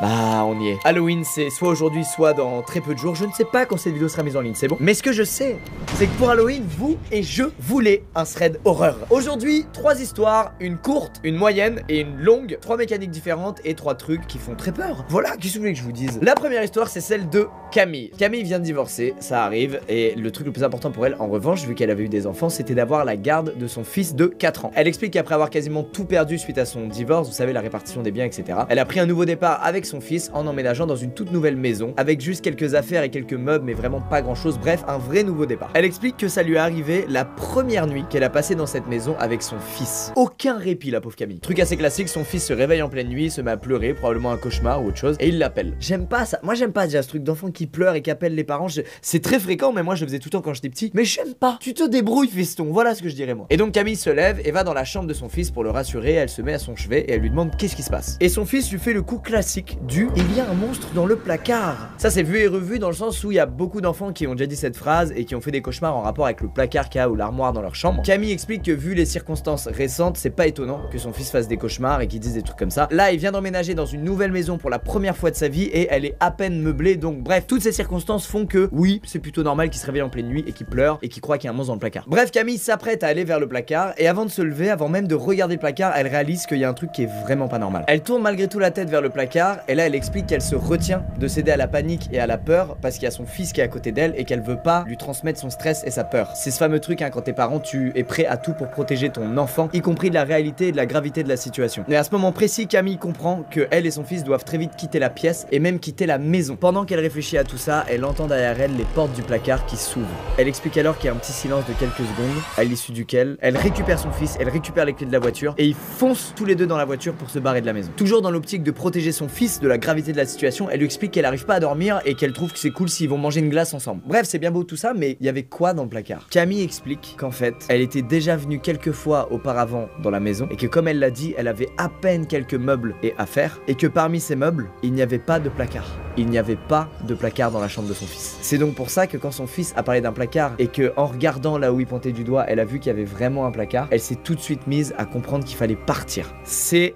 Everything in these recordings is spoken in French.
Bah on y est. Halloween c'est soit aujourd'hui soit dans très peu de jours. Je ne sais pas quand cette vidéo sera mise en ligne, c'est bon. Mais ce que je sais, c'est que pour Halloween, vous et je voulez un thread horreur. Aujourd'hui, 3 histoires, une courte, une moyenne et une longue. 3 mécaniques différentes et 3 trucs qui font très peur. Voilà, qu'est-ce que vous voulez que je vous dise? La première histoire c'est celle de Camille. Camille vient de divorcer, ça arrive. Et le truc le plus important pour elle, en revanche, vu qu'elle avait eu des enfants, c'était d'avoir la garde de son fils de 4 ans. Elle explique qu'après avoir quasiment tout perdu suite à son divorce, vous savez, la répartition des biens, etc. Elle a pris un nouveau départ avec son fils en emménageant dans une toute nouvelle maison, avec juste quelques affaires et quelques meubles, mais vraiment pas grand chose, bref, un vrai nouveau départ. Elle explique que ça lui est arrivé la première nuit qu'elle a passée dans cette maison avec son fils. Aucun répit, la pauvre Camille. Truc assez classique, son fils se réveille en pleine nuit, se met à pleurer, probablement un cauchemar ou autre chose, et il l'appelle. J'aime pas ça, moi j'aime pas déjà ce truc d'enfant qui pleure et qui appelle les parents, c'est très fréquent, mais moi je le faisais tout le temps quand j'étais petit, mais j'aime pas. Tu te débrouilles, fiston, voilà ce que je dirais moi. Et donc Camille se lève et va dans la chambre de son fils pour le rassurer, elle se met à son chevet et elle lui demande qu'est-ce qui se passe. Et son fils lui fait le coup classique du il y a un monstre dans le placard. Ça c'est vu et revu dans le sens où il y a beaucoup d'enfants qui ont déjà dit cette phrase et qui ont fait des cauchemars en rapport avec le placard qu'il y a ou l'armoire dans leur chambre. Camille explique que vu les circonstances récentes, c'est pas étonnant que son fils fasse des cauchemars et qu'il dise des trucs comme ça. Là il vient d'emménager dans une nouvelle maison pour la première fois de sa vie et elle est à peine meublée, donc bref, toutes ces circonstances font que oui, c'est plutôt normal qu'il se réveille en pleine nuit et qu'il pleure et qu'il croit qu'il y a un monstre dans le placard. Bref, Camille s'apprête à aller vers le placard et avant de se lever, avant même de regarder le placard, elle réalise qu'il y a un truc qui est vraiment pas normal. Elle tourne malgré tout la tête vers le placard et là elle explique qu'elle se retient de céder à la panique et à la peur parce qu'il y a son fils qui est à côté d'elle et qu'elle veut pas lui transmettre son stress et sa peur. C'est ce fameux truc hein, quand t'es parent, tu es prêt à tout pour protéger ton enfant, y compris de la réalité et de la gravité de la situation. Et à ce moment précis, Camille comprend que elle et son fils doivent très vite quitter la pièce et même quitter la maison. Pendant qu'elle réfléchit à tout ça, elle entend derrière elle les portes du placard qui s'ouvrent. Elle explique alors qu'il y a un petit silence de quelques secondes, à l'issue duquel elle récupère son fils, elle récupère les clés de la voiture et ils foncent tous les deux dans la voiture pour se barrer de la maison. Toujours dans l'optique de protéger son fils de la gravité de la situation, elle lui explique qu'elle arrive pas à dormir et qu'elle trouve que c'est cool s'ils vont manger une glace ensemble. Bref, c'est bien beau tout ça, mais il y avait quoi dans le placard? Camille explique qu'en fait, elle était déjà venue quelques fois auparavant dans la maison et que comme elle l'a dit, elle avait à peine quelques meubles et affaires et que parmi ces meubles, il n'y avait pas de placard. Il n'y avait pas de placard dans la chambre de son fils. C'est donc pour ça que quand son fils a parlé d'un placard et que en regardant là où il pointait du doigt, elle a vu qu'il y avait vraiment un placard, elle s'est tout de suite mise à comprendre qu'il fallait partir. C'est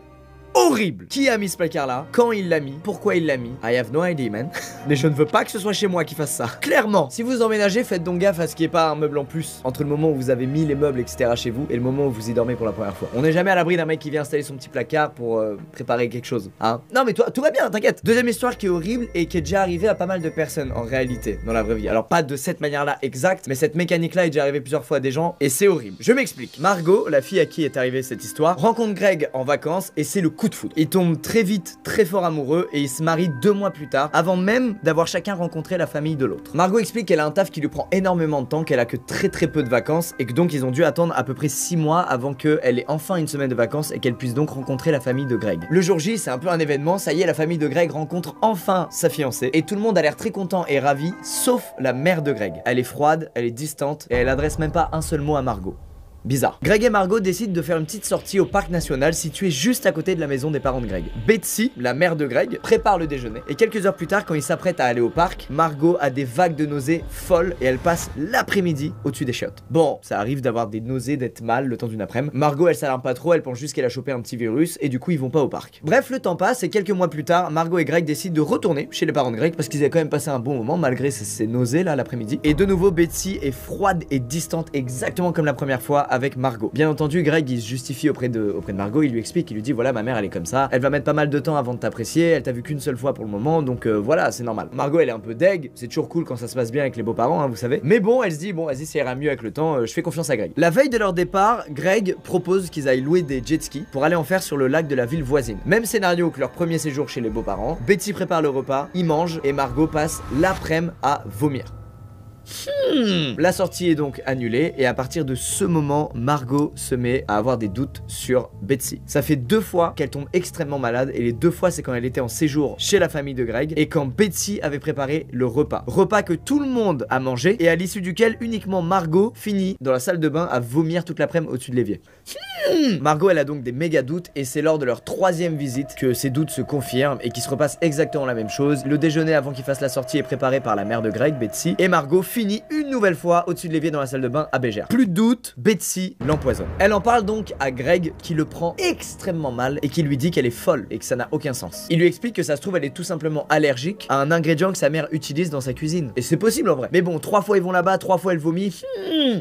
horrible. Qui a mis ce placard là? Quand il l'a mis? Pourquoi il l'a mis? I have no idea man. Mais je ne veux pas que ce soit chez moi qui fasse ça. Clairement. Si vous emménagez, faites donc gaffe à ce qu'il n'y ait pas un meuble en plus entre le moment où vous avez mis les meubles etc chez vous et le moment où vous y dormez pour la première fois. On n'est jamais à l'abri d'un mec qui vient installer son petit placard pour préparer quelque chose, hein. Non mais toi, tout va bien, t'inquiète. Deuxième histoire qui est horrible et qui est déjà arrivée à pas mal de personnes en réalité dans la vraie vie. Alors pas de cette manière là exacte, mais cette mécanique là est déjà arrivée plusieurs fois à des gens et c'est horrible. Je m'explique. Margot, la fille à qui est arrivée cette histoire, rencontre Greg en vacances et c'est le coup de foudre. Ils tombent très vite, très fort amoureux et ils se marient 2 mois plus tard, avant même d'avoir chacun rencontré la famille de l'autre. Margot explique qu'elle a un taf qui lui prend énormément de temps, qu'elle a que très peu de vacances et que donc ils ont dû attendre à peu près 6 mois avant qu'elle ait enfin une semaine de vacances et qu'elle puisse donc rencontrer la famille de Greg. Le jour J, c'est un peu un événement, ça y est, la famille de Greg rencontre enfin sa fiancée et tout le monde a l'air très content et ravi, sauf la mère de Greg. Elle est froide, elle est distante et elle adresse même pas un seul mot à Margot. Bizarre. Greg et Margot décident de faire une petite sortie au parc national situé juste à côté de la maison des parents de Greg. Betsy, la mère de Greg, prépare le déjeuner et quelques heures plus tard quand ils s'apprêtent à aller au parc, Margot a des vagues de nausées folles et elle passe l'après-midi au-dessus des chiottes. Bon, ça arrive d'avoir des nausées, d'être mal le temps d'une après-midi. Margot elle s'alarme pas trop, elle pense juste qu'elle a chopé un petit virus et du coup ils vont pas au parc. Bref, le temps passe et quelques mois plus tard, Margot et Greg décident de retourner chez les parents de Greg parce qu'ils avaient quand même passé un bon moment malgré ces nausées là l'après-midi. Et de nouveau Betsy est froide et distante exactement comme la première fois avec Margot. Bien entendu, Greg il se justifie auprès de Margot, il lui explique, il lui dit voilà ma mère elle est comme ça, elle va mettre pas mal de temps avant de t'apprécier, elle t'a vu qu'une seule fois pour le moment donc voilà c'est normal. Margot elle est un peu deg, c'est toujours cool quand ça se passe bien avec les beaux-parents hein, vous savez. Mais bon elle se dit bon vas-y ça ira mieux avec le temps, je fais confiance à Greg. La veille de leur départ, Greg propose qu'ils aillent louer des jet skis pour aller en faire sur le lac de la ville voisine. Même scénario que leur premier séjour chez les beaux-parents, Betty prépare le repas, ils mangent et Margot passe l'après-midi à vomir. La sortie est donc annulée et à partir de ce moment, Margot se met à avoir des doutes sur Betsy. Ça fait 2 fois qu'elle tombe extrêmement malade et les 2 fois c'est quand elle était en séjour chez la famille de Greg et quand Betsy avait préparé le repas. Repas que tout le monde a mangé et à l'issue duquel uniquement Margot finit dans la salle de bain à vomir toute l'après-midi au-dessus de l'évier. Margot elle a donc des méga doutes et c'est lors de leur 3e visite que ces doutes se confirment et qu'il se repasse exactement la même chose. Le déjeuner avant qu'il fasse la sortie est préparé par la mère de Greg, Betsy, et Margot finit une nouvelle fois au-dessus de l'évier dans la salle de bain à Bégère. Plus de doute, Betsy l'empoisonne. Elle en parle donc à Greg qui le prend extrêmement mal et qui lui dit qu'elle est folle et que ça n'a aucun sens. Il lui explique que ça se trouve elle est tout simplement allergique à un ingrédient que sa mère utilise dans sa cuisine. Et c'est possible en vrai. Mais bon, 3 fois ils vont là-bas, 3 fois elle vomit.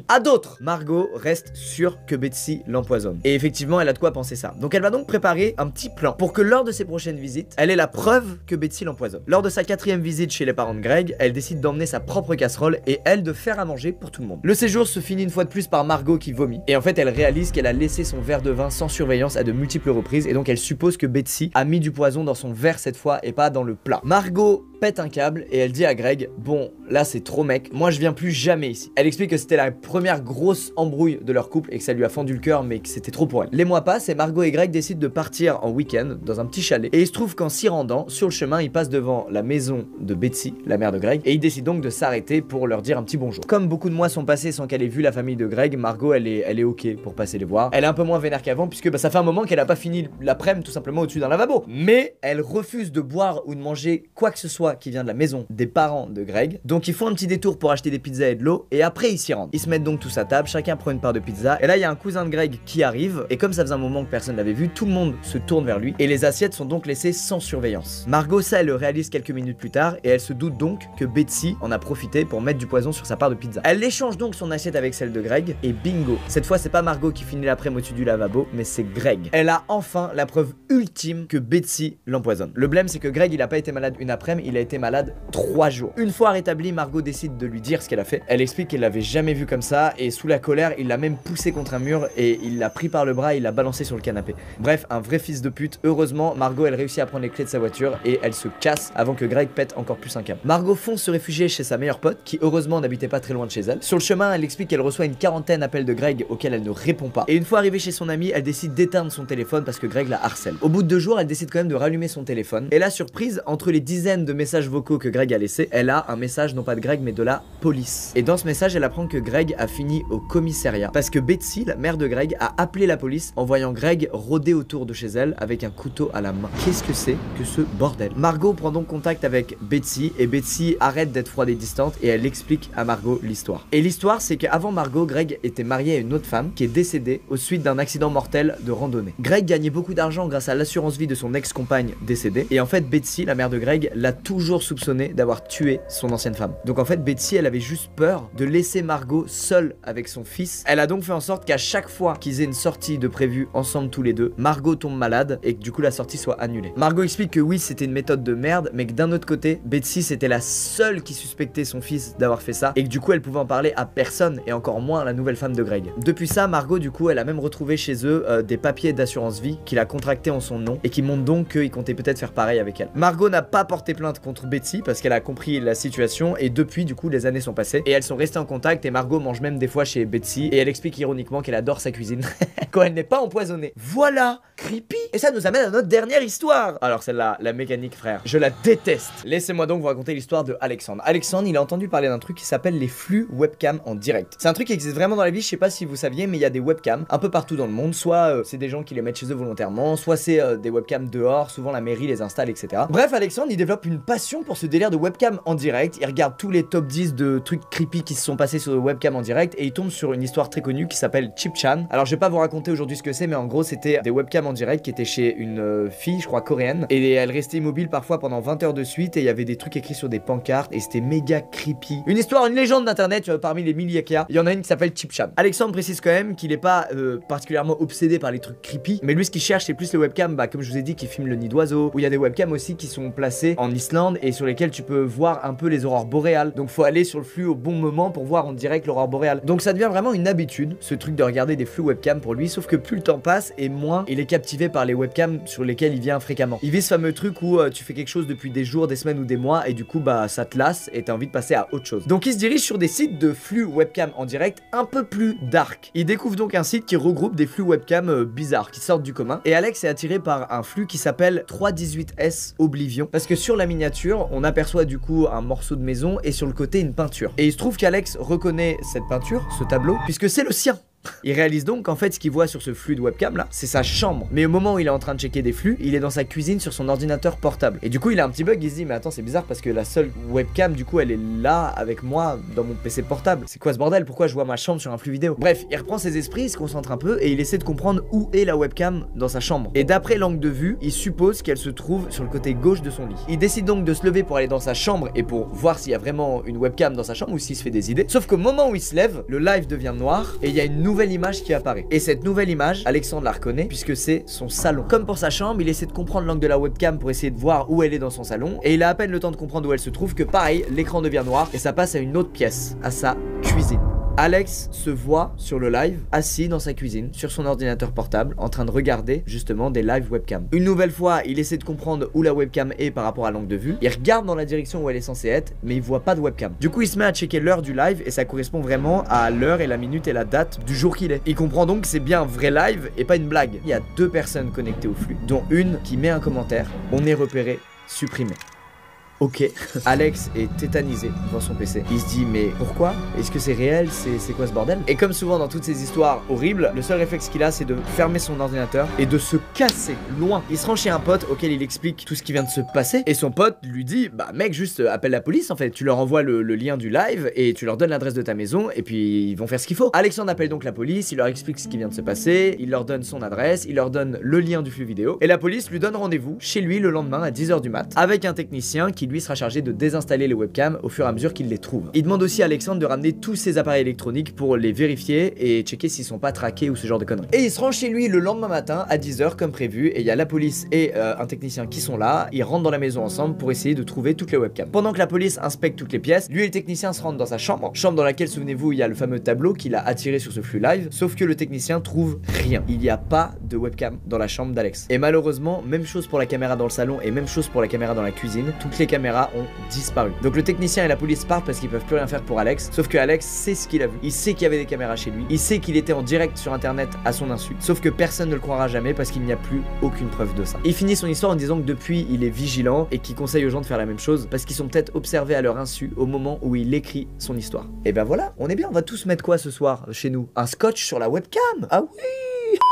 À d'autres. Margot reste sûre que Betsy l'empoisonne. Et effectivement, elle a de quoi penser ça. Donc elle va donc préparer un petit plan pour que lors de ses prochaines visites, elle ait la preuve que Betsy l'empoisonne. Lors de sa 4e visite chez les parents de Greg, elle décide d'emmener sa propre casserole et elle de faire à manger pour tout le monde. Le séjour se finit une fois de plus par Margot qui vomit. Et en fait, elle réalise qu'elle a laissé son verre de vin sans surveillance à de multiples reprises et donc elle suppose que Betsy a mis du poison dans son verre cette fois et pas dans le plat. Margot pète un câble et elle dit à Greg: bon, là c'est trop mec, moi je viens plus jamais ici. Elle explique que c'était la première grosse embrouille de leur couple et que ça lui a fendu le cœur mais que c'était trop pour elle. Les mois passent et Margot et Greg décident de partir en week-end dans un petit chalet. Et il se trouve qu'en s'y rendant, sur le chemin, ils passent devant la maison de Betsy, la mère de Greg, et ils décident donc de s'arrêter pour leur dire un petit bonjour. Comme beaucoup de mois sont passés sans qu'elle ait vu la famille de Greg, Margot elle est ok pour passer les voir. Elle est un peu moins vénère qu'avant puisque ça fait un moment qu'elle a pas fini l'après-midi tout simplement au-dessus d'un lavabo. Mais elle refuse de boire ou de manger quoi que ce soit qui vient de la maison des parents de Greg. Donc ils font un petit détour pour acheter des pizzas et de l'eau et après ils s'y rendent. Ils se mettent donc tous à table, chacun prend une part de pizza et là il y a un cousin de Greg qui arrive et comme ça faisait un moment que personne l'avait vu, tout le monde se tourne vers lui et les assiettes sont donc laissées sans surveillance. Margot ça elle le réalise quelques minutes plus tard et elle se doute donc que Betsy en a profité pour mettre du poison sur sa part de pizza. Elle échange donc son assiette avec celle de Greg et bingo, cette fois c'est pas Margot qui finit l'après-midi au-dessus du lavabo mais c'est Greg. Elle a enfin la preuve ultime que Betsy l'empoisonne. Le blême c'est que Greg il a pas été malade une après-midi, il a été malade 3 jours. Une fois rétablie, Margot décide de lui dire ce qu'elle a fait. Elle explique qu'elle l'avait jamais vu comme ça et sous la colère il l'a même poussé contre un mur et il l'a pris par le bras et il l'a balancé sur le canapé. Bref, un vrai fils de pute. Heureusement Margot elle réussit à prendre les clés de sa voiture et elle se casse avant que Greg pète encore plus un câble. Margot fonce se réfugier chez sa meilleure pote qui heureusement n'habitait pas très loin de chez elle. Sur le chemin elle explique qu'elle reçoit une quarantaine d'appels de Greg auxquels elle ne répond pas et une fois arrivée chez son ami elle décide d'éteindre son téléphone parce que Greg la harcèle. Au bout de 2 jours elle décide quand même de rallumer son téléphone et la surprise, entre les dizaines de messages vocaux que Greg a laissés, elle a un message non pas de Greg mais de la police. Et dans ce message elle apprend que Greg a fini au commissariat parce que Betsy, la mère de Greg, a appelé la police en voyant Greg rôder autour de chez elle avec un couteau à la main. Qu'est-ce que c'est que ce bordel? Margot prend donc contact avec Betsy et Betsy arrête d'être froide et distante et elle explique à Margot l'histoire. Et l'histoire c'est qu'avant Margot, Greg était marié à une autre femme qui est décédée au suite d'un accident mortel de randonnée. Greg gagnait beaucoup d'argent grâce à l'assurance vie de son ex-compagne décédée et en fait Betsy, la mère de Greg, l'a toujours soupçonné d'avoir tué son ancienne femme. Donc en fait Betsy elle avait juste peur de laisser Margot seule avec son fils. Elle a donc fait en sorte qu'à chaque fois qu'ils aient une sortie de prévue ensemble tous les deux, Margot tombe malade et que du coup la sortie soit annulée. Margot explique que oui c'était une méthode de merde mais que d'un autre côté Betsy c'était la seule qui suspectait son fils d'avoir fait ça et que du coup elle pouvait en parler à personne et encore moins à la nouvelle femme de Greg. Depuis ça Margot du coup elle a même retrouvé chez eux des papiers d'assurance vie qu'il a contractés en son nom et qui montrent donc qu'il comptait peut-être faire pareil avec elle. Margot n'a pas porté plainte contre Betsy parce qu'elle a compris la situation et depuis du coup les années sont passées et elles sont restées en contact et Margot mange même des fois chez Betsy et elle explique ironiquement qu'elle adore sa cuisine quand elle n'est pas empoisonnée. Voilà, creepy. Et ça nous amène à notre dernière histoire. Alors celle-là, la mécanique frère, je la déteste. Laissez-moi donc vous raconter l'histoire de Alexandre. Alexandre il a entendu parler d'un truc qui s'appelle les flux webcam en direct. C'est un truc qui existe vraiment dans la vie, je sais pas si vous saviez mais il y a des webcams un peu partout dans le monde, soit c'est des gens qui les mettent chez eux volontairement, soit c'est des webcams dehors, souvent la mairie les installe etc. Bref Alexandre il développe une passion pour ce délire de webcam en direct, il regarde tous les top 10 de trucs creepy qui se sont passés sur le webcam en direct et il tombe sur une histoire très connue qui s'appelle Chip Chan. Alors je vais pas vous raconter aujourd'hui ce que c'est mais en gros c'était des webcams en direct qui étaient chez une fille je crois coréenne et elle restait immobile parfois pendant 20 heures de suite et il y avait des trucs écrits sur des pancartes et c'était méga creepy. Une histoire, une légende d'internet parmi les milliers qu'il y a, il y en a une qui s'appelle Chip Chan. Alexandre précise quand même qu'il est pas particulièrement obsédé par les trucs creepy mais lui ce qu'il cherche c'est plus les webcams comme je vous ai dit qui filment le nid d'oiseau, où il y a des webcams aussi qui sont placées en Islande et sur lesquelles tu peux voir un peu les aurores boréales. Donc faut aller sur le flux au bon moment pour voir en direct l'aurore boréale. Donc ça devient vraiment une habitude, ce truc de regarder des flux webcam pour lui, sauf que plus le temps passe et moins il est captivé par les webcams sur lesquels il vient fréquemment. Il vit ce fameux truc où tu fais quelque chose depuis des jours, des semaines ou des mois et du coup ça te lasse et t'as envie de passer à autre chose. Donc il se dirige sur des sites de flux webcam en direct un peu plus dark. Il découvre donc un site qui regroupe des flux webcam bizarres qui sortent du commun et Alex est attiré par un flux qui s'appelle 318S Oblivion parce que sur la miniature on aperçoit du coup un morceau de maison et sur le côté une peinture. Et il se trouve qu'Alex reconnaît cette peinture, ce tableau, puisque c'est le sien. Il réalise donc qu'en fait ce qu'il voit sur ce flux de webcam là, c'est sa chambre. Mais au moment où il est en train de checker des flux, il est dans sa cuisine sur son ordinateur portable. Et du coup il a un petit bug, il se dit mais attends c'est bizarre parce que la seule webcam du coup elle est là avec moi dans mon PC portable. C'est quoi ce bordel? Pourquoi je vois ma chambre sur un flux vidéo? Bref, il reprend ses esprits, il se concentre un peu et il essaie de comprendre où est la webcam dans sa chambre. Et d'après l'angle de vue, il suppose qu'elle se trouve sur le côté gauche de son lit. Il décide donc de se lever pour aller dans sa chambre et pour voir s'il y a vraiment une webcam dans sa chambre ou s'il se fait des idées. Sauf qu'au moment où il se lève, le live devient noir et il y a une nouvelle image qui apparaît. Et cette nouvelle image, Alexandre la reconnaît puisque c'est son salon. Comme pour sa chambre, il essaie de comprendre l'angle de la webcam pour essayer de voir où elle est dans son salon. Et il a à peine le temps de comprendre où elle se trouve que pareil, l'écran devient noir et ça passe à une autre pièce, à sa cuisine. Alex se voit sur le live, assis dans sa cuisine, sur son ordinateur portable, en train de regarder justement des live webcam. Une nouvelle fois, il essaie de comprendre où la webcam est par rapport à l'angle de vue. Il regarde dans la direction où elle est censée être, mais il voit pas de webcam. Du coup, il se met à checker l'heure du live et ça correspond vraiment à l'heure et la minute et la date du jour qu'il est. Il comprend donc que c'est bien un vrai live et pas une blague. Il y a 2 personnes connectées au flux, dont une qui met un commentaire. On est repéré, supprimé. Ok, Alex est tétanisé devant son PC. Il se dit mais pourquoi? Est-ce que c'est réel? C'est quoi ce bordel? Et comme souvent dans toutes ces histoires horribles, le seul réflexe qu'il a c'est de fermer son ordinateur et de se casser loin. Il se rend chez un pote auquel il explique tout ce qui vient de se passer et son pote lui dit bah mec juste appelle la police en fait. Tu leur envoies le lien du live et tu leur donnes l'adresse de ta maison et puis ils vont faire ce qu'il faut. Alexandre appelle donc la police, il leur explique ce qui vient de se passer, il leur donne son adresse, il leur donne le lien du flux vidéo et la police lui donne rendez-vous chez lui le lendemain à 10 h du mat avec un technicien qui lui sera chargé de désinstaller les webcams au fur et à mesure qu'il les trouve. Il demande aussi à Alexandre de ramener tous ses appareils électroniques pour les vérifier et checker s'ils sont pas traqués ou ce genre de conneries. Et il se rend chez lui le lendemain matin à 10 h comme prévu et il y a la police et un technicien qui sont là. Ils rentrent dans la maison ensemble pour essayer de trouver toutes les webcams. Pendant que la police inspecte toutes les pièces, lui et le technicien se rendent dans sa chambre dans laquelle, souvenez-vous, il y a le fameux tableau qu'il a attiré sur ce flux live, sauf que le technicien trouve rien. Il n'y a pas de webcam dans la chambre d'Alex. Et malheureusement, même chose pour la caméra dans le salon et même chose pour la caméra dans la cuisine, toutes les caméras ont disparu. Donc le technicien et la police partent parce qu'ils peuvent plus rien faire pour Alex, sauf que Alex sait ce qu'il a vu. Il sait qu'il y avait des caméras chez lui, il sait qu'il était en direct sur internet à son insu, sauf que personne ne le croira jamais parce qu'il n'y a plus aucune preuve de ça. Il finit son histoire en disant que depuis il est vigilant et qu'il conseille aux gens de faire la même chose parce qu'ils sont peut-être observés à leur insu au moment où il écrit son histoire. Et ben voilà, on est bien, on va tous mettre quoi ce soir chez nous? Un scotch sur la webcam? Ah oui!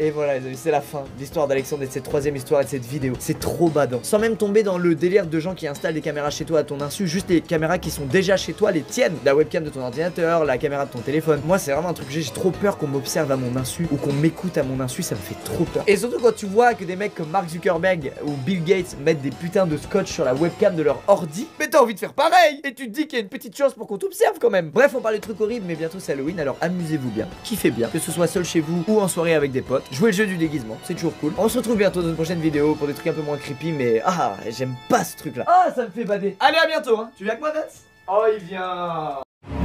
Et voilà les amis, c'est la fin de l'histoire d'Alexandre et de cette 3e histoire et de cette vidéo. C'est trop badant. Sans même tomber dans le délire de gens qui installent des caméras chez toi à ton insu, juste les caméras qui sont déjà chez toi, les tiennes. La webcam de ton ordinateur, la caméra de ton téléphone. Moi c'est vraiment un truc que j'ai trop peur qu'on m'observe à mon insu ou qu'on m'écoute à mon insu, ça me fait trop peur. Et surtout quand tu vois que des mecs comme Mark Zuckerberg ou Bill Gates mettent des putains de scotch sur la webcam de leur ordi, mais t'as envie de faire pareil. Et tu te dis qu'il y a une petite chance pour qu'on t'observe quand même. Bref, on parle de trucs horribles, mais bientôt c'est Halloween, alors amusez-vous bien, kiffez bien, que ce soit seul chez vous ou en soirée avec des potes. Jouez le jeu du déguisement, c'est toujours cool. On se retrouve bientôt dans une prochaine vidéo pour des trucs un peu moins creepy, mais j'aime pas ce truc là. Ça me fait bader. Allez, à bientôt, hein. Tu viens avec moi, Nats? Oh, il vient.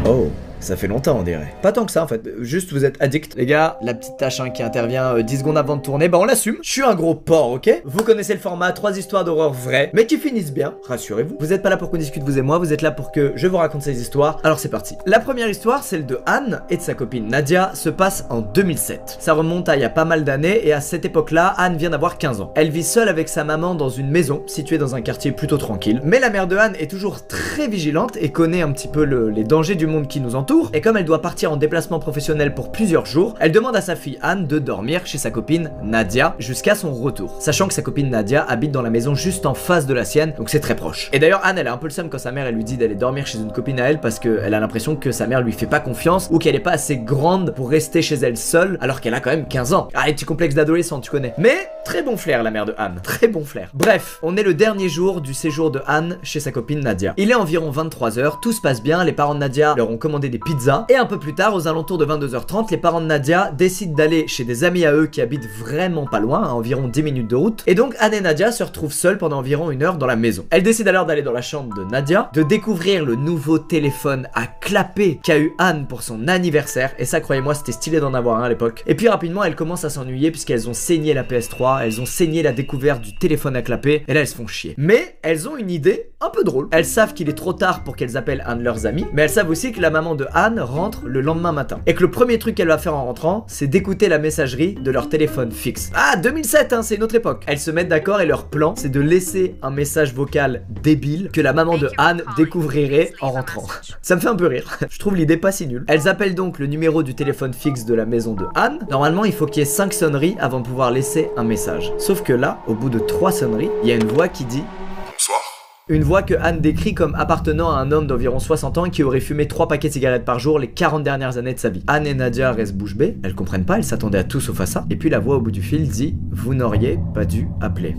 Oh, ça fait longtemps on dirait. Pas tant que ça en fait, juste vous êtes addict. Les gars, la petite tâche qui intervient 10 secondes avant de tourner, bah on l'assume. Je suis un gros porc, ok? Vous connaissez le format, 3 histoires d'horreur vraies, mais qui finissent bien, rassurez-vous. Vous êtes pas là pour qu'on discute vous et moi, vous êtes là pour que je vous raconte ces histoires. Alors c'est parti. La première histoire, celle de Anne et de sa copine Nadia, se passe en 2007. Ça remonte à il y a pas mal d'années et à cette époque-là, Anne vient d'avoir 15 ans. Elle vit seule avec sa maman dans une maison située dans un quartier plutôt tranquille. Mais la mère de Anne est toujours très vigilante et connaît un petit peu les dangers du monde qui nous entoure, et comme elle doit partir en déplacement professionnel pour plusieurs jours, elle demande à sa fille Anne de dormir chez sa copine Nadia jusqu'à son retour, sachant que sa copine Nadia habite dans la maison juste en face de la sienne, donc c'est très proche. Et d'ailleurs Anne elle a un peu le seum quand sa mère elle lui dit d'aller dormir chez une copine à elle parce qu'elle a l'impression que sa mère lui fait pas confiance ou qu'elle est pas assez grande pour rester chez elle seule alors qu'elle a quand même 15 ans. Les petits complexes d'adolescent tu connais. Mais très bon flair la mère de Anne, très bon flair. Bref, on est le dernier jour du séjour de Anne chez sa copine Nadia. Il est environ 23 h, tout se passe bien, les parents de Nadia leur ont commandé des pizzas et un peu plus tard aux alentours de 22 h 30 les parents de Nadia décident d'aller chez des amis à eux qui habitent vraiment pas loin, à environ 10 minutes de route, et donc Anne et Nadia se retrouvent seules pendant environ 1 heure dans la maison. Elles décident alors d'aller dans la chambre de Nadia, de découvrir le nouveau téléphone à clapper qu'a eu Anne pour son anniversaire, et ça croyez-moi c'était stylé d'en avoir un à l'époque. Et puis rapidement elles commencent à s'ennuyer puisqu'elles ont saigné la PS3, elles ont saigné la découverte du téléphone à clapper, et là elles se font chier. Mais elles ont une idée un peu drôle. Elles savent qu'il est trop tard pour qu'elles appellent un de leurs amis, mais elles savent aussi que la maman de de Anne rentre le lendemain matin. Et que le premier truc qu'elle va faire en rentrant, c'est d'écouter la messagerie de leur téléphone fixe. Ah, 2007, hein, c'est une autre époque. Elles se mettent d'accord et leur plan, c'est de laisser un message vocal débile que la maman de Anne découvrirait en rentrant. Ça me fait un peu rire. Je trouve l'idée pas si nulle. Elles appellent donc le numéro du téléphone fixe de la maison de Anne. Normalement, il faut qu'il y ait 5 sonneries avant de pouvoir laisser un message. Sauf que là, au bout de 3 sonneries, il y a une voix qui dit Bonsoir. Une voix que Anne décrit comme appartenant à un homme d'environ 60 ans qui aurait fumé 3 paquets de cigarettes par jour les 40 dernières années de sa vie. Anne et Nadia restent bouche bée, elles comprennent pas, elles s'attendaient à tout sauf à ça. Et puis la voix au bout du fil dit « Vous n'auriez pas dû appeler ».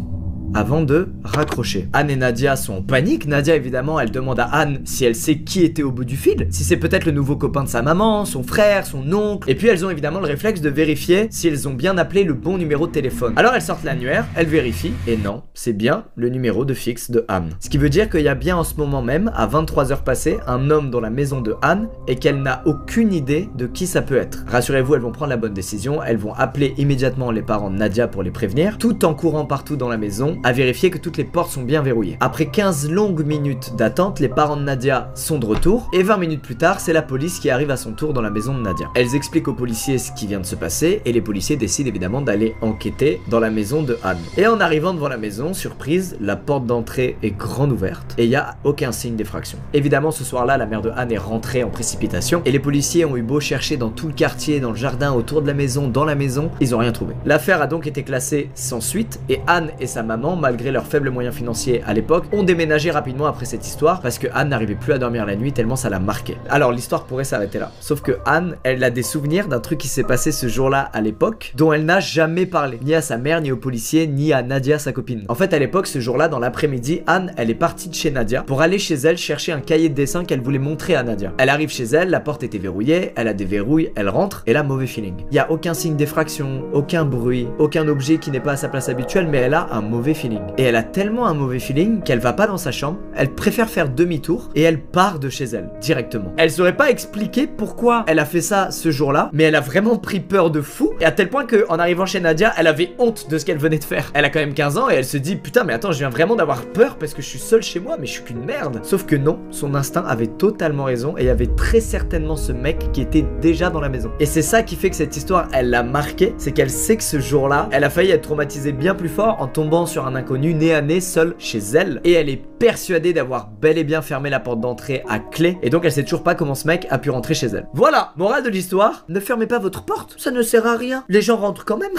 Avant de raccrocher. Anne et Nadia sont en panique. Nadia, évidemment, elle demande à Anne si elle sait qui était au bout du fil, si c'est peut-être le nouveau copain de sa maman, son frère, son oncle. Et puis elles ont évidemment le réflexe de vérifier si elles ont bien appelé le bon numéro de téléphone. Alors elles sortent l'annuaire, elles vérifient, et non, c'est bien le numéro de fixe de Anne. Ce qui veut dire qu'il y a bien en ce moment même, à 23h passées, un homme dans la maison de Anne et qu'elle n'a aucune idée de qui ça peut être. Rassurez-vous, elles vont prendre la bonne décision, elles vont appeler immédiatement les parents de Nadia pour les prévenir, tout en courant partout dans la maison, à vérifier que toutes les portes sont bien verrouillées. Après 15 longues minutes d'attente, les parents de Nadia sont de retour et 20 minutes plus tard, c'est la police qui arrive à son tour dans la maison de Nadia. Elles expliquent aux policiers ce qui vient de se passer et les policiers décident évidemment d'aller enquêter dans la maison de Anne. Et en arrivant devant la maison, surprise, la porte d'entrée est grande ouverte et il n'y a aucun signe d'effraction. Évidemment, ce soir-là, la mère de Anne est rentrée en précipitation et les policiers ont eu beau chercher dans tout le quartier, dans le jardin, autour de la maison, dans la maison, ils n'ont rien trouvé. L'affaire a donc été classée sans suite et Anne et sa maman, malgré leurs faibles moyens financiers à l'époque, ont déménagé rapidement après cette histoire parce que Anne n'arrivait plus à dormir la nuit tellement ça la marquait. Alors l'histoire pourrait s'arrêter là. Sauf que Anne, elle a des souvenirs d'un truc qui s'est passé ce jour-là à l'époque dont elle n'a jamais parlé, ni à sa mère, ni aux policiers, ni à Nadia, sa copine. En fait, à l'époque, ce jour-là, dans l'après-midi, Anne, elle est partie de chez Nadia pour aller chez elle chercher un cahier de dessin qu'elle voulait montrer à Nadia. Elle arrive chez elle, la porte était verrouillée, elle a des verrouilles, elle rentre et là, mauvais feeling. Il y a aucun signe d'effraction, aucun bruit, aucun objet qui n'est pas à sa place habituelle, mais elle a un mauvais feeling. Et elle a tellement un mauvais feeling qu'elle va pas dans sa chambre, elle préfère faire demi-tour et elle part de chez elle directement. Elle saurait pas expliquer pourquoi elle a fait ça ce jour-là, mais elle a vraiment pris peur de fou et à tel point que en arrivant chez Nadia, elle avait honte de ce qu'elle venait de faire. Elle a quand même 15 ans et elle se dit putain mais attends, je viens vraiment d'avoir peur parce que je suis seule chez moi, mais je suis qu'une merde. Sauf que non, son instinct avait totalement raison et il y avait très certainement ce mec qui était déjà dans la maison. Et c'est ça qui fait que cette histoire, elle l'a marquée, c'est qu'elle sait que ce jour-là, elle a failli être traumatisée bien plus fort en tombant sur un inconnu nez à nez seul chez elle et elle est persuadée d'avoir bel et bien fermé la porte d'entrée à clé et donc elle sait toujours pas comment ce mec a pu rentrer chez elle. Voilà, morale de l'histoire, ne fermez pas votre porte, ça ne sert à rien, les gens rentrent quand même.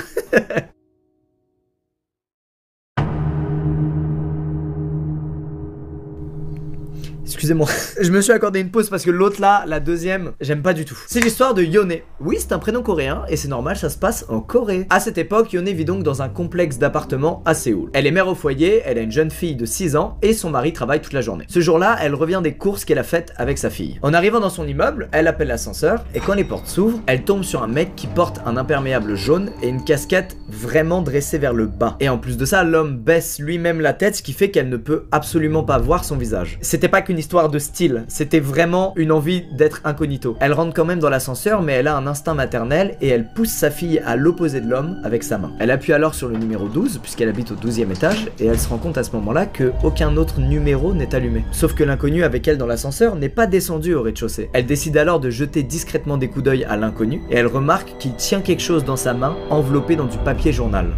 Excusez-moi, je me suis accordé une pause parce que l'autre là, la deuxième, j'aime pas du tout. C'est l'histoire de Yone. Oui, c'est un prénom coréen et c'est normal, ça se passe en Corée. À cette époque, Yone vit donc dans un complexe d'appartements à Séoul. Elle est mère au foyer, elle a une jeune fille de 6 ans et son mari travaille toute la journée. Ce jour-là, elle revient des courses qu'elle a faites avec sa fille. En arrivant dans son immeuble, elle appelle l'ascenseur et quand les portes s'ouvrent, elle tombe sur un mec qui porte un imperméable jaune et une casquette vraiment dressée vers le bas. Et en plus de ça, l'homme baisse lui-même la tête, ce qui fait qu'elle ne peut absolument pas voir son visage. C'était pas qu'une histoire de style, c'était vraiment une envie d'être incognito. Elle rentre quand même dans l'ascenseur, mais elle a un instinct maternel et elle pousse sa fille à l'opposé de l'homme avec sa main. Elle appuie alors sur le numéro 12 puisqu'elle habite au 12e étage et elle se rend compte à ce moment-là que aucun autre numéro n'est allumé. Sauf que l'inconnu avec elle dans l'ascenseur n'est pas descendu au rez-de-chaussée. Elle décide alors de jeter discrètement des coups d'œil à l'inconnu et elle remarque qu'il tient quelque chose dans sa main enveloppé dans du papier journal.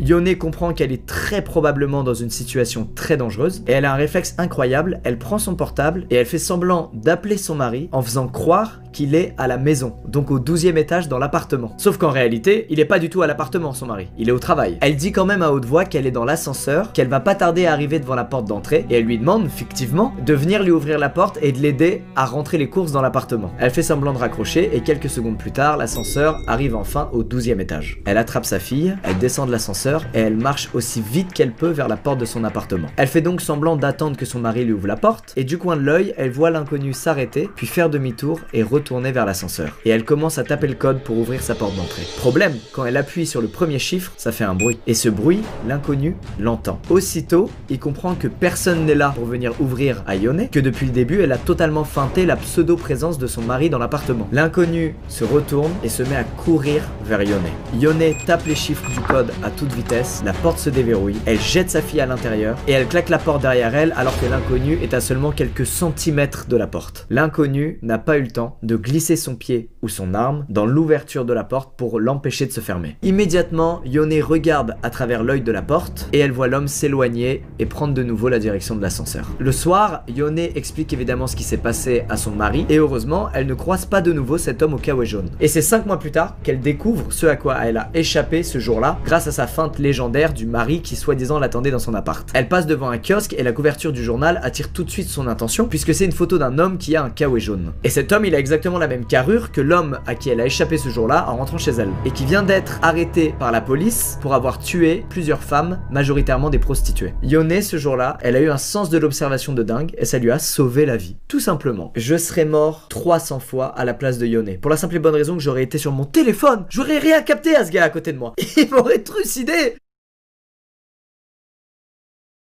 Yone comprend qu'elle est très probablement dans une situation très dangereuse et elle a un réflexe incroyable, elle prend son portable et elle fait semblant d'appeler son mari en faisant croire qu'il est à la maison, donc au 12e étage dans l'appartement. Sauf qu'en réalité, il est pas du tout à l'appartement son mari, il est au travail. Elle dit quand même à haute voix qu'elle est dans l'ascenseur, qu'elle va pas tarder à arriver devant la porte d'entrée et elle lui demande, fictivement, de venir lui ouvrir la porte et de l'aider à rentrer les courses dans l'appartement. Elle fait semblant de raccrocher et quelques secondes plus tard, l'ascenseur arrive enfin au 12e étage. Elle attrape sa fille, elle descend de l'ascenseur et elle marche aussi vite qu'elle peut vers la porte de son appartement. Elle fait donc semblant d'attendre que son mari lui ouvre la porte et du coin de l'œil, elle voit l'inconnu s'arrêter, puis faire demi-tour et retourner vers l'ascenseur. Et elle commence à taper le code pour ouvrir sa porte d'entrée. Problème, quand elle appuie sur le premier chiffre, ça fait un bruit. Et ce bruit, l'inconnu l'entend. Aussitôt, il comprend que personne n'est là pour venir ouvrir à Yone, que depuis le début, elle a totalement feinté la pseudo-présence de son mari dans l'appartement. L'inconnu se retourne et se met à courir vers Yone. Yone tape les chiffres du code à toute vitesse, la porte se déverrouille, elle jette sa fille à l'intérieur et elle claque la porte derrière elle alors que l'inconnu est à seulement quelques centimètres de la porte. L'inconnu n'a pas eu le temps de glisser son pied ou son arme dans l'ouverture de la porte pour l'empêcher de se fermer. Immédiatement, Yone regarde à travers l'œil de la porte et elle voit l'homme s'éloigner et prendre de nouveau la direction de l'ascenseur. Le soir, Yone explique évidemment ce qui s'est passé à son mari et heureusement, elle ne croise pas de nouveau cet homme au kawaii jaune. Et c'est 5 mois plus tard qu'elle découvre ce à quoi elle a échappé ce jour-là grâce à sa feinte légendaire du mari qui soi-disant l'attendait dans son appart. Elle passe devant un kiosque et la couverture du journal attire tout de suite son attention puisque c'est une photo d'un homme qui a un kawaii jaune. Et cet homme, il a exactement la même carrure que l'homme à qui elle a échappé ce jour-là en rentrant chez elle et qui vient d'être arrêté par la police pour avoir tué plusieurs femmes, majoritairement des prostituées. Yone, ce jour-là, elle a eu un sens de l'observation de dingue et ça lui a sauvé la vie. Tout simplement. Je serais mort 300 fois à la place de Yone. Pour la simple et bonne raison que j'aurais été sur mon téléphone. J'aurais rien capté à ce gars à côté de moi. Il m'aurait trucidé.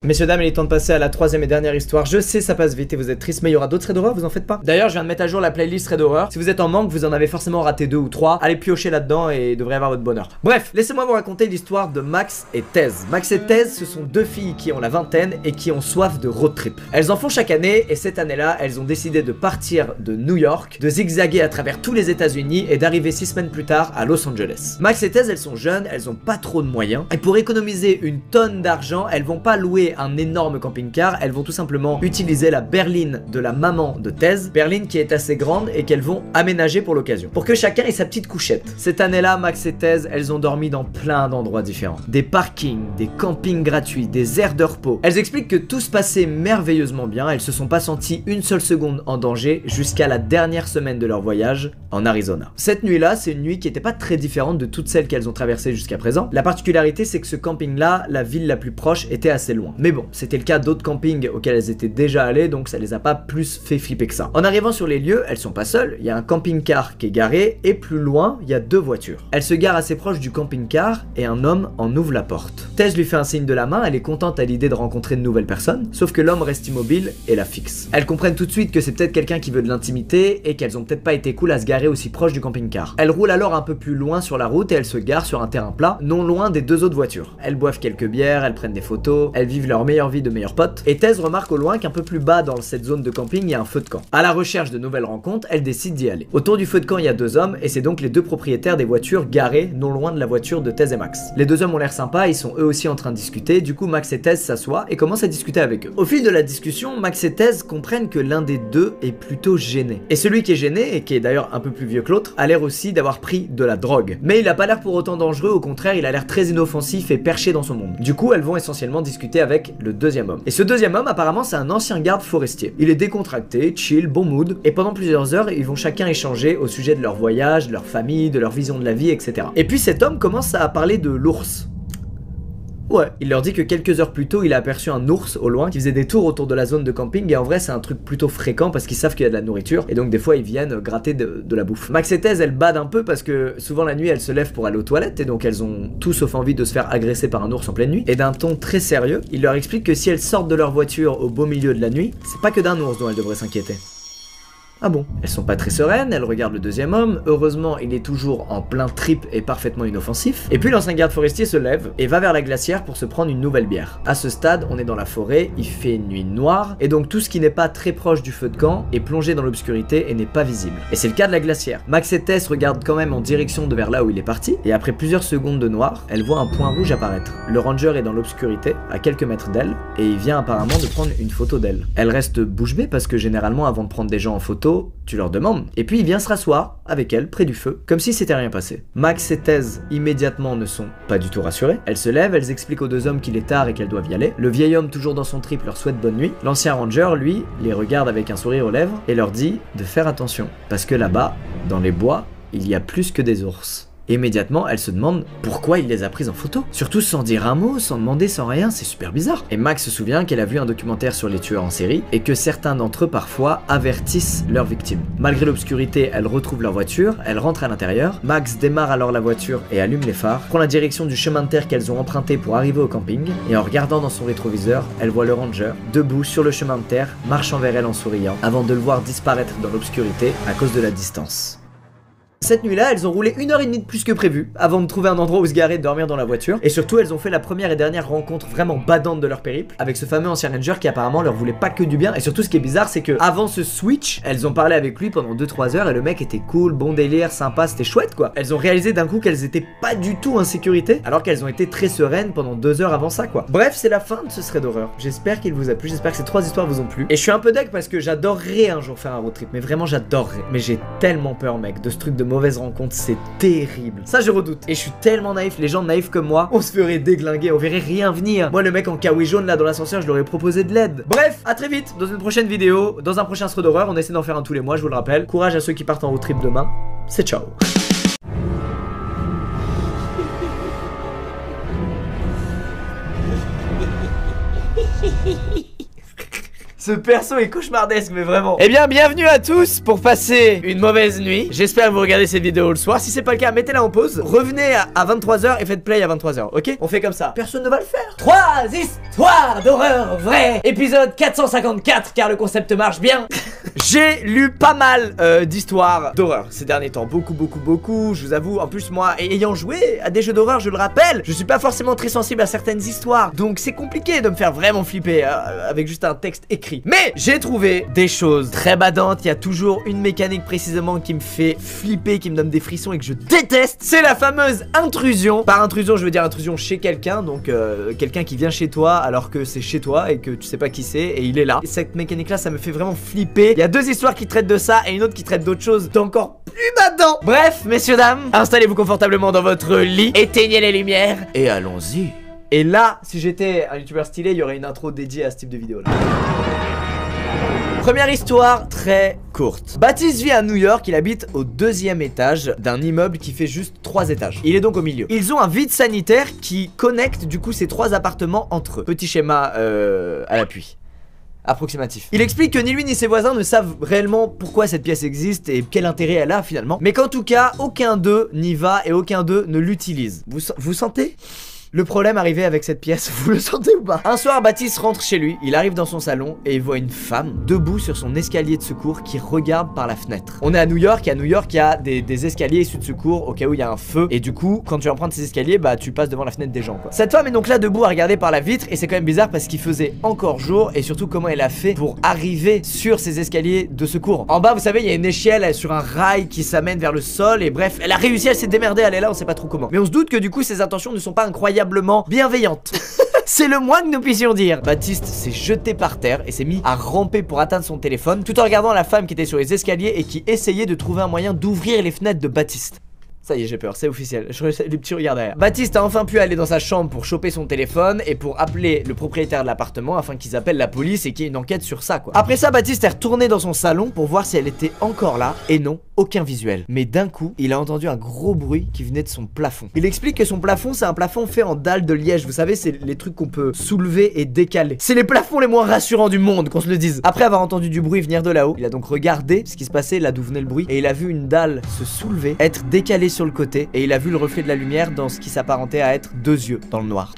Messieurs, dames, il est temps de passer à la troisième et dernière histoire. Je sais, ça passe vite et vous êtes triste, mais il y aura d'autres threads d'horreur, vous en faites pas. D'ailleurs, je viens de mettre à jour la playlist threads d'horreur. Si vous êtes en manque, vous en avez forcément raté 2 ou 3. Allez piocher là-dedans et devrez avoir votre bonheur. Bref, laissez-moi vous raconter l'histoire de Max et Thèse. Max et Thèse, ce sont 2 filles qui ont la vingtaine et qui ont soif de road trip. Elles en font chaque année et cette année-là, elles ont décidé de partir de New York, de zigzaguer à travers tous les États-Unis et d'arriver 6 semaines plus tard à Los Angeles. Max et Thèse, elles sont jeunes, elles ont pas trop de moyens et pour économiser une tonne d'argent, elles vont pas louer un énorme camping-car, elles vont tout simplement utiliser la berline de la maman de Thèse, berline qui est assez grande et qu'elles vont aménager pour l'occasion, pour que chacun ait sa petite couchette. Cette année-là, Max et Thèse, elles ont dormi dans plein d'endroits différents. Des parkings, des campings gratuits, des aires de repos. Elles expliquent que tout se passait merveilleusement bien, elles se sont pas senties une seule seconde en danger jusqu'à la dernière semaine de leur voyage en Arizona. Cette nuit-là, c'est une nuit qui était pas très différente de toutes celles qu'elles ont traversées jusqu'à présent. La particularité, c'est que ce camping-là, la ville la plus proche était assez loin. Mais bon, c'était le cas d'autres campings auxquels elles étaient déjà allées, donc ça les a pas plus fait flipper que ça. En arrivant sur les lieux, elles sont pas seules, il y a un camping-car qui est garé et plus loin, il y a 2 voitures. Elles se garent assez proche du camping-car et un homme en ouvre la porte. Thèse lui fait un signe de la main, elle est contente à l'idée de rencontrer de nouvelles personnes, sauf que l'homme reste immobile et la fixe. Elles comprennent tout de suite que c'est peut-être quelqu'un qui veut de l'intimité et qu'elles ont peut-être pas été cool à se garer aussi proche du camping-car. Elles roulent alors un peu plus loin sur la route et elles se garent sur un terrain plat, non loin des 2 autres voitures. Elles boivent quelques bières, elles prennent des photos, elles vivent leur meilleure vie de meilleurs potes. Et Thèse remarque au loin qu'un peu plus bas dans cette zone de camping, il y a un feu de camp. À la recherche de nouvelles rencontres, elle décide d'y aller. Autour du feu de camp, il y a 2 hommes et c'est donc les 2 propriétaires des voitures garées non loin de la voiture de Thèse et Max. Les 2 hommes ont l'air sympas, ils sont eux aussi en train de discuter, du coup Max et Thèse s'assoient et commencent à discuter avec eux. Au fil de la discussion, Max et Thèse comprennent que l'un des 2 est plutôt gêné. Et celui qui est gêné, et qui est d'ailleurs un peu plus vieux que l'autre, a l'air aussi d'avoir pris de la drogue. Mais il a pas l'air pour autant dangereux, au contraire, il a l'air très inoffensif et perché dans son monde. Du coup, elles vont essentiellement discuter avec le 2e homme. Et ce 2e homme, apparemment, c'est un ancien garde forestier. Il est décontracté, chill, bon mood, et pendant plusieurs heures, ils vont chacun échanger au sujet de leur voyage, de leur famille, de leur vision de la vie, etc. Et puis cet homme commence à parler de l'ours. Ouais, il leur dit que quelques heures plus tôt, il a aperçu un ours au loin qui faisait des tours autour de la zone de camping et en vrai c'est un truc plutôt fréquent parce qu'ils savent qu'il y a de la nourriture et donc des fois ils viennent gratter de la bouffe. Max et Thèse, elles badent un peu parce que souvent la nuit elles se lèvent pour aller aux toilettes et donc elles ont tout sauf envie de se faire agresser par un ours en pleine nuit. Et d'un ton très sérieux, il leur explique que si elles sortent de leur voiture au beau milieu de la nuit, c'est pas que d'un ours dont elles devraient s'inquiéter. Ah bon? Elles sont pas très sereines, elles regardent le 2e homme, heureusement il est toujours en plein trip et parfaitement inoffensif. Et puis l'ancien garde forestier se lève et va vers la glacière pour se prendre une nouvelle bière. À ce stade, on est dans la forêt, il fait une nuit noire, et donc tout ce qui n'est pas très proche du feu de camp est plongé dans l'obscurité et n'est pas visible. Et c'est le cas de la glacière. Max et Tess regardent quand même en direction de vers là où il est parti, et après plusieurs secondes de noir, elle voit un point rouge apparaître. Le ranger est dans l'obscurité, à quelques mètres d'elle, et il vient apparemment de prendre une photo d'elle. Elle reste bouche bée parce que généralement avant de prendre des gens en photo, tu leur demandes. Et puis il vient se rasseoir avec elle près du feu, comme si c'était rien passé. Max et Thèse immédiatement ne sont pas du tout rassurées. Elles se lèvent, elles expliquent aux 2 hommes qu'il est tard et qu'elles doivent y aller. Le vieil homme toujours dans son trip leur souhaite bonne nuit. L'ancien ranger, lui, les regarde avec un sourire aux lèvres et leur dit de faire attention, parce que là-bas, dans les bois, il y a plus que des ours. Immédiatement, elle se demande pourquoi il les a prises en photo. Surtout sans dire un mot, sans demander, sans rien, c'est super bizarre. Et Max se souvient qu'elle a vu un documentaire sur les tueurs en série et que certains d'entre eux parfois avertissent leurs victimes. Malgré l'obscurité, elles retrouvent leur voiture, elles rentrent à l'intérieur. Max démarre alors la voiture et allume les phares, prend la direction du chemin de terre qu'elles ont emprunté pour arriver au camping et en regardant dans son rétroviseur, elle voit le ranger debout sur le chemin de terre, marchant vers elle en souriant avant de le voir disparaître dans l'obscurité à cause de la distance. Cette nuit-là, elles ont roulé 1h30 de plus que prévu avant de trouver un endroit où se garer et de dormir dans la voiture. Et surtout, elles ont fait la première et dernière rencontre vraiment badante de leur périple avec ce fameux ancien ranger qui apparemment leur voulait pas que du bien. Et surtout, ce qui est bizarre, c'est que avant ce switch, elles ont parlé avec lui pendant 2-3 heures et le mec était cool, bon délire, sympa, c'était chouette quoi. Elles ont réalisé d'un coup qu'elles étaient pas du tout en sécurité alors qu'elles ont été très sereines pendant 2 heures avant ça quoi. Bref, c'est la fin de ce thread d'horreur. J'espère qu'il vous a plu, j'espère que ces 3 histoires vous ont plu. Et je suis un peu deg parce que j'adorerais un jour faire un road trip, mais vraiment j'adorerais. Mais j'ai tellement peur mec de ce truc de mauvaise rencontre. C'est terrible. Ça je redoute. Et je suis tellement naïf. Les gens naïfs comme moi, on se ferait déglinguer, on verrait rien venir. Moi le mec en kawaii jaune là dans l'ascenseur, je leur ai proposé de l'aide. Bref, à très vite dans une prochaine vidéo, dans un prochain thread d'horreur. On essaie d'en faire un tous les mois, je vous le rappelle. Courage à ceux qui partent en road trip demain. C'est ciao. Ce perso est cauchemardesque, mais vraiment. Eh bien, bienvenue à tous pour passer une mauvaise nuit. J'espère que vous regardez cette vidéo le soir. Si c'est pas le cas, mettez-la en pause. Revenez à 23h et faites play à 23h, ok? On fait comme ça. Personne ne va le faire. 3 histoires d'horreur vraies. Épisode 454, car le concept marche bien. J'ai lu pas mal d'histoires d'horreur ces derniers temps. Beaucoup. Je vous avoue, en plus, moi, ayant joué à des jeux d'horreur, je le rappelle, je suis pas forcément très sensible à certaines histoires. Donc, c'est compliqué de me faire vraiment flipper avec juste un texte écrit. Mais j'ai trouvé des choses très badantes. Il y a toujours une mécanique précisément qui me fait flipper, qui me donne des frissons et que je déteste. C'est la fameuse intrusion. Par intrusion, je veux dire intrusion chez quelqu'un. Donc quelqu'un qui vient chez toi alors que c'est chez toi et que tu sais pas qui c'est et il est là. Et cette mécanique là, ça me fait vraiment flipper. Il y a 2 histoires qui traitent de ça et une autre qui traite d'autre chose d'encore plus badant. Bref, messieurs dames, installez-vous confortablement dans votre lit, éteignez les lumières et allons-y. Et là, si j'étais un youtubeur stylé, il y aurait une intro dédiée à ce type de vidéo là. Première histoire très courte. Baptiste vit à New York, il habite au 2e étage d'un immeuble qui fait juste 3 étages. Il est donc au milieu. Ils ont un vide sanitaire qui connecte du coup ces 3 appartements entre eux. Petit schéma à l'appui. Approximatif. Il explique que ni lui ni ses voisins ne savent réellement pourquoi cette pièce existe et quel intérêt elle a finalement. Mais qu'en tout cas, aucun d'eux n'y va et aucun d'eux ne l'utilise. Vous sentez ? Le problème arrivé avec cette pièce, vous le sentez ou pas? Un soir, Baptiste rentre chez lui, il arrive dans son salon et il voit une femme debout sur son escalier de secours qui regarde par la fenêtre. On est à New York et à New York, il y a des escaliers issus de secours au cas où il y a un feu. Et du coup, quand tu empruntes ces escaliers, bah tu passes devant la fenêtre des gens quoi. Cette femme est donc là debout à regarder par la vitre et c'est quand même bizarre parce qu'il faisait encore jour et surtout comment elle a fait pour arriver sur ces escaliers de secours. En bas, vous savez, il y a une échelle sur un rail qui s'amène vers le sol et bref, elle a réussi à s'est démerdée, elle est là, on sait pas trop comment. Mais on se doute que du coup, ses intentions ne sont pas incroyablement bienveillante. C'est le moins que nous puissions dire. Baptiste s'est jeté par terre et s'est mis à ramper pour atteindre son téléphone tout en regardant la femme qui était sur les escaliers et qui essayait de trouver un moyen d'ouvrir les fenêtres de Baptiste. Ça y est, j'ai peur, c'est officiel. Les petits regards derrière. Baptiste a enfin pu aller dans sa chambre pour choper son téléphone et pour appeler le propriétaire de l'appartement afin qu'ils appellent la police et qu'il y ait une enquête sur ça quoi. Après ça, Baptiste est retourné dans son salon pour voir si elle était encore là et non, aucun visuel. Mais d'un coup, il a entendu un gros bruit qui venait de son plafond. Il explique que son plafond, c'est un plafond fait en dalles de liège. Vous savez, c'est les trucs qu'on peut soulever et décaler. C'est les plafonds les moins rassurants du monde, qu'on se le dise. Après avoir entendu du bruit venir de là-haut, il a donc regardé ce qui se passait là d'où venait le bruit et il a vu une dalle se soulever, être décalée sur le côté et il a vu le reflet de la lumière dans ce qui s'apparentait à être 2 yeux dans le noir.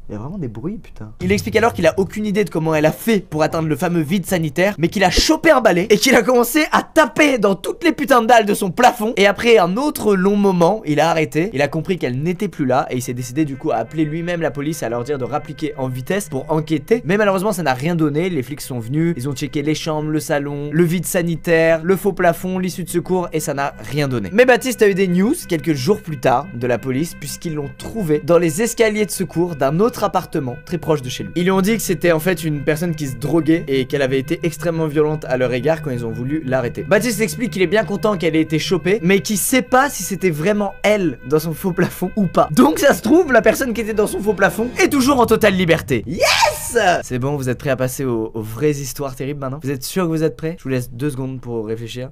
Il y a vraiment des bruits, putain. Il explique alors qu'il a aucune idée de comment elle a fait pour atteindre le fameux vide sanitaire, mais qu'il a chopé un balai et qu'il a commencé à taper dans toutes les putains de dalles de son plafond. Et après un autre long moment, il a arrêté, il a compris qu'elle n'était plus là et il s'est décidé du coup à appeler lui-même la police et à leur dire de rappliquer en vitesse pour enquêter. Mais malheureusement, ça n'a rien donné. Les flics sont venus, ils ont checké les chambres, le salon, le vide sanitaire, le faux plafond, l'issue de secours et ça n'a rien donné. Mais Baptiste a eu des news quelques jours plus tard de la police puisqu'ils l'ont trouvé dans les escaliers de secours d'un autre appartement très proche de chez lui. Ils lui ont dit que c'était en fait une personne qui se droguait et qu'elle avait été extrêmement violente à leur égard quand ils ont voulu l'arrêter. Baptiste explique qu'il est bien content qu'elle ait été chopée, mais qu'il sait pas si c'était vraiment elle dans son faux plafond ou pas. Donc ça se trouve, la personne qui était dans son faux plafond est toujours en totale liberté. Yes! C'est bon, vous êtes prêts à passer aux vraies histoires terribles maintenant? Vous êtes sûr que vous êtes prêts? Je vous laisse 2 secondes pour réfléchir.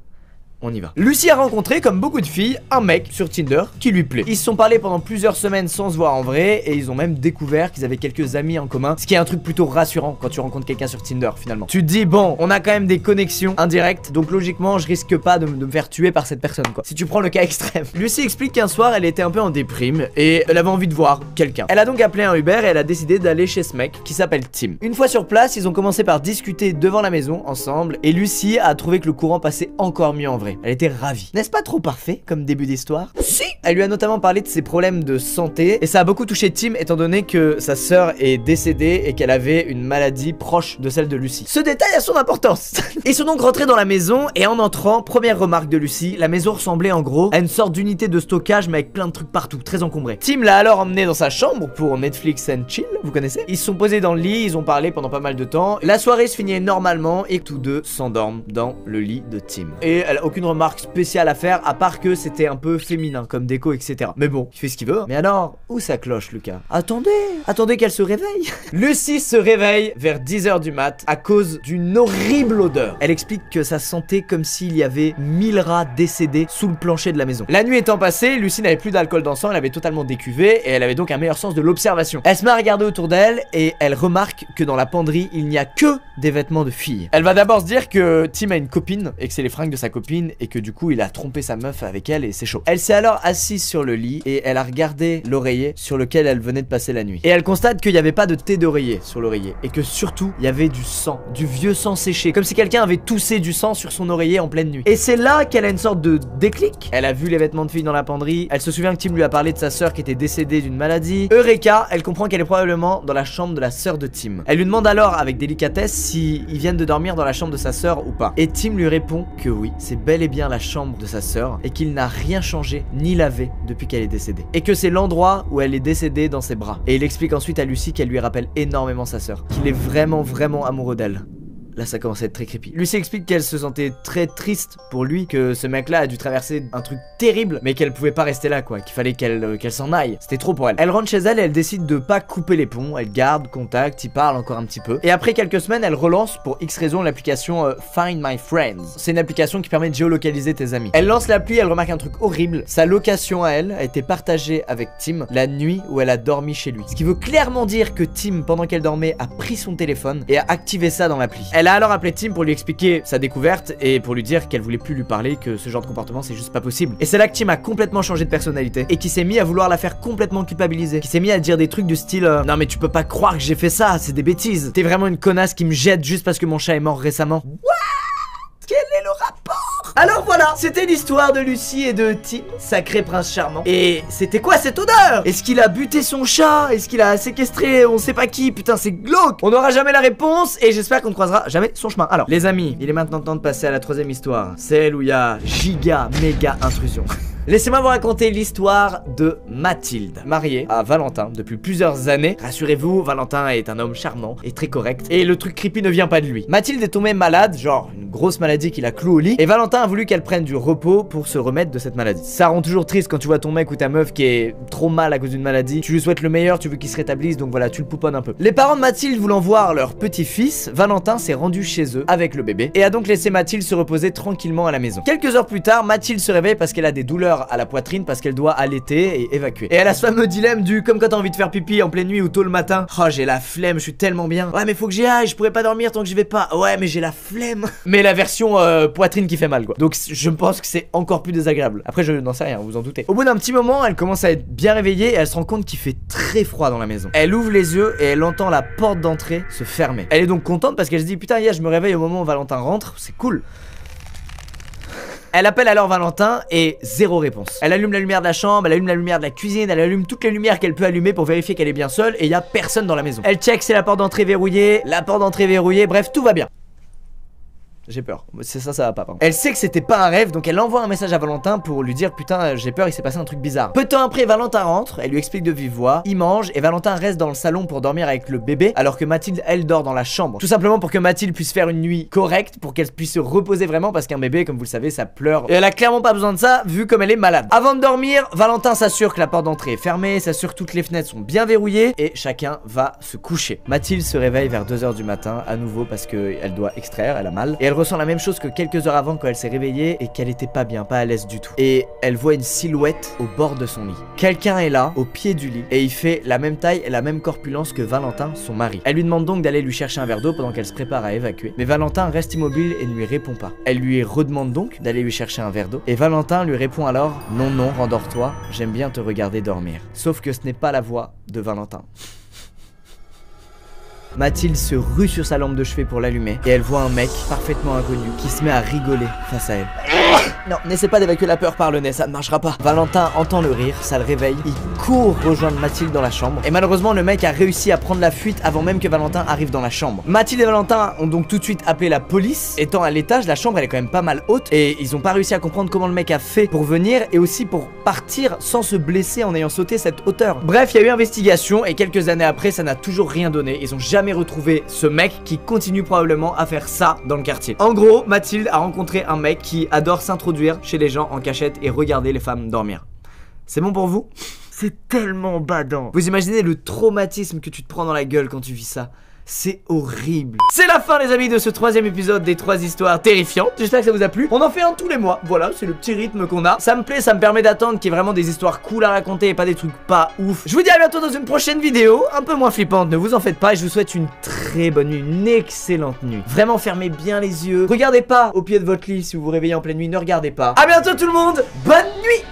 On y va. Lucie a rencontré, comme beaucoup de filles, un mec sur Tinder qui lui plaît. Ils se sont parlé pendant plusieurs semaines sans se voir en vrai et ils ont même découvert qu'ils avaient quelques amis en commun, ce qui est un truc plutôt rassurant quand tu rencontres quelqu'un sur Tinder finalement. Tu te dis bon, on a quand même des connexions indirectes, donc logiquement je risque pas de me faire tuer par cette personne quoi. Si tu prends le cas extrême. Lucie explique qu'un soir elle était un peu en déprime et elle avait envie de voir quelqu'un. Elle a donc appelé un Uber et elle a décidé d'aller chez ce mec qui s'appelle Tim. Une fois sur place, ils ont commencé par discuter devant la maison ensemble et Lucie a trouvé que le courant passait encore mieux en vrai. adorait. Elle était ravie. N'est-ce pas trop parfait comme début d'histoire? Si! Elle lui a notamment parlé de ses problèmes de santé et ça a beaucoup touché Tim étant donné que sa sœur est décédée et qu'elle avait une maladie proche de celle de Lucy. Ce détail a son importance. Ils sont donc rentrés dans la maison et en entrant, première remarque de Lucy, la maison ressemblait en gros à une sorte d'unité de stockage mais avec plein de trucs partout, très encombré. Tim l'a alors emmené dans sa chambre pour Netflix and chill, vous connaissez? Ils se sont posés dans le lit, ils ont parlé pendant pas mal de temps. La soirée se finit normalement et tous deux s'endorment dans le lit de Tim. Et elle a aucune remarque spéciale à faire à part que c'était un peu féminin comme déco, etc. Mais bon, il fait ce qu'il veut. Mais alors, où ça cloche, Lucas? Attendez qu'elle se réveille. Lucy se réveille vers 10h du mat à cause d'une horrible odeur. Elle explique que ça sentait comme s'il y avait 1000 rats décédés sous le plancher de la maison. La nuit étant passée, Lucy n'avait plus d'alcool dans le sang, elle avait totalement décuvé et elle avait donc un meilleur sens de l'observation. Elle se met à regarder autour d'elle et elle remarque que dans la penderie, il n'y a que des vêtements de filles. Elle va d'abord se dire que Tim a une copine et que c'est les fringues de sa copine et que du coup il a trompé sa meuf avec elle et c'est chaud. Elle s'est alors assise sur le lit et elle a regardé l'oreiller sur lequel elle venait de passer la nuit. Et elle constate qu'il n'y avait pas de thé d'oreiller sur l'oreiller et que surtout il y avait du sang, du vieux sang séché, comme si quelqu'un avait toussé du sang sur son oreiller en pleine nuit. Et c'est là qu'elle a une sorte de déclic. Elle a vu les vêtements de filles dans la penderie, elle se souvient que Tim lui a parlé de sa sœur qui était décédée d'une maladie. Eureka, elle comprend qu'elle est probablement dans la chambre de la sœur de Tim. Elle lui demande alors avec délicatesse si ils viennent de dormir dans la chambre de sa sœur ou pas. Et Tim lui répond que oui, c'est bel et bien la chambre de sa sœur et qu'il n'a rien changé ni lavé depuis qu'elle est décédée. Et que c'est l'endroit où elle est décédée dans ses bras. Et il explique ensuite à Lucy qu'elle lui rappelle énormément sa sœur, qu'il est vraiment amoureux d'elle. Là ça commence à être très creepy. Lucy explique qu'elle se sentait très triste pour lui, que ce mec là a dû traverser un truc terrible, mais qu'elle pouvait pas rester là quoi, qu'il fallait qu'elle s'en aille. C'était trop pour elle. Elle rentre chez elle et elle décide de pas couper les ponts, elle garde contact, y parle encore un petit peu. Et après quelques semaines, elle relance pour X raison l'application Find My Friends. C'est une application qui permet de géolocaliser tes amis. Elle lance l'appli, elle remarque un truc horrible. Sa location à elle a été partagée avec Tim la nuit où elle a dormi chez lui. Ce qui veut clairement dire que Tim, pendant qu'elle dormait, a pris son téléphone et a activé ça dans l'appli. Elle a alors appelé Tim pour lui expliquer sa découverte et pour lui dire qu'elle voulait plus lui parler, que ce genre de comportement c'est juste pas possible. Et c'est là que Tim a complètement changé de personnalité et qui s'est mis à vouloir la faire complètement culpabiliser, qui s'est mis à dire des trucs du style non mais tu peux pas croire que j'ai fait ça, c'est des bêtises, t'es vraiment une connasse qui me jette juste parce que mon chat est mort récemment. What? Quel est le rapport? Alors voilà, c'était l'histoire de Lucy et de Tim, sacré prince charmant. Et c'était quoi cette odeur? Est-ce qu'il a buté son chat? Est-ce qu'il a séquestré on sait pas qui? Putain c'est glauque. On n'aura jamais la réponse et j'espère qu'on ne croisera jamais son chemin. Alors les amis, il est maintenant temps de passer à la troisième histoire, celle où il y a giga méga intrusion. Laissez-moi vous raconter l'histoire de Mathilde, mariée à Valentin depuis plusieurs années. Rassurez-vous, Valentin est un homme charmant et très correct. Et le truc creepy ne vient pas de lui. Mathilde est tombée malade, genre une grosse maladie qui la cloue au lit. Et Valentin a voulu qu'elle prenne du repos pour se remettre de cette maladie. Ça rend toujours triste quand tu vois ton mec ou ta meuf qui est trop mal à cause d'une maladie. Tu lui souhaites le meilleur, tu veux qu'il se rétablisse, donc voilà, tu le pouponnes un peu. Les parents de Mathilde voulant voir leur petit-fils, Valentin s'est rendu chez eux avec le bébé et a donc laissé Mathilde se reposer tranquillement à la maison. Quelques heures plus tard, Mathilde se réveille parce qu'elle a des douleurs à la poitrine parce qu'elle doit allaiter et évacuer. Et elle a ce fameux dilemme du comme quand t'as envie de faire pipi en pleine nuit ou tôt le matin. Oh j'ai la flemme, je suis tellement bien. Ouais mais faut que j'y aille, je pourrais pas dormir tant que j'y vais pas. Ouais mais j'ai la flemme. Mais la version poitrine qui fait mal quoi. Donc je pense que c'est encore plus désagréable. Après je n'en sais rien, vous en doutez. Au bout d'un petit moment, elle commence à être bien réveillée et elle se rend compte qu'il fait très froid dans la maison. Elle ouvre les yeux et elle entend la porte d'entrée se fermer. Elle est donc contente parce qu'elle se dit putain je me réveille au moment où Valentin rentre, c'est cool. Elle appelle alors Valentin et zéro réponse. Elle allume la lumière de la chambre, elle allume la lumière de la cuisine, elle allume toutes les lumières qu'elle peut allumer pour vérifier qu'elle est bien seule et il y a personne dans la maison. Elle check si la porte d'entrée verrouillée, bref tout va bien. J'ai peur, c'est ça va pas pardon. Elle sait que c'était pas un rêve donc elle envoie un message à Valentin pour lui dire putain j'ai peur, il s'est passé un truc bizarre. Peu de temps après Valentin rentre, elle lui explique de vive voix, il mange et Valentin reste dans le salon pour dormir avec le bébé alors que Mathilde elle dort dans la chambre. Tout simplement pour que Mathilde puisse faire une nuit correcte, pour qu'elle puisse se reposer vraiment parce qu'un bébé comme vous le savez ça pleure et elle a clairement pas besoin de ça vu comme elle est malade. Avant de dormir, Valentin s'assure que la porte d'entrée est fermée, s'assure que toutes les fenêtres sont bien verrouillées et chacun va se coucher. Mathilde se réveille vers 2h du matin à nouveau parce qu'elle doit extraire, elle a mal et elle ressent la même chose que quelques heures avant quand elle s'est réveillée et qu'elle était pas bien, pas à l'aise du tout. Et elle voit une silhouette au bord de son lit. Quelqu'un est là, au pied du lit, et il fait la même taille et la même corpulence que Valentin, son mari. Elle lui demande donc d'aller lui chercher un verre d'eau pendant qu'elle se prépare à évacuer. Mais Valentin reste immobile et ne lui répond pas. Elle lui redemande donc d'aller lui chercher un verre d'eau. Et Valentin lui répond alors « Non, non, rendors-toi, j'aime bien te regarder dormir. » Sauf que ce n'est pas la voix de Valentin. Mathilde se rue sur sa lampe de chevet pour l'allumer et elle voit un mec parfaitement inconnu qui se met à rigoler face à elle. Non, n'essaie pas d'évacuer la peur par le nez, ça ne marchera pas. Valentin entend le rire, ça le réveille. Il court rejoindre Mathilde dans la chambre. Et malheureusement, le mec a réussi à prendre la fuite avant même que Valentin arrive dans la chambre. Mathilde et Valentin ont donc tout de suite appelé la police. Étant à l'étage, la chambre elle est quand même pas mal haute. Et ils ont pas réussi à comprendre comment le mec a fait pour venir et aussi pour partir sans se blesser en ayant sauté cette hauteur. Bref, il y a eu investigation et quelques années après, ça n'a toujours rien donné. Ils ont jamais retrouvé ce mec qui continue probablement à faire ça dans le quartier. En gros, Mathilde a rencontré un mec qui adore s'introduire chez les gens en cachette et regarder les femmes dormir. C'est bon pour vous? C'est tellement badant. Vous imaginez le traumatisme que tu te prends dans la gueule quand tu vis ça? C'est horrible. C'est la fin les amis de ce 3e épisode des 3 histoires terrifiantes. J'espère que ça vous a plu. On en fait un tous les mois. Voilà, c'est le petit rythme qu'on a. Ça me plaît, ça me permet d'attendre qu'il y ait vraiment des histoires cool à raconter et pas des trucs pas ouf. Je vous dis à bientôt dans une prochaine vidéo. Un peu moins flippante, ne vous en faites pas. Et je vous souhaite une très bonne nuit, une excellente nuit. Vraiment fermez bien les yeux. Regardez pas au pied de votre lit si vous vous réveillez en pleine nuit. Ne regardez pas. À bientôt tout le monde. Bonne nuit.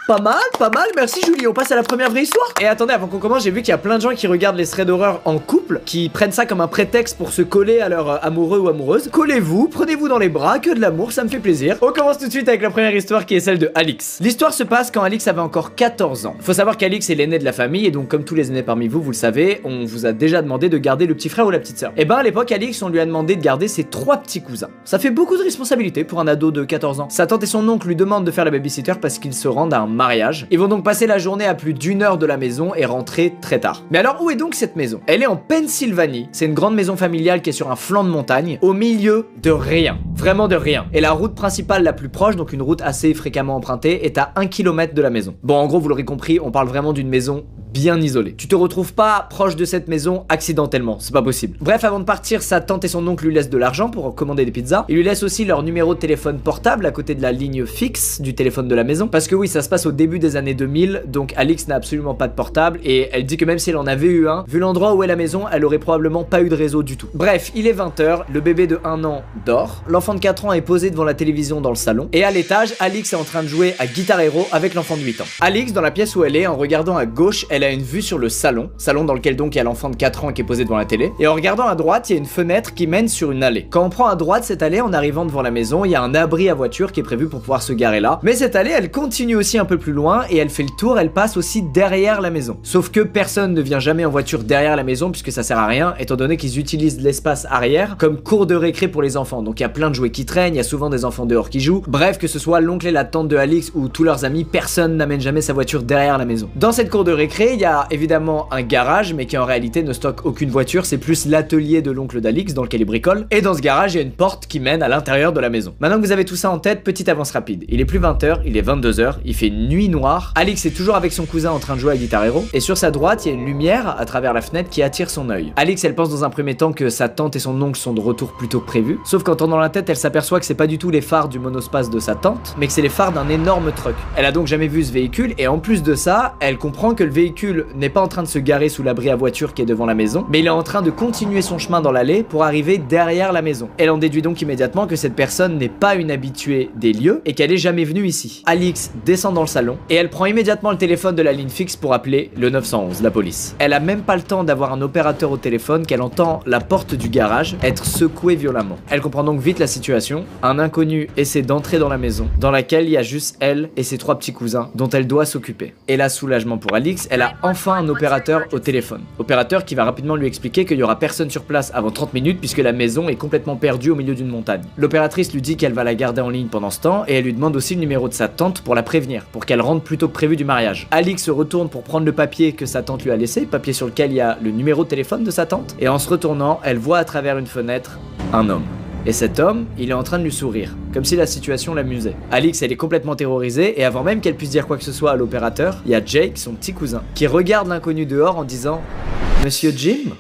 Pas mal, merci Julie, on passe à la première vraie histoire. Et attendez, avant qu'on commence, j'ai vu qu'il y a plein de gens qui regardent les threads d'horreur en couple, qui prennent ça comme un prétexte pour se coller à leur amoureux ou amoureuse. Collez-vous, prenez-vous dans les bras, que de l'amour, ça me fait plaisir. On commence tout de suite avec la première histoire qui est celle de Alix. L'histoire se passe quand Alix avait encore 14 ans. Faut savoir qu'Alix est l'aîné de la famille et donc comme tous les aînés parmi vous, vous le savez, on vous a déjà demandé de garder le petit frère ou la petite sœur. Et ben à l'époque, Alix, on lui a demandé de garder ses 3 petits cousins. Ça fait beaucoup de responsabilités pour un ado de 14 ans. Sa tante et son oncle lui demandent de faire la babysitter parce qu'ils se rendent à un mariage. Ils vont donc passer la journée à plus d'1 heure de la maison et rentrer très tard. Mais alors où est donc cette maison? Elle est en Pennsylvanie, c'est une grande maison familiale qui est sur un flanc de montagne, au milieu de rien, vraiment de rien. Et la route principale la plus proche, donc une route assez fréquemment empruntée, est à 1 km de la maison. Bon en gros vous l'aurez compris, on parle vraiment d'une maison bien isolée. Tu te retrouves pas proche de cette maison accidentellement, c'est pas possible. Bref, avant de partir, sa tante et son oncle lui laissent de l'argent pour commander des pizzas. Ils lui laissent aussi leur numéro de téléphone portable à côté de la ligne fixe du téléphone de la maison. Parce que oui, ça se passe au début des années 2000, donc Alix n'a absolument pas de portable et elle dit que même si elle en avait eu un, vu l'endroit où est la maison, elle aurait probablement pas eu de réseau du tout. Bref, il est 20 h, le bébé de 1 an dort, l'enfant de 4 ans est posé devant la télévision dans le salon et à l'étage, Alix est en train de jouer à Guitar Hero avec l'enfant de 8 ans. Alix, dans la pièce où elle est, en regardant à gauche, elle a une vue sur le salon dans lequel donc il y a l'enfant de 4 ans qui est posé devant la télé. Et en regardant à droite, il y a une fenêtre qui mène sur une allée. Quand on prend à droite cette allée, en arrivant devant la maison, il y a un abri à voiture qui est prévu pour pouvoir se garer là. Mais cette allée, elle continue aussi un peu plus loin et elle fait le tour, elle passe aussi derrière la maison. Sauf que personne ne vient jamais en voiture derrière la maison puisque ça sert à rien, étant donné qu'ils utilisent l'espace arrière comme cour de récré pour les enfants. Donc il y a plein de jouets qui traînent, il y a souvent des enfants dehors qui jouent. Bref, que ce soit l'oncle et la tante de Alix ou tous leurs amis, personne n'amène jamais sa voiture derrière la maison. Dans cette cour de récré, il y a évidemment un garage mais qui en réalité ne stocke aucune voiture, c'est plus l'atelier de l'oncle d'Alix dans lequel il bricole. Et dans ce garage, il y a une porte qui mène à l'intérieur de la maison. Maintenant que vous avez tout ça en tête, petite avance rapide. Il est plus 20 h, il est 22 h, il fait nuit noire. Alix est toujours avec son cousin en train de jouer à Guitar Hero et sur sa droite, il y a une lumière à travers la fenêtre qui attire son œil. Alix, elle pense dans un premier temps que sa tante et son oncle sont de retour plus tôt que prévu. Sauf qu'en tournant la tête, elle s'aperçoit que c'est pas du tout les phares du monospace de sa tante, mais que c'est les phares d'un énorme truck. Elle a donc jamais vu ce véhicule et en plus de ça, elle comprend que le véhicule n'est pas en train de se garer sous l'abri à voiture qui est devant la maison, mais il est en train de continuer son chemin dans l'allée pour arriver derrière la maison. Elle en déduit donc immédiatement que cette personne n'est pas une habituée des lieux et qu'elle est jamais venue ici. Alix descend dans le salon et elle prend immédiatement le téléphone de la ligne fixe pour appeler le 911, la police. Elle a même pas le temps d'avoir un opérateur au téléphone qu'elle entend la porte du garage être secouée violemment. Elle comprend donc vite la situation. Un inconnu essaie d'entrer dans la maison, dans laquelle il y a juste elle et ses 3 petits cousins dont elle doit s'occuper. Et là, soulagement pour Alix, elle a enfin un opérateur au téléphone. Opérateur qui va rapidement lui expliquer qu'il y aura personne sur place avant 30 minutes puisque la maison est complètement perdue au milieu d'une montagne. L'opératrice lui dit qu'elle va la garder en ligne pendant ce temps et elle lui demande aussi le numéro de sa tante pour la prévenir, pour qu'elle rentre plus tôt que prévu du mariage. Alix se retourne pour prendre le papier que sa tante lui a laissé, papier sur lequel il y a le numéro de téléphone de sa tante, et en se retournant, elle voit à travers une fenêtre un homme. Et cet homme, il est en train de lui sourire, comme si la situation l'amusait. Alix, elle est complètement terrorisée, et avant même qu'elle puisse dire quoi que ce soit à l'opérateur, il y a Jake, son petit cousin, qui regarde l'inconnu dehors en disant « Monsieur Jim ?»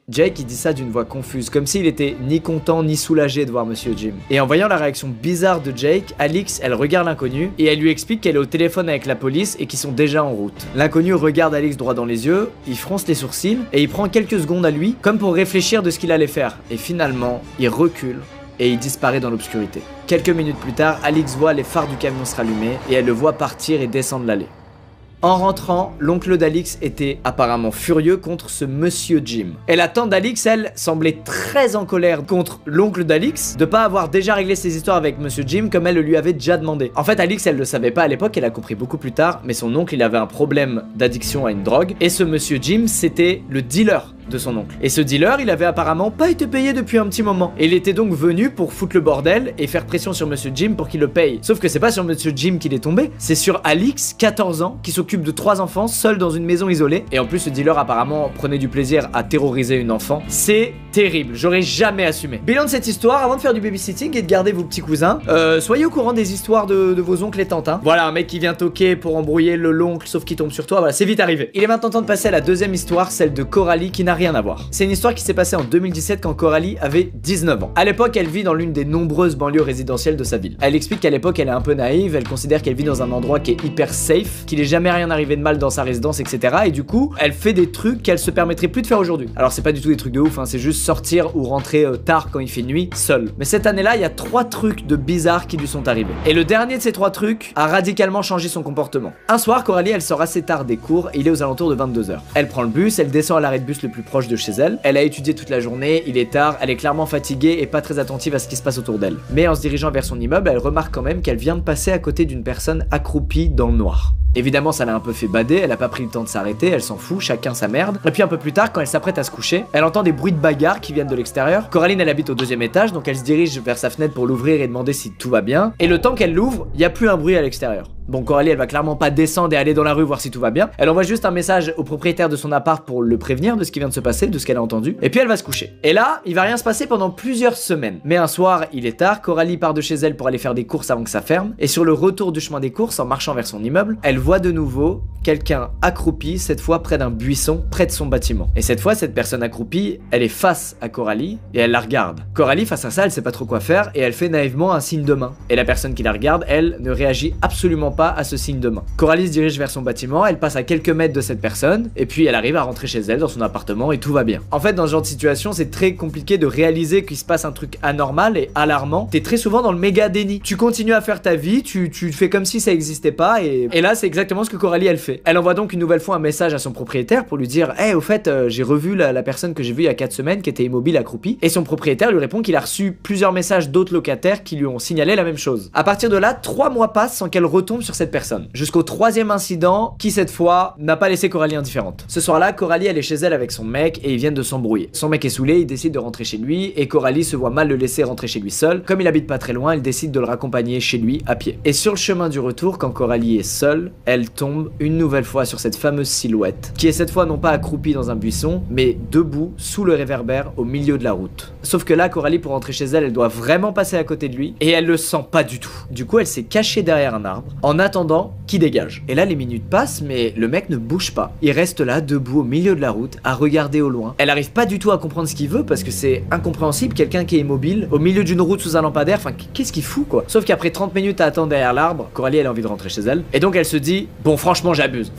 Jake, il dit ça d'une voix confuse, comme s'il était ni content ni soulagé de voir Monsieur Jim. Et en voyant la réaction bizarre de Jake, Alix, elle regarde l'inconnu et elle lui explique qu'elle est au téléphone avec la police et qu'ils sont déjà en route. L'inconnu regarde Alix droit dans les yeux, il fronce les sourcils et il prend quelques secondes à lui, comme pour réfléchir de ce qu'il allait faire. Et finalement, il recule et il disparaît dans l'obscurité. Quelques minutes plus tard, Alix voit les phares du camion se rallumer et elle le voit partir et descendre l'allée. En rentrant, l'oncle d'Alix était apparemment furieux contre ce monsieur Jim. Et la tante d'Alix, elle, semblait très en colère contre l'oncle d'Alix de pas avoir déjà réglé ses histoires avec monsieur Jim comme elle le lui avait déjà demandé. En fait, Alix, elle le savait pas à l'époque, elle a compris beaucoup plus tard, mais son oncle, il avait un problème d'addiction à une drogue, et ce monsieur Jim, c'était le dealer de son oncle. Et ce dealer, il avait apparemment pas été payé depuis un petit moment. Et il était donc venu pour foutre le bordel et faire pression sur monsieur Jim pour qu'il le paye. Sauf que c'est pas sur monsieur Jim qu'il est tombé, c'est sur Alix, 14 ans, qui s'occupe de 3 enfants, seul dans une maison isolée. Et en plus, ce dealer apparemment prenait du plaisir à terroriser une enfant. C'est terrible, j'aurais jamais assumé. Bilan de cette histoire, avant de faire du babysitting et de garder vos petits cousins, soyez au courant des histoires de vos oncles et tantes. Hein. Voilà, un mec qui vient toquer pour embrouiller l'oncle, sauf qu'il tombe sur toi, voilà, c'est vite arrivé. Il est maintenant temps de passer à la deuxième histoire, celle de Coralie, qui n'a rien à voir. C'est une histoire qui s'est passée en 2017 quand Coralie avait 19 ans. À l'époque, elle vit dans l'une des nombreuses banlieues résidentielles de sa ville. Elle explique qu'à l'époque, elle est un peu naïve, elle considère qu'elle vit dans un endroit qui est hyper safe, qu'il est jamais rien arrivé de mal dans sa résidence, etc. Et du coup, elle fait des trucs qu'elle se permettrait plus de faire aujourd'hui. Alors c'est pas du tout des trucs de ouf, hein, c'est juste sortir ou rentrer tard quand il fait nuit, seule. Mais cette année-là, il y a 3 trucs de bizarres qui lui sont arrivés. Et le dernier de ces 3 trucs a radicalement changé son comportement. Un soir, Coralie, elle sort assez tard des cours et il est aux alentours de 22 h. Elle prend le bus, elle descend à l'arrêt de bus le plus proche de chez elle. Elle a étudié toute la journée, il est tard, elle est clairement fatiguée et pas très attentive à ce qui se passe autour d'elle. Mais en se dirigeant vers son immeuble, elle remarque quand même qu'elle vient de passer à côté d'une personne accroupie dans le noir. Évidemment, ça l'a un peu fait bader, elle a pas pris le temps de s'arrêter, elle s'en fout, chacun sa merde. Et puis un peu plus tard, quand elle s'apprête à se coucher, elle entend des bruits de bagarre qui viennent de l'extérieur. Coraline, elle habite au 2e étage, donc elle se dirige vers sa fenêtre pour l'ouvrir et demander si tout va bien. Et le temps qu'elle l'ouvre, il y a plus un bruit à l'extérieur. Bon, Coralie, elle va clairement pas descendre et aller dans la rue voir si tout va bien. Elle envoie juste un message au propriétaire de son appart pour le prévenir de ce qui vient de se passer, de ce qu'elle a entendu. Et puis elle va se coucher. Et là, il va rien se passer pendant plusieurs semaines. Mais un soir, il est tard, Coralie part de chez elle pour aller faire des courses avant que ça ferme. Et sur le retour du chemin des courses, en marchant vers son immeuble, elle voit de nouveau quelqu'un accroupi, cette fois près d'un buisson, près de son bâtiment. Et cette fois, cette personne accroupie, elle est face à Coralie et elle la regarde. Coralie, face à ça, elle sait pas trop quoi faire et elle fait naïvement un signe de main. Et la personne qui la regarde, elle, ne réagit absolument pas à ce signe de main. Coralie se dirige vers son bâtiment, elle passe à quelques mètres de cette personne et puis elle arrive à rentrer chez elle dans son appartement et tout va bien. En fait, dans ce genre de situation, c'est très compliqué de réaliser qu'il se passe un truc anormal et alarmant. T'es très souvent dans le méga déni. Tu continues à faire ta vie, tu fais comme si ça existait pas et là, c'est exactement ce que Coralie, elle fait. Elle envoie donc une nouvelle fois un message à son propriétaire pour lui dire hey, au fait, j'ai revu la personne que j'ai vue il y a 4 semaines qui était immobile accroupie. Et son propriétaire lui répond qu'il a reçu plusieurs messages d'autres locataires qui lui ont signalé la même chose. À partir de là, 3 mois passent sans qu'elle retombe sur cette personne. Jusqu'au 3e incident qui, cette fois, n'a pas laissé Coralie indifférente. Ce soir-là, Coralie, elle est chez elle avec son mec et ils viennent de s'embrouiller. Son mec est saoulé, il décide de rentrer chez lui et Coralie se voit mal le laisser rentrer chez lui seul. Comme il habite pas très loin, elle décide de le raccompagner chez lui à pied. Et sur le chemin du retour, quand Coralie est seule, elle tombe une nouvelle fois sur cette fameuse silhouette, qui est cette fois non pas accroupie dans un buisson, mais debout sous le réverbère au milieu de la route. Sauf que là, Coralie, pour rentrer chez elle, elle doit vraiment passer à côté de lui, et elle le sent pas du tout. Du coup, elle s'est cachée derrière un arbre, en attendant qu'il dégage. Et là, les minutes passent, mais le mec ne bouge pas. Il reste là, debout au milieu de la route, à regarder au loin. Elle arrive pas du tout à comprendre ce qu'il veut, parce que c'est incompréhensible, quelqu'un qui est immobile, au milieu d'une route sous un lampadaire, enfin, qu'est-ce qu'il fout, quoi? Sauf qu'après 30 minutes à attendre derrière l'arbre, Coralie, elle a envie de rentrer chez elle, et donc elle se dit, bon, franchement, j'abuse,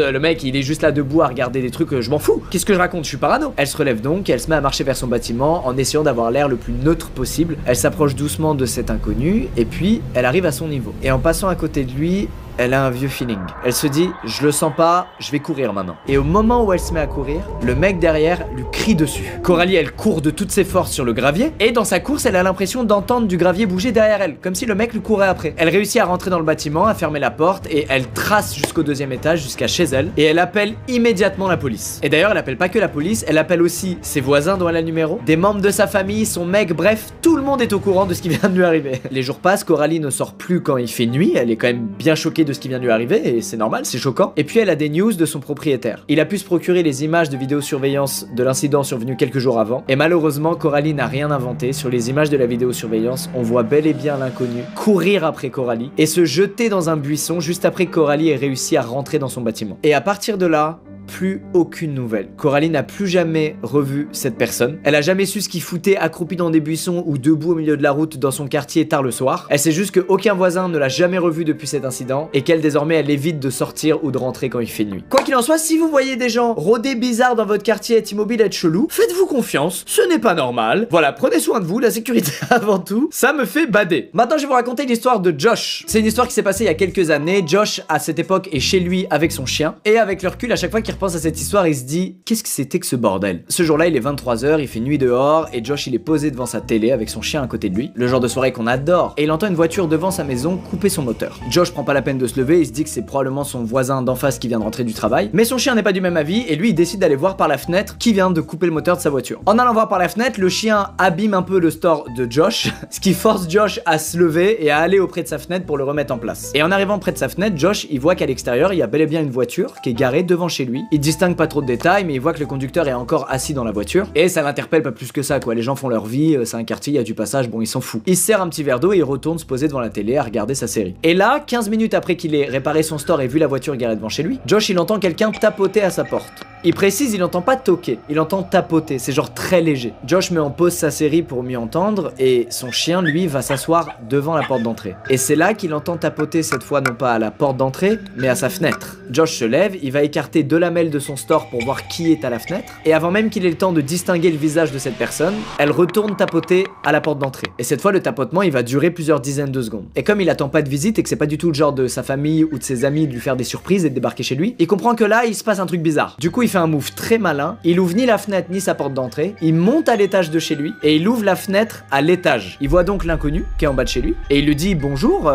le mec, il est juste là debout à regarder des trucs, je m'en fous. Qu'est-ce que je raconte? Je suis parano. Elle se relève donc et elle se met à marcher vers son bâtiment en essayant d'avoir l'air le plus neutre possible. Elle s'approche doucement de cet inconnu et puis elle arrive à son niveau. Et en passant à côté de lui, elle a un vieux feeling. Elle se dit, je le sens pas, je vais courir maintenant. Et au moment où elle se met à courir, le mec derrière lui crie dessus. Coralie, elle court de toutes ses forces sur le gravier, et dans sa course, elle a l'impression d'entendre du gravier bouger derrière elle, comme si le mec lui courait après. Elle réussit à rentrer dans le bâtiment, à fermer la porte, et elle trace jusqu'au 2e étage, jusqu'à chez elle, et elle appelle immédiatement la police. Et d'ailleurs, elle appelle pas que la police, elle appelle aussi ses voisins dont elle a le numéro, des membres de sa famille, son mec, bref, tout le monde est au courant de ce qui vient de lui arriver. Les jours passent, Coralie ne sort plus quand il fait nuit, elle est quand même bien choquée de ce qui vient de lui arriver, et c'est normal, c'est choquant. Et puis elle a des news de son propriétaire. Il a pu se procurer les images de vidéosurveillance de l'incident survenu quelques jours avant, et malheureusement, Coralie n'a rien inventé. Sur les images de la vidéosurveillance, on voit bel et bien l'inconnu courir après Coralie, et se jeter dans un buisson juste après que Coralie ait réussi à rentrer dans son bâtiment. Et à partir de là, plus aucune nouvelle. Coralie n'a plus jamais revu cette personne. Elle a jamais su ce qu'il foutait accroupi dans des buissons ou debout au milieu de la route dans son quartier tard le soir. Elle sait juste qu'aucun voisin ne l'a jamais revu depuis cet incident et qu'elle désormais elle évite de sortir ou de rentrer quand il fait nuit. Quoi qu'il en soit, si vous voyez des gens rôder bizarre dans votre quartier, être immobile, être chelou, faites-vous confiance, ce n'est pas normal. Voilà, prenez soin de vous, la sécurité avant tout, ça me fait bader. Maintenant je vais vous raconter l'histoire de Josh. C'est une histoire qui s'est passée il y a quelques années. Josh à cette époque est chez lui avec son chien et avec le recul à chaque fois qu'il repense à cette histoire il se dit qu'est-ce que c'était que ce bordel. Ce jour-là il est 23h, il fait nuit dehors et Josh il est posé devant sa télé avec son chien à côté de lui, le genre de soirée qu'on adore, et il entend une voiture devant sa maison couper son moteur. Josh prend pas la peine de se lever, il se dit que c'est probablement son voisin d'en face qui vient de rentrer du travail, mais son chien n'est pas du même avis et lui il décide d'aller voir par la fenêtre qui vient de couper le moteur de sa voiture. En allant voir par la fenêtre, le chien abîme un peu le store de Josh, ce qui force Josh à se lever et à aller auprès de sa fenêtre pour le remettre en place. Et en arrivant près de sa fenêtre, Josh il voit qu'à l'extérieur il y a bel et bien une voiture qui est garée devant chez lui. Il distingue pas trop de détails mais il voit que le conducteur est encore assis dans la voiture et ça l'interpelle pas plus que ça quoi. Les gens font leur vie, c'est un quartier, il y a du passage, bon il s'en fout. Il se sert un petit verre d'eau et il retourne se poser devant la télé à regarder sa série. Et là, 15 minutes après qu'il ait réparé son store et vu la voiture garée devant chez lui, Josh il entend quelqu'un tapoter à sa porte. Il précise, il entend pas toquer, il entend tapoter, c'est genre très léger. Josh met en pause sa série pour mieux entendre et son chien lui va s'asseoir devant la porte d'entrée. Et c'est là qu'il entend tapoter cette fois non pas à la porte d'entrée mais à sa fenêtre. Josh se lève, il va écarter deux lamelles de son store pour voir qui est à la fenêtre et avant même qu'il ait le temps de distinguer le visage de cette personne, elle retourne tapoter à la porte d'entrée. Et cette fois le tapotement il va durer plusieurs dizaines de secondes. Et comme il attend pas de visite et que c'est pas du tout le genre de sa famille ou de ses amis de lui faire des surprises et de débarquer chez lui, il comprend que là il se passe un truc bizarre. Du coup il fait un move très malin, il ouvre ni la fenêtre ni sa porte d'entrée, il monte à l'étage de chez lui et il ouvre la fenêtre à l'étage. Il voit donc l'inconnu qui est en bas de chez lui et il lui dit bonjour,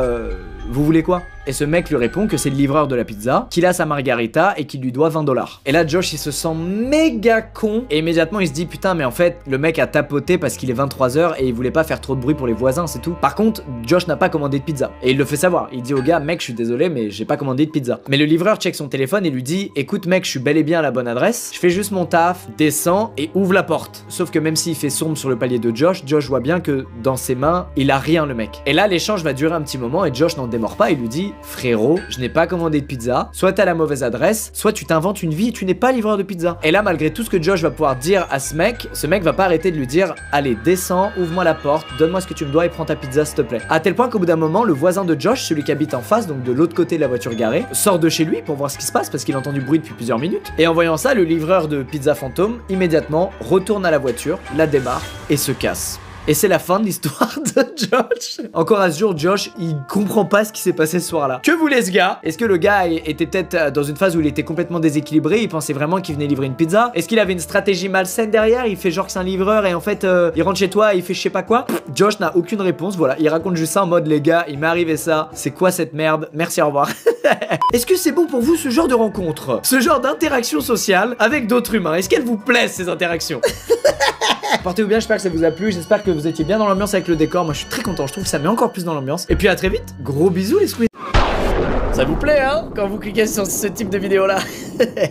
vous voulez quoi? Et ce mec lui répond que c'est le livreur de la pizza, qu'il a sa margarita et qu'il lui doit 20 $. Et là Josh il se sent méga con et immédiatement il se dit putain mais en fait le mec a tapoté parce qu'il est 23h et il voulait pas faire trop de bruit pour les voisins, c'est tout. Par contre Josh n'a pas commandé de pizza et il le fait savoir. Il dit au gars mec je suis désolé mais j'ai pas commandé de pizza. Mais le livreur check son téléphone et lui dit écoute mec je suis bel et bien à la bonne adresse, je fais juste mon taf, descends et ouvre la porte. Sauf que même s'il fait sombre sur le palier de Josh, Josh voit bien que dans ses mains il a rien le mec. Et là l'échange va durer un petit moment et Josh n'en démord pas, il lui dit frérot, je n'ai pas commandé de pizza, soit t'as la mauvaise adresse, soit tu t'inventes une vie et tu n'es pas livreur de pizza. Et là, malgré tout ce que Josh va pouvoir dire à ce mec va pas arrêter de lui dire allez, descends, ouvre-moi la porte, donne-moi ce que tu me dois et prends ta pizza s'il te plaît. À tel point qu'au bout d'un moment, le voisin de Josh, celui qui habite en face, donc de l'autre côté de la voiture garée, sort de chez lui pour voir ce qui se passe parce qu'il entend du bruit depuis plusieurs minutes. Et en voyant ça, le livreur de pizza fantôme, immédiatement, retourne à la voiture, la démarre et se casse. Et c'est la fin de l'histoire de Josh. Encore à ce jour, Josh, il comprend pas ce qui s'est passé ce soir-là. Que voulait ce gars? Est-ce que le gars était peut-être dans une phase où il était complètement déséquilibré, il pensait vraiment qu'il venait livrer une pizza? Est-ce qu'il avait une stratégie malsaine derrière? Il fait genre que c'est un livreur et en fait, il rentre chez toi et il fait je sais pas quoi? Josh n'a aucune réponse, voilà. Il raconte juste ça en mode les gars, il m'est arrivé ça. C'est quoi cette merde? Merci, au revoir. Est-ce que c'est bon pour vous ce genre de rencontre? Ce genre d'interaction sociale avec d'autres humains? Est-ce qu'elles vous plaisent ces interactions? Portez-vous bien, j'espère que ça vous a plu, j'espère que vous étiez bien dans l'ambiance avec le décor, moi je suis très content, je trouve que ça met encore plus dans l'ambiance. Et puis à très vite, gros bisous les squeeze. Ça vous plaît hein quand vous cliquez sur ce type de vidéo là?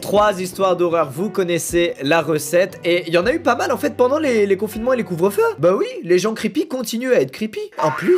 3 histoires d'horreur, vous connaissez la recette. Et il y en a eu pas mal en fait pendant les confinements et les couvre-feux. Bah oui, les gens creepy continuent à être creepy. Un plaisir.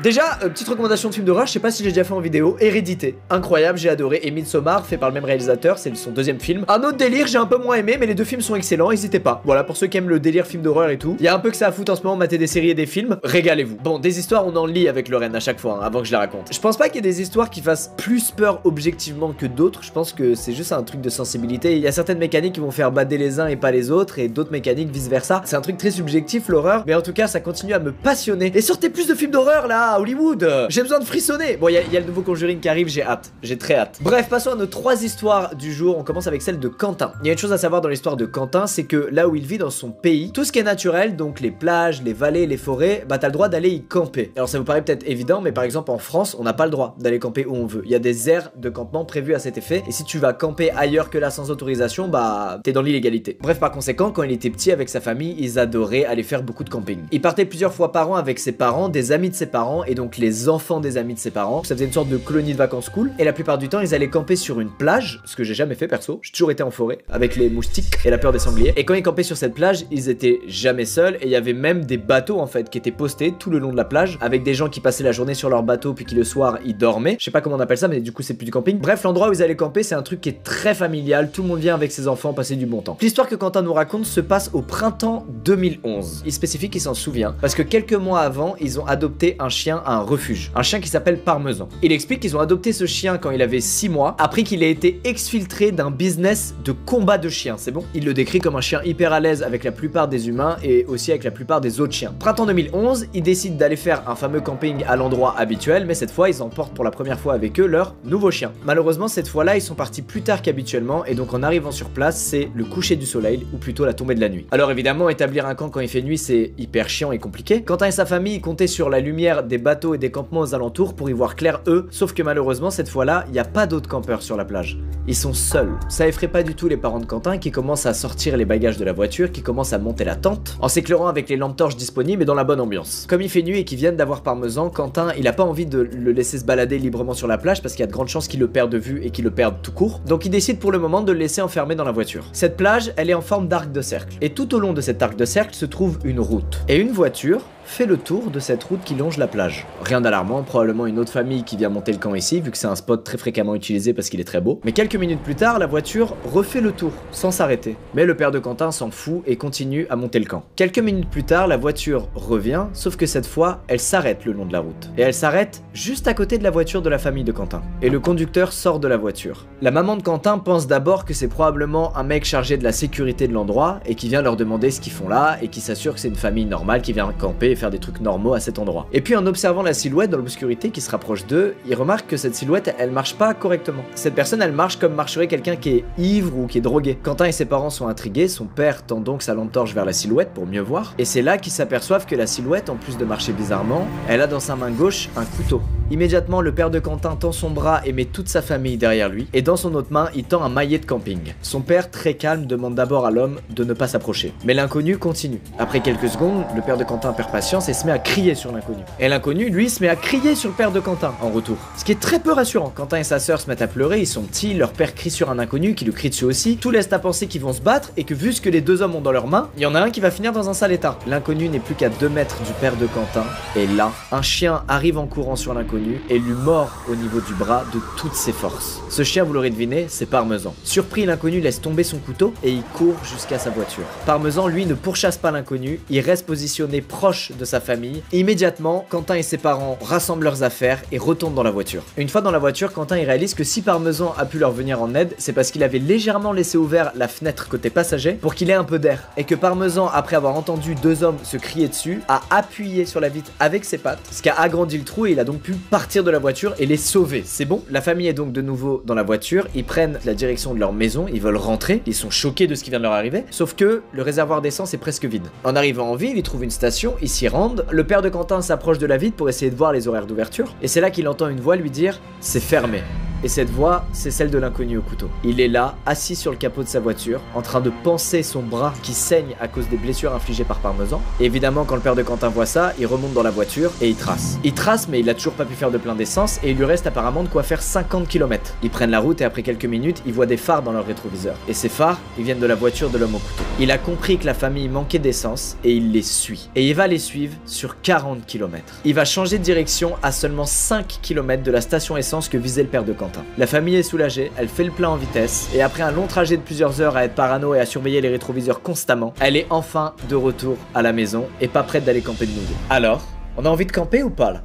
Déjà, petite recommandation de film d'horreur, je sais pas si j'ai déjà fait en vidéo. Hérédité, incroyable, j'ai adoré. Et Midsommar, fait par le même réalisateur, c'est son deuxième film. Un autre délire, j'ai un peu moins aimé, mais les deux films sont excellents, n'hésitez pas. Voilà, pour ceux qui aiment le délire film d'horreur et tout. Il y a un peu que ça à foutre en ce moment, mater des séries et des films. Régalez-vous. Bon, des histoires, on en lit avec Lorraine à chaque fois, hein, avant que je la raconte. Je pense pas qu'il y ait des histoires qui fassent plus peur objectivement que d'autres. Je pense que c'est juste un truc de sensibilité. Il y a certaines mécaniques qui vont faire bader les uns et pas les autres, et d'autres mécaniques vice versa. C'est un truc très subjectif, l'horreur, mais en tout cas, ça continue à me passionner. Et sortez plus de films d'horreur là, à Hollywood. J'ai besoin de frissonner. Bon, il y a le nouveau Conjuring qui arrive, j'ai hâte. J'ai très hâte. Bref, passons à nos 3 histoires du jour. On commence avec celle de Quentin. Il y a une chose à savoir dans l'histoire de Quentin, c'est que là où il vit dans son pays, tout ce qui est naturel, donc les plages, les vallées, les forêts, bah t'as le droit d'aller y camper. Alors ça vous paraît peut-être évident, mais par exemple en France, on n'a pas le droit d'aller camper où on veut. Il y a des aires de campement prévues à cet effet, et si tu vas camper ailleurs que là sans autorisation, bah t'es dans l'illégalité. Bref, par conséquent, quand il était petit avec sa famille, ils adoraient aller faire beaucoup de camping. Il partait plusieurs fois par an avec ses parents, des amis de ses parents, parents et donc les enfants des amis de ses parents. Ça faisait une sorte de colonie de vacances cool. Et la plupart du temps, ils allaient camper sur une plage, ce que j'ai jamais fait perso. J'ai toujours été en forêt avec les moustiques et la peur des sangliers. Et quand ils campaient sur cette plage, ils étaient jamais seuls. Et il y avait même des bateaux en fait qui étaient postés tout le long de la plage avec des gens qui passaient la journée sur leur bateau puis qui le soir ils dormaient. Je sais pas comment on appelle ça, mais du coup c'est plus du camping. Bref, l'endroit où ils allaient camper, c'est un truc qui est très familial. Tout le monde vient avec ses enfants passer du bon temps. L'histoire que Quentin nous raconte se passe au printemps 2011. Il spécifie qu'il s'en souvient parce que quelques mois avant, ils ont adopté un chien à un refuge. Un chien qui s'appelle Parmesan. Il explique qu'ils ont adopté ce chien quand il avait 6 mois, après qu'il ait été exfiltré d'un business de combat de chiens, c'est bon? Il le décrit comme un chien hyper à l'aise avec la plupart des humains et aussi avec la plupart des autres chiens. Printemps 2011, ils décident d'aller faire un fameux camping à l'endroit habituel, mais cette fois, ils emportent pour la première fois avec eux leur nouveau chien. Malheureusement, cette fois-là, ils sont partis plus tard qu'habituellement et donc en arrivant sur place, c'est le coucher du soleil ou plutôt la tombée de la nuit. Alors évidemment, établir un camp quand il fait nuit, c'est hyper chiant et compliqué. Quentin et sa famille comptaient sur la lumière des bateaux et des campements aux alentours pour y voir clair eux, sauf que malheureusement, cette fois-là, il n'y a pas d'autres campeurs sur la plage. Ils sont seuls. Ça effraie pas du tout les parents de Quentin qui commencent à sortir les bagages de la voiture, qui commencent à monter la tente, en s'éclairant avec les lampes torches disponibles et dans la bonne ambiance. Comme il fait nuit et qu'ils viennent d'avoir Parmesan, Quentin, il a pas envie de le laisser se balader librement sur la plage parce qu'il y a de grandes chances qu'il le perde de vue et qu'il le perde tout court. Donc il décide pour le moment de le laisser enfermer dans la voiture. Cette plage, elle est en forme d'arc de cercle. Et tout au long de cet arc de cercle se trouve une route. Et une voiture fait le tour de cette route qui longe la plage. Rien d'alarmant, probablement une autre famille qui vient monter le camp ici, vu que c'est un spot très fréquemment utilisé parce qu'il est très beau. Mais quelques minutes plus tard, la voiture refait le tour, sans s'arrêter. Mais le père de Quentin s'en fout et continue à monter le camp. Quelques minutes plus tard, la voiture revient, sauf que cette fois, elle s'arrête le long de la route. Et elle s'arrête juste à côté de la voiture de la famille de Quentin. Et le conducteur sort de la voiture. La maman de Quentin pense d'abord que c'est probablement un mec chargé de la sécurité de l'endroit et qui vient leur demander ce qu'ils font là et qui s'assure que c'est une famille normale qui vient camper et faire des trucs normaux à cet endroit. Et puis en observant la silhouette dans l'obscurité qui se rapproche d'eux, il remarque que cette silhouette, elle marche pas correctement. Cette personne, elle marche comme marcherait quelqu'un qui est ivre ou qui est drogué. Quentin et ses parents sont intrigués, son père tend donc sa lampe torche vers la silhouette pour mieux voir, et c'est là qu'ils s'aperçoivent que la silhouette, en plus de marcher bizarrement, elle a dans sa main gauche un couteau. Immédiatement, le père de Quentin tend son bras et met toute sa famille derrière lui, et dans son autre main, il tend un maillet de camping. Son père, très calme, demande d'abord à l'homme de ne pas s'approcher. Mais l'inconnu continue. Après quelques secondes, le père de Quentin perd patience et se met à crier sur l'inconnu. Et l'inconnu, lui, se met à crier sur le père de Quentin en retour. Ce qui est très peu rassurant. Quentin et sa sœur se mettent à pleurer, ils sont petits, leur père crie sur un inconnu qui lui crie dessus aussi. Tout laisse à penser qu'ils vont se battre et que vu ce que les deux hommes ont dans leurs mains, il y en a un qui va finir dans un sale état. L'inconnu n'est plus qu'à 2 mètres du père de Quentin, et là, un chien arrive en courant sur l'inconnu et lui mord au niveau du bras de toutes ses forces. Ce chien, vous l'aurez deviné, c'est Parmesan. Surpris, l'inconnu laisse tomber son couteau et il court jusqu'à sa voiture. Parmesan, lui, ne pourchasse pas l'inconnu, il reste positionné proche de sa famille. Et immédiatement, Quentin et ses parents rassemblent leurs affaires et retournent dans la voiture. Une fois dans la voiture, Quentin il réalise que si Parmesan a pu leur venir en aide, c'est parce qu'il avait légèrement laissé ouvert la fenêtre côté passager pour qu'il ait un peu d'air. Et que Parmesan, après avoir entendu 2 hommes se crier dessus, a appuyé sur la vitre avec ses pattes, ce qui a agrandi le trou et il a donc pu partir de la voiture et les sauver. C'est bon, la famille est donc de nouveau dans la voiture, ils prennent la direction de leur maison, ils veulent rentrer, ils sont choqués de ce qui vient de leur arriver, sauf que le réservoir d'essence est presque vide. En arrivant en ville, ils trouvent une station, ils s'y rendent, le père de Quentin s'approche de la vitre pour essayer de voir les horaires d'ouverture, et c'est là qu'il entend une voix lui dire « c'est fermé ». Et cette voix, c'est celle de l'inconnu au couteau. Il est là, assis sur le capot de sa voiture, en train de panser son bras qui saigne à cause des blessures infligées par Parmesan. Et évidemment, quand le père de Quentin voit ça, il remonte dans la voiture et il trace. Il trace, mais il a toujours pas pu faire de plein d'essence et il lui reste apparemment de quoi faire 50 km. Ils prennent la route et après quelques minutes, ils voient des phares dans leur rétroviseur. Et ces phares, ils viennent de la voiture de l'homme au couteau. Il a compris que la famille manquait d'essence et il les suit. Et il va les suivre sur 40 km. Il va changer de direction à seulement 5 km de la station essence que visait le père de Quentin. La famille est soulagée, elle fait le plein en vitesse, et après un long trajet de plusieurs heures à être parano et à surveiller les rétroviseurs constamment, elle est enfin de retour à la maison et pas prête d'aller camper de nouveau. Alors, on a envie de camper ou pas là?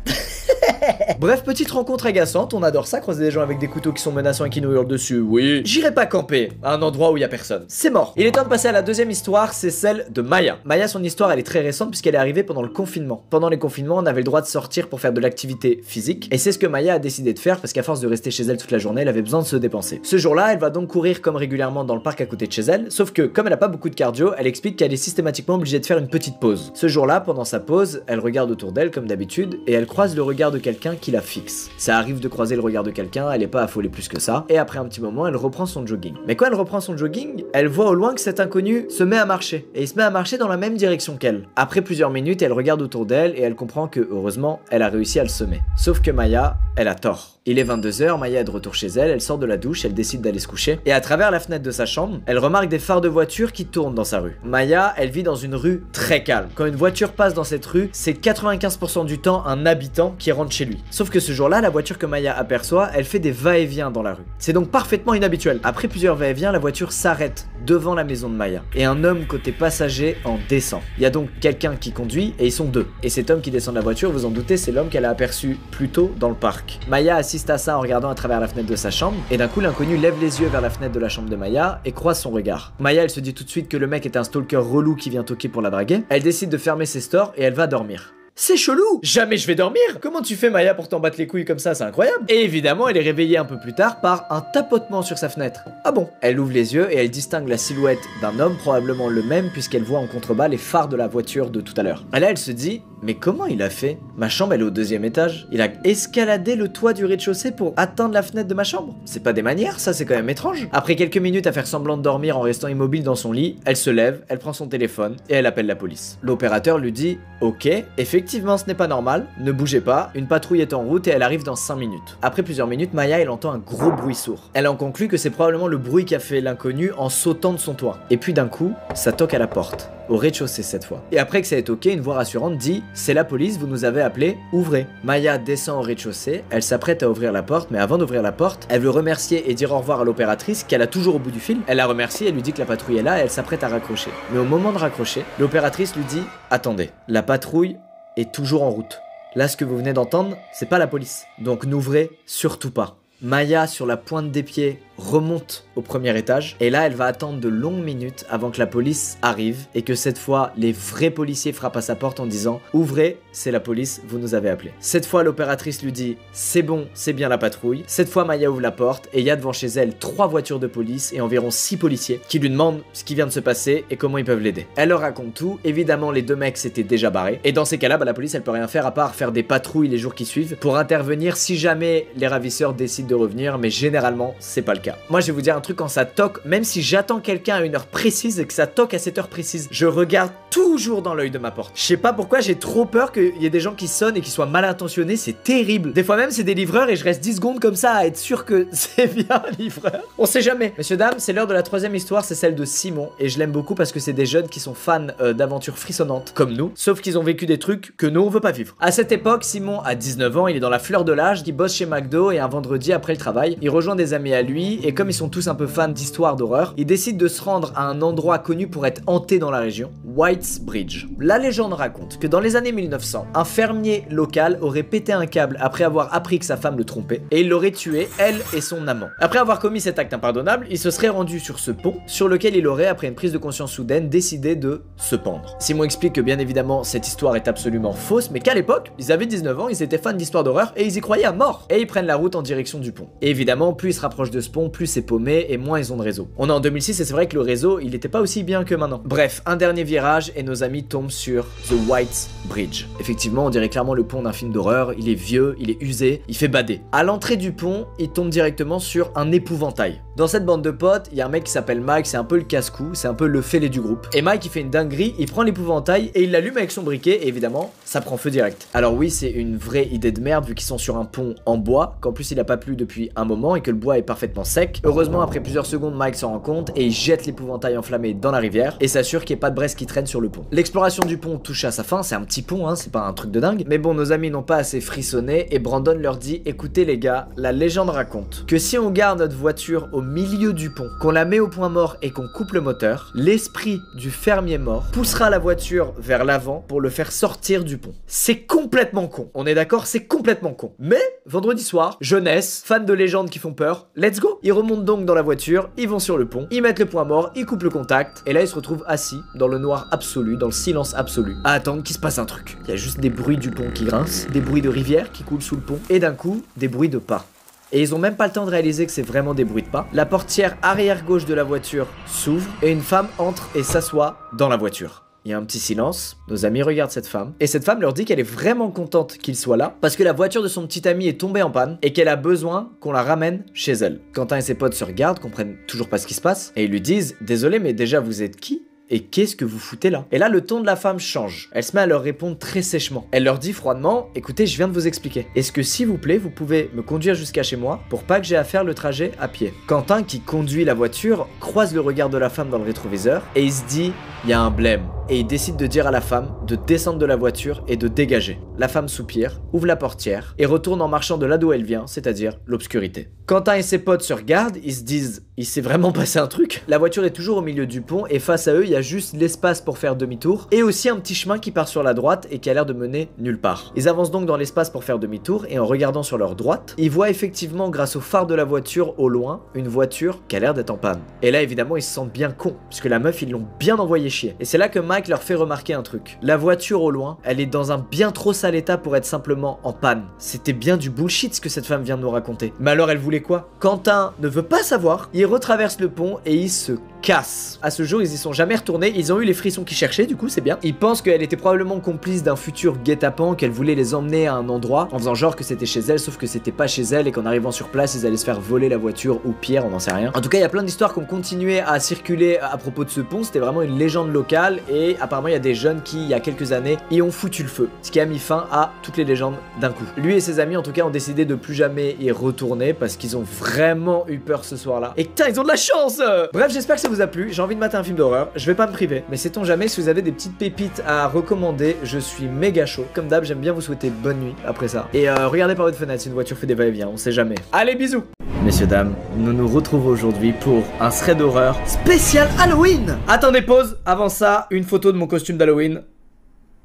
Bref, petite rencontre agaçante, on adore ça, croiser des gens avec des couteaux qui sont menaçants et qui nous hurlent dessus, oui. J'irai pas camper à un endroit où il y a personne. C'est mort. Il est temps de passer à la deuxième histoire, c'est celle de Maya. Maya, son histoire, elle est très récente puisqu'elle est arrivée pendant le confinement. Pendant les confinements, on avait le droit de sortir pour faire de l'activité physique, et c'est ce que Maya a décidé de faire parce qu'à force de rester chez elle toute la journée, elle avait besoin de se dépenser. Ce jour-là, elle va donc courir comme régulièrement dans le parc à côté de chez elle, sauf que comme elle a pas beaucoup de cardio, elle explique qu'elle est systématiquement obligée de faire une petite pause. Ce jour-là, pendant sa pause, elle regarde autour d'elle comme d'habitude, et elle croise le regard de quelqu'un quelqu'un qui la fixe. Ça arrive de croiser le regard de quelqu'un, elle est pas affolée plus que ça, et après un petit moment, elle reprend son jogging. Mais quand elle reprend son jogging, elle voit au loin que cet inconnu se met à marcher, et il se met à marcher dans la même direction qu'elle. Après plusieurs minutes, elle regarde autour d'elle, et elle comprend que, heureusement, elle a réussi à le semer. Sauf que Maya, elle a tort. Il est 22h, Maya est de retour chez elle, elle sort de la douche, elle décide d'aller se coucher, et à travers la fenêtre de sa chambre, elle remarque des phares de voiture qui tournent dans sa rue. Maya, elle vit dans une rue très calme. Quand une voiture passe dans cette rue, c'est 95% du temps un habitant qui rentre chez lui. Sauf que ce jour-là, la voiture que Maya aperçoit, elle fait des va-et-vient dans la rue. C'est donc parfaitement inhabituel. Après plusieurs va-et-vient, la voiture s'arrête devant la maison de Maya, et un homme côté passager en descend. Il y a donc quelqu'un qui conduit, et ils sont deux. Et cet homme qui descend de la voiture, vous en doutez, c'est l'homme qu'elle a aperçu plus tôt dans le parc. Maya assiste à ça en regardant à travers la fenêtre de sa chambre, et d'un coup l'inconnu lève les yeux vers la fenêtre de la chambre de Maya et croise son regard. Maya, elle se dit tout de suite que le mec est un stalker relou qui vient toquer pour la draguer. Elle décide de fermer ses stores et elle va dormir. C'est chelou! Jamais je vais dormir! Comment tu fais, Maya, pour t'en battre les couilles comme ça? C'est incroyable! Et évidemment, elle est réveillée un peu plus tard par un tapotement sur sa fenêtre. Ah bon? Elle ouvre les yeux et elle distingue la silhouette d'un homme, probablement le même, puisqu'elle voit en contrebas les phares de la voiture de tout à l'heure. Et là, elle se dit, mais comment il a fait? Ma chambre, elle est au 2e étage. Il a escaladé le toit du rez-de-chaussée pour atteindre la fenêtre de ma chambre? C'est pas des manières, ça, c'est quand même étrange. Après quelques minutes à faire semblant de dormir en restant immobile dans son lit, elle se lève, elle prend son téléphone et elle appelle la police. L'opérateur lui dit, ok, effectivement, ce n'est pas normal, ne bougez pas, une patrouille est en route et elle arrive dans 5 minutes. Après plusieurs minutes, Maya, elle entend un gros bruit sourd. Elle en conclut que c'est probablement le bruit qu'a fait l'inconnu en sautant de son toit. Et puis d'un coup, ça toque à la porte. Au rez-de-chaussée cette fois. Et après que ça ait toqué, une voix rassurante dit « C'est la police, vous nous avez appelé, ouvrez ». Maya descend au rez-de-chaussée, elle s'apprête à ouvrir la porte, mais avant d'ouvrir la porte, elle veut remercier et dire au revoir à l'opératrice qu'elle a toujours au bout du fil. Elle la remercie, elle lui dit que la patrouille est là et elle s'apprête à raccrocher. Mais au moment de raccrocher, l'opératrice lui dit « Attendez, la patrouille est toujours en route. Là, ce que vous venez d'entendre, c'est pas la police. Donc n'ouvrez surtout pas ». Maya, sur la pointe des pieds, remonte au 1er étage et là elle va attendre de longues minutes avant que la police arrive et que cette fois les vrais policiers frappent à sa porte en disant « Ouvrez, c'est la police, vous nous avez appelé ». Cette fois l'opératrice lui dit « C'est bon, c'est bien la patrouille ». Cette fois Maya ouvre la porte et il y a devant chez elle 3 voitures de police et environ 6 policiers qui lui demandent ce qui vient de se passer et comment ils peuvent l'aider. Elle leur raconte tout, évidemment les 2 mecs s'étaient déjà barrés et dans ces cas-là la police elle peut rien faire à part faire des patrouilles les jours qui suivent pour intervenir si jamais les ravisseurs décident de revenir, mais généralement c'est pas le cas. Moi je vais vous dire un truc, quand ça toque, même si j'attends quelqu'un à une heure précise et que ça toque à cette heure précise, je regarde toujours dans l'œil de ma porte. Je sais pas pourquoi, j'ai trop peur qu'il y ait des gens qui sonnent et qui soient mal intentionnés, c'est terrible. Des fois même c'est des livreurs et je reste 10 secondes comme ça à être sûr que c'est bien un livreur. On sait jamais. Messieurs dames, c'est l'heure de la 3e histoire, c'est celle de Simon et je l'aime beaucoup parce que c'est des jeunes qui sont fans d'aventures frissonnantes comme nous, sauf qu'ils ont vécu des trucs que nous on veut pas vivre. À cette époque, Simon a 19 ans, il est dans la fleur de l'âge, il bosse chez McDo et un vendredi après le travail, il rejoint des amis à lui et comme ils sont tous un peu fans d'histoires d'horreur, il décide de se rendre à un endroit connu pour être hanté dans la région, White's Bridge. La légende raconte que dans les années 1900, un fermier local aurait pété un câble après avoir appris que sa femme le trompait et il l'aurait tué, elle et son amant. Après avoir commis cet acte impardonnable, il se serait rendu sur ce pont sur lequel il aurait, après une prise de conscience soudaine, décidé de se pendre. Simon explique que bien évidemment cette histoire est absolument fausse, mais qu'à l'époque, ils avaient 19 ans, ils étaient fans d'histoires d'horreur et ils y croyaient à mort. Et ils prennent la route en direction du pont. Et évidemment, plus ils se rapprochent de ce pont, plus c'est paumé et moins ils ont de réseau. On est en 2006 et c'est vrai que le réseau, il était pas aussi bien que maintenant. Bref, un dernier virage et nos amis tombent sur The White Bridge. Effectivement, on dirait clairement le pont d'un film d'horreur, il est vieux, il est usé, il fait bader. À l'entrée du pont, ils tombent directement sur un épouvantail. Dans cette bande de potes, il y a un mec qui s'appelle Mike, c'est un peu le casse-cou, c'est un peu le fêlé du groupe. Et Mike, il fait une dinguerie, il prend l'épouvantail et il l'allume avec son briquet et évidemment, ça prend feu direct. Alors oui, c'est une vraie idée de merde vu qu'ils sont sur un pont en bois, qu'en plus il a pas plu depuis un moment et que le bois est parfaitement sec. Heureusement, après plusieurs secondes, Mike s'en rend compte et il jette l'épouvantail enflammé dans la rivière et s'assure qu'il n'y ait pas de braise qui traîne sur le pont. L'exploration du pont touche à sa fin, c'est un petit pont, hein, c'est pas un truc de dingue. Mais bon, nos amis n'ont pas assez frissonné et Brandon leur dit: écoutez les gars, la légende raconte que si on garde notre voiture au milieu du pont, qu'on la met au point mort et qu'on coupe le moteur, l'esprit du fermier mort poussera la voiture vers l'avant pour le faire sortir du pont. C'est complètement con, on est d'accord, c'est complètement con. Mais vendredi soir, jeunesse, fans de légendes qui font peur, let's go. Ils remontent donc dans la voiture, ils vont sur le pont, ils mettent le point mort, ils coupent le contact et là ils se retrouvent assis dans le noir absolu, dans le silence absolu, à attendre qu'il se passe un truc. Il y a juste des bruits du pont qui grincent, des bruits de rivière qui coulent sous le pont et d'un coup, des bruits de pas. Et ils ont même pas le temps de réaliser que c'est vraiment des bruits de pas. La portière arrière gauche de la voiture s'ouvre et une femme entre et s'assoit dans la voiture. Il y a un petit silence, nos amis regardent cette femme, et cette femme leur dit qu'elle est vraiment contente qu'il soit là, parce que la voiture de son petit ami est tombée en panne, et qu'elle a besoin qu'on la ramène chez elle. Quentin et ses potes se regardent, comprennent toujours pas ce qui se passe, et ils lui disent « Désolé, mais déjà vous êtes qui ? Et qu'est-ce que vous foutez là ?» Et là, le ton de la femme change. Elle se met à leur répondre très sèchement. Elle leur dit froidement « Écoutez, je viens de vous expliquer. Est-ce que s'il vous plaît, vous pouvez me conduire jusqu'à chez moi pour pas que j'ai à faire le trajet à pied ?» Quentin, qui conduit la voiture, croise le regard de la femme dans le rétroviseur et il se dit « Il y a un blême. » Et il décide de dire à la femme de descendre de la voiture et de dégager. La femme soupire, ouvre la portière et retourne en marchant de là d'où elle vient, c'est-à-dire l'obscurité. Quentin et ses potes se regardent, ils se disent « Il s'est vraiment passé un truc ?» La voiture est toujours au milieu du pont et face à eux, il y a juste l'espace pour faire demi-tour et aussi un petit chemin qui part sur la droite et qui a l'air de mener nulle part. Ils avancent donc dans l'espace pour faire demi-tour et en regardant sur leur droite, ils voient effectivement grâce au phare de la voiture au loin, une voiture qui a l'air d'être en panne. Et là évidemment ils se sentent bien cons, puisque la meuf ils l'ont bien envoyé chier. Et c'est là que Mike leur fait remarquer un truc. La voiture au loin, elle est dans un bien trop sale état pour être simplement en panne. C'était bien du bullshit ce que cette femme vient de nous raconter. Mais alors elle voulait quoi? Quentin ne veut pas savoir, il retraverse le pont et il se casse. À ce jour, ils y sont jamais retournés, ils ont eu les frissons qu'ils cherchaient, du coup c'est bien. Ils pensent qu'elle était probablement complice d'un futur guet-apens, qu'elle voulait les emmener à un endroit en faisant genre que c'était chez elle, sauf que c'était pas chez elle et qu'en arrivant sur place, ils allaient se faire voler la voiture ou pire, on n'en sait rien. En tout cas, il y a plein d'histoires qui ont continué à circuler à propos de ce pont, c'était vraiment une légende locale et apparemment il y a des jeunes qui, il y a quelques années, y ont foutu le feu, ce qui a mis fin à toutes les légendes d'un coup. Lui et ses amis en tout cas ont décidé de plus jamais y retourner parce qu'ils ont vraiment eu peur ce soir-là. Et putain, ils ont de la chance. Bref, j'espère que ça vous a plu, j'ai envie de mater un film d'horreur, je vais pas me priver, mais sait-on jamais, si vous avez des petites pépites à recommander, je suis méga chaud. Comme d'hab, j'aime bien vous souhaiter bonne nuit après ça. Et regardez par votre fenêtre si une voiture fait des va-et-vient, on sait jamais. Allez, bisous. Messieurs, dames, nous nous retrouvons aujourd'hui pour un thread d'horreur spécial Halloween. Attendez, pause. Avant ça, une photo de mon costume d'Halloween.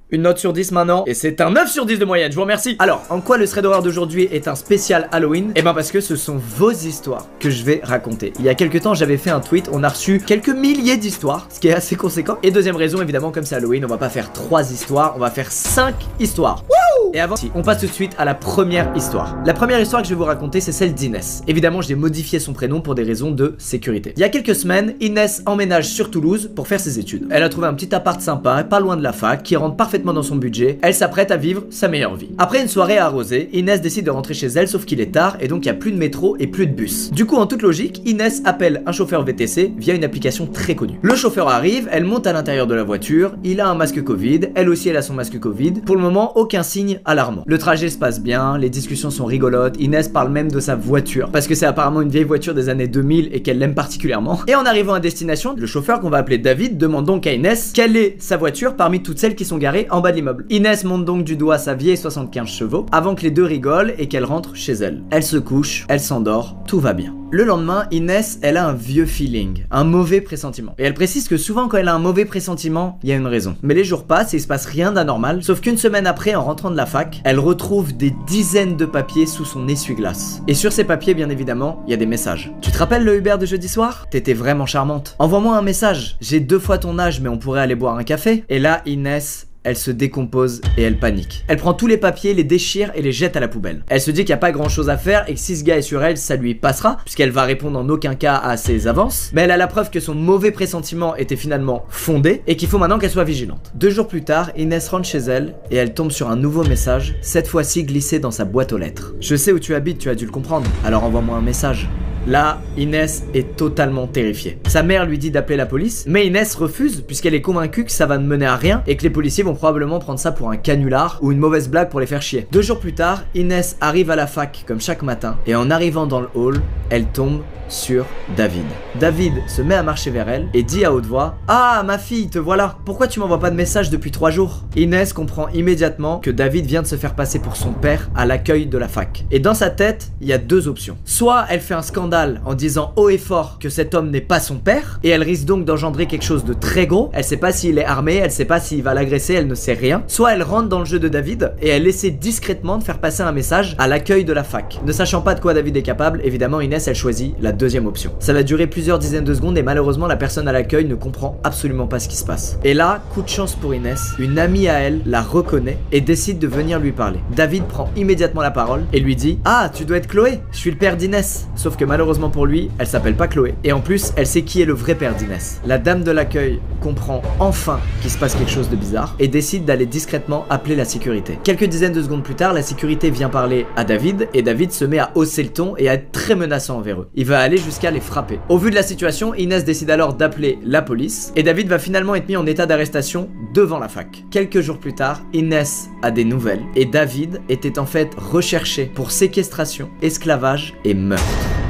Une note sur 10 maintenant, et c'est un 9 sur 10 de moyenne, je vous remercie. Alors, en quoi le thread d'horreur d'aujourd'hui est un spécial Halloween? Eh ben parce que ce sont vos histoires que je vais raconter. Il y a quelques temps, j'avais fait un tweet, on a reçu quelques milliers d'histoires, ce qui est assez conséquent. Et deuxième raison, évidemment, comme c'est Halloween, on va pas faire 3 histoires, on va faire 5 histoires. Wouh! Et avant, on passe tout de suite à la première histoire. La première histoire que je vais vous raconter, c'est celle d'Inès. Évidemment, j'ai modifié son prénom pour des raisons de sécurité. Il y a quelques semaines, Inès emménage sur Toulouse pour faire ses études. Elle a trouvé un petit appart sympa, pas loin de la fac, qui rentre parfaitement dans son budget. Elle s'apprête à vivre sa meilleure vie. Après une soirée arrosée, Inès décide de rentrer chez elle, sauf qu'il est tard et donc il n'y a plus de métro et plus de bus. Du coup, en toute logique, Inès appelle un chauffeur VTC via une application très connue. Le chauffeur arrive, elle monte à l'intérieur de la voiture, il a un masque Covid, elle aussi elle a son masque Covid. Pour le moment, aucun signe alarmant. Le trajet se passe bien, les discussions sont rigolotes, Inès parle même de sa voiture, parce que c'est apparemment une vieille voiture des années 2000 et qu'elle l'aime particulièrement. Et en arrivant à destination, le chauffeur qu'on va appeler David demande donc à Inès quelle est sa voiture parmi toutes celles qui sont garées en bas de l'immeuble. Inès monte donc du doigt sa vieille 75 chevaux avant que les deux rigolent et qu'elle rentre chez elle. Elle se couche, elle s'endort, tout va bien. Le lendemain, Inès, elle a un vieux feeling, un mauvais pressentiment. Et elle précise que souvent quand elle a un mauvais pressentiment, il y a une raison. Mais les jours passent et il se passe rien d'anormal, sauf qu'une semaine après, en rentrant de la fac, elle retrouve des dizaines de papiers sous son essuie-glace. Et sur ces papiers, bien évidemment, il y a des messages. Tu te rappelles le Uber de jeudi soir? T'étais vraiment charmante. Envoie-moi un message. J'ai 2 fois ton âge, mais on pourrait aller boire un café. Et là, Inès, elle se décompose et elle panique. Elle prend tous les papiers, les déchire et les jette à la poubelle. Elle se dit qu'il n'y a pas grand chose à faire et que si ce gars est sur elle, ça lui passera, puisqu'elle va répondre en aucun cas à ses avances. Mais elle a la preuve que son mauvais pressentiment était finalement fondé et qu'il faut maintenant qu'elle soit vigilante. 2 jours plus tard, Inès rentre chez elle et elle tombe sur un nouveau message, cette fois-ci glissé dans sa boîte aux lettres. Je sais où tu habites, tu as dû le comprendre, alors envoie-moi un message. Là, Inès est totalement terrifiée. Sa mère lui dit d'appeler la police, mais Inès refuse puisqu'elle est convaincue que ça va ne mener à rien et que les policiers vont probablement prendre ça pour un canular ou une mauvaise blague pour les faire chier. 2 jours plus tard, Inès arrive à la fac comme chaque matin et en arrivant dans le hall, elle tombe sur David. David se met à marcher vers elle et dit à haute voix: Ah, ma fille, te voilà. Pourquoi tu m'envoies pas de message depuis 3 jours? Inès comprend immédiatement que David vient de se faire passer pour son père à l'accueil de la fac. Et dans sa tête, il y a 2 options. Soit elle fait un scandale en disant haut et fort que cet homme n'est pas son père et elle risque donc d'engendrer quelque chose de très gros. Elle sait pas s'il est armé, elle sait pas s'il va l'agresser, elle ne sait rien. Soit elle rentre dans le jeu de David et elle essaie discrètement de faire passer un message à l'accueil de la fac. Ne sachant pas de quoi David est capable, évidemment Inès elle choisit la deuxième option. Ça va durer plusieurs dizaines de secondes et malheureusement la personne à l'accueil ne comprend absolument pas ce qui se passe. Et là, coup de chance pour Inès, une amie à elle la reconnaît et décide de venir lui parler. David prend immédiatement la parole et lui dit: Ah, tu dois être Chloé, je suis le père d'Inès. Sauf que malheureusement malheureusement pour lui, elle s'appelle pas Chloé. Et en plus, elle sait qui est le vrai père d'Inès. La dame de l'accueil comprend enfin qu'il se passe quelque chose de bizarre et décide d'aller discrètement appeler la sécurité. Quelques dizaines de secondes plus tard, la sécurité vient parler à David et David se met à hausser le ton et à être très menaçant envers eux. Il va aller jusqu'à les frapper. Au vu de la situation, Inès décide alors d'appeler la police et David va finalement être mis en état d'arrestation devant la fac. Quelques jours plus tard, Inès a des nouvelles et David était en fait recherché pour séquestration, esclavage et meurtre.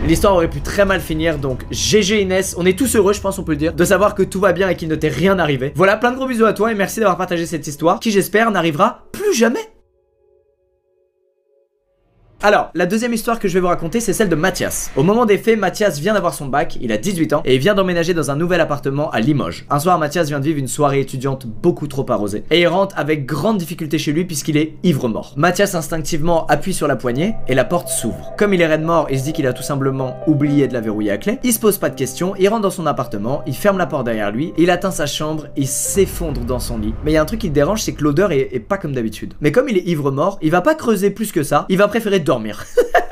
L'histoire aurait pu très mal finir, donc GG Inès, on est tous heureux, je pense on peut le dire, de savoir que tout va bien et qu'il ne t'est rien arrivé. Voilà, plein de gros bisous à toi et merci d'avoir partagé cette histoire qui j'espère n'arrivera plus jamais. Alors, la deuxième histoire que je vais vous raconter, c'est celle de Mathias. Au moment des faits, Mathias vient d'avoir son bac, il a 18 ans, et il vient d'emménager dans un nouvel appartement à Limoges. Un soir, Mathias vient de vivre une soirée étudiante beaucoup trop arrosée. Et il rentre avec grande difficulté chez lui puisqu'il est ivre-mort. Mathias instinctivement appuie sur la poignée, et la porte s'ouvre. Comme il est raide mort, il se dit qu'il a tout simplement oublié de la verrouiller à clé. Il se pose pas de questions, il rentre dans son appartement, il ferme la porte derrière lui, il atteint sa chambre, il s'effondre dans son lit. Mais il y a un truc qui le dérange, c'est que l'odeur est pas comme d'habitude. Mais comme il est ivre-mort, il va pas creuser plus que ça, il va préférer dormir.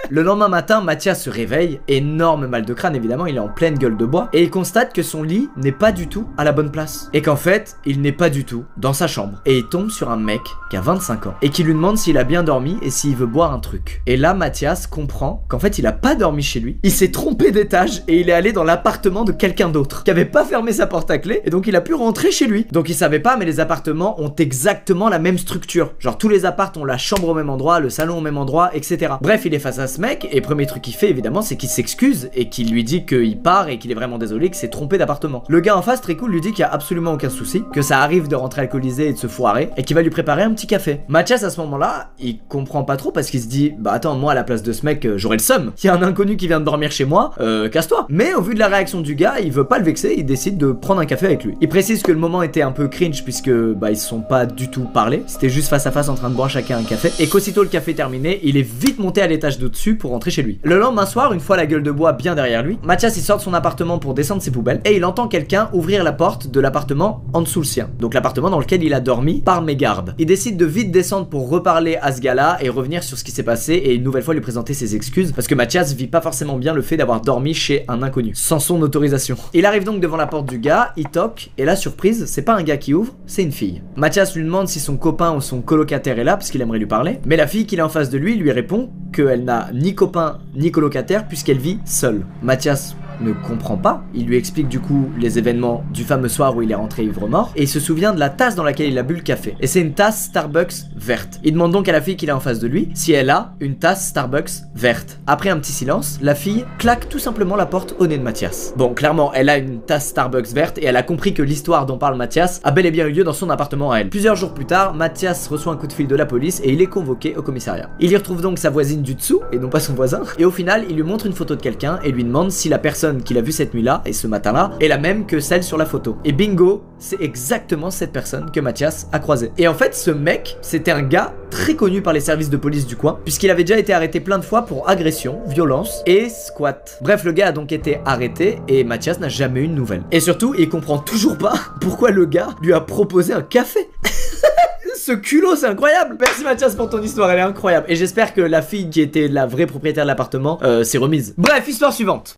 Le lendemain matin, Mathias se réveille, énorme mal de crâne évidemment, il est en pleine gueule de bois, et il constate que son lit n'est pas du tout à la bonne place. Et qu'en fait, il n'est pas du tout dans sa chambre. Et il tombe sur un mec qui a 25 ans, et qui lui demande s'il a bien dormi et s'il veut boire un truc. Et là, Mathias comprend qu'en fait, il a pas dormi chez lui, il s'est trompé d'étage, et il est allé dans l'appartement de quelqu'un d'autre, qui avait pas fermé sa porte à clé, et donc il a pu rentrer chez lui. Donc il savait pas, mais les appartements ont exactement la même structure. Genre tous les apparts ont la chambre au même endroit, le salon au même endroit, etc. Bref, il est face à ce mec et premier truc qu'il fait évidemment c'est qu'il s'excuse et qu'il lui dit qu'il part et qu'il est vraiment désolé, qu'il s'est trompé d'appartement. Le gars en face très cool lui dit qu'il y a absolument aucun souci, que ça arrive de rentrer alcoolisé et de se foirer et qu'il va lui préparer un petit café. Mathias à ce moment là il comprend pas trop parce qu'il se dit bah attends, moi à la place de ce mec j'aurais le seum, il y a un inconnu qui vient de dormir chez moi, casse-toi. Mais au vu de la réaction du gars il veut pas le vexer, il décide de prendre un café avec lui. Il précise que le moment était un peu cringe puisque bah ils se sont pas du tout parlé, c'était juste face à face en train de boire chacun un café et qu'aussitôt le café terminé il est vite monté à l'étage d'au-dessus pour rentrer chez lui. Le lendemain soir, une fois la gueule de bois bien derrière lui, Mathias il sort de son appartement pour descendre ses poubelles et il entend quelqu'un ouvrir la porte de l'appartement en dessous le sien. Donc l'appartement dans lequel il a dormi par mégarde. Il décide de vite descendre pour reparler à ce gars-là et revenir sur ce qui s'est passé et une nouvelle fois lui présenter ses excuses parce que Mathias vit pas forcément bien le fait d'avoir dormi chez un inconnu, sans son autorisation. Il arrive donc devant la porte du gars, il toque et la surprise, c'est pas un gars qui ouvre, c'est une fille. Mathias lui demande si son copain ou son colocataire est là parce qu'il aimerait lui parler, mais la fille qu'il a en face de lui lui répond qu'elle n'a ni copain ni colocataire puisqu'elle vit seule. Mathias ne comprend pas, il lui explique du coup les événements du fameux soir où il est rentré ivre-mort et il se souvient de la tasse dans laquelle il a bu le café. Et c'est une tasse Starbucks verte. Il demande donc à la fille qu'il a en face de lui si elle a une tasse Starbucks verte. Après un petit silence, la fille claque tout simplement la porte au nez de Mathias. Bon, clairement, elle a une tasse Starbucks verte et elle a compris que l'histoire dont parle Mathias a bel et bien eu lieu dans son appartement à elle. Plusieurs jours plus tard, Mathias reçoit un coup de fil de la police et il est convoqué au commissariat. Il y retrouve donc sa voisine du dessous et non pas son voisin. Et au final, il lui montre une photo de quelqu'un et lui demande si la personne qu'il a vue cette nuit-là et ce matin-là est la même que celle sur la photo. Et bingo, c'est exactement cette personne que Mathias a croisée. Et en fait, ce mec, c'était un gars très connu par les services de police du coin, puisqu'il avait déjà été arrêté plein de fois pour agression, violence et squat. Bref, le gars a donc été arrêté et Mathias n'a jamais eu de nouvelles. Et surtout, il comprend toujours pas pourquoi le gars lui a proposé un café. Ce culot, c'est incroyable. Merci Mathias pour ton histoire, elle est incroyable. Et j'espère que la fille qui était la vraie propriétaire de l'appartement s'est remise. Bref, histoire suivante.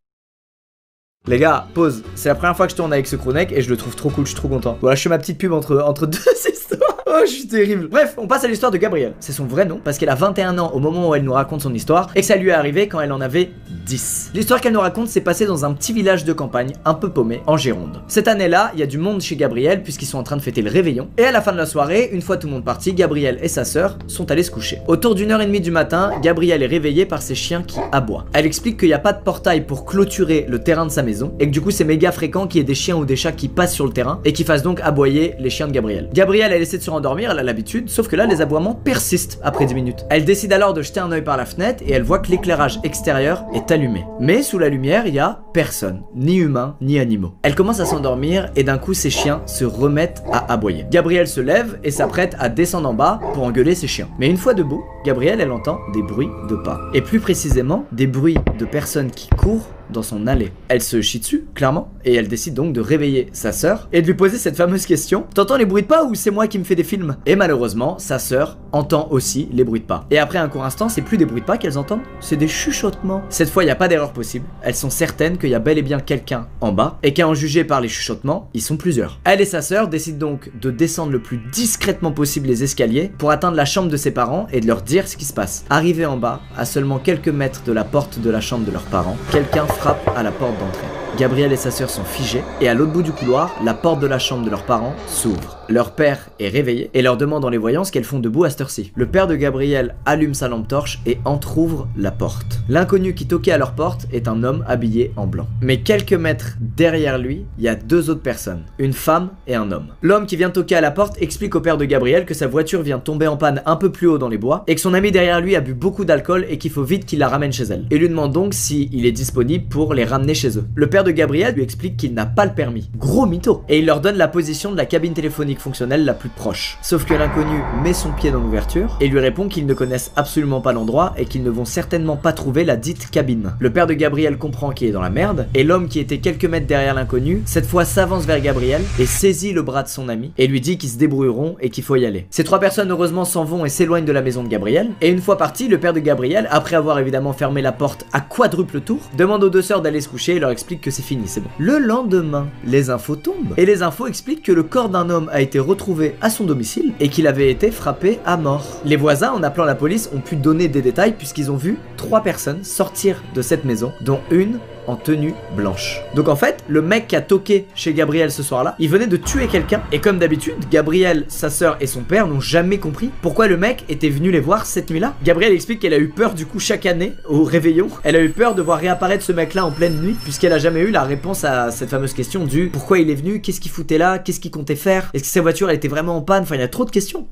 Les gars, pause. C'est la première fois que je tourne avec ce Chronek et je le trouve trop cool, je suis trop content. Voilà, je fais ma petite pub entre deux histoires. Oh, je suis terrible. Bref, on passe à l'histoire de Gabrielle. C'est son vrai nom parce qu'elle a 21 ans au moment où elle nous raconte son histoire et que ça lui est arrivé quand elle en avait 10. L'histoire qu'elle nous raconte s'est passée dans un petit village de campagne un peu paumé en Gironde. Cette année-là, il y a du monde chez Gabrielle puisqu'ils sont en train de fêter le réveillon. Et à la fin de la soirée, une fois tout le monde parti, Gabrielle et sa sœur sont allés se coucher. Autour d'1h30 du matin, Gabrielle est réveillée par ses chiens qui aboient. Elle explique qu'il n'y a pas de portail pour clôturer le terrain de sa maison et que du coup c'est méga fréquent qu'il y ait des chiens ou des chats qui passent sur le terrain et qui fassent donc aboyer les chiens de Gabrielle. Gabrielle, elle essaie de se rendormir, elle a l'habitude, sauf que là les aboiements persistent après 10 minutes. Elle décide alors de jeter un œil par la fenêtre et elle voit que l'éclairage extérieur est allumé. Mais sous la lumière, il y a personne, ni humain, ni animaux. Elle commence à s'endormir et d'un coup ses chiens se remettent à aboyer. Gabrielle se lève et s'apprête à descendre en bas pour engueuler ses chiens. Mais une fois debout, Gabrielle, elle entend des bruits de pas. Et plus précisément, des bruits de personnes qui courent dans son allée. Elle se chie dessus, clairement, et elle décide donc de réveiller sa sœur et de lui poser cette fameuse question: t'entends les bruits de pas ou c'est moi qui me fais des films? Et malheureusement, sa sœur entend aussi les bruits de pas. Et après un court instant, c'est plus des bruits de pas qu'elles entendent, c'est des chuchotements. Cette fois, il n'y a pas d'erreur possible. Elles sont certaines qu'il y a bel et bien quelqu'un en bas et qu'à en juger par les chuchotements, ils sont plusieurs. Elle et sa sœur décident donc de descendre le plus discrètement possible les escaliers pour atteindre la chambre de ses parents et de leur dire ce qui se passe. Arrivés en bas, à seulement quelques mètres de la porte de la chambre de leurs parents, quelqu'un frappe à la porte d'entrée. Gabriel et sa sœur sont figés et à l'autre bout du couloir, la porte de la chambre de leurs parents s'ouvre. Leur père est réveillé et leur demande en les voyant ce qu'elles font debout à cette heure-ci. Le père de Gabriel allume sa lampe torche et entrouvre la porte. L'inconnu qui toquait à leur porte est un homme habillé en blanc. Mais quelques mètres derrière lui, il y a deux autres personnes, une femme et un homme. L'homme qui vient toquer à la porte explique au père de Gabriel que sa voiture vient de tomber en panne un peu plus haut dans les bois et que son ami derrière lui a bu beaucoup d'alcool et qu'il faut vite qu'il la ramène chez elle. Et lui demande donc s'il est disponible pour les ramener chez eux. Le père de Gabriel lui explique qu'il n'a pas le permis. Gros mytho. Et il leur donne la position de la cabine téléphonique fonctionnelle la plus proche. Sauf que l'inconnu met son pied dans l'ouverture et lui répond qu'ils ne connaissent absolument pas l'endroit et qu'ils ne vont certainement pas trouver la dite cabine. Le père de Gabriel comprend qu'il est dans la merde et l'homme qui était quelques mètres derrière l'inconnu, cette fois s'avance vers Gabriel et saisit le bras de son ami et lui dit qu'ils se débrouilleront et qu'il faut y aller. Ces trois personnes heureusement s'en vont et s'éloignent de la maison de Gabriel et une fois parti, le père de Gabriel, après avoir évidemment fermé la porte à quadruple tour, demande aux deux sœurs d'aller se coucher et leur explique que c'est fini, c'est bon. Le lendemain, les infos tombent et les infos expliquent que le corps d'un homme a été retrouvé à son domicile et qu'il avait été frappé à mort. Les voisins, en appelant la police, ont pu donner des détails puisqu'ils ont vu 3 personnes sortir de cette maison, dont une en tenue blanche. Donc en fait, le mec qui a toqué chez Gabriel ce soir-là, il venait de tuer quelqu'un et comme d'habitude, Gabriel, sa sœur et son père n'ont jamais compris pourquoi le mec était venu les voir cette nuit-là. Gabriel explique qu'elle a eu peur du coup chaque année au réveillon. Elle a eu peur de voir réapparaître ce mec-là en pleine nuit puisqu'elle a jamais eu la réponse à cette fameuse question du pourquoi il est venu, qu'est-ce qu'il foutait là, qu'est-ce qu'il comptait faire, est-ce que sa voiture elle était vraiment en panne, enfin il y a trop de questions.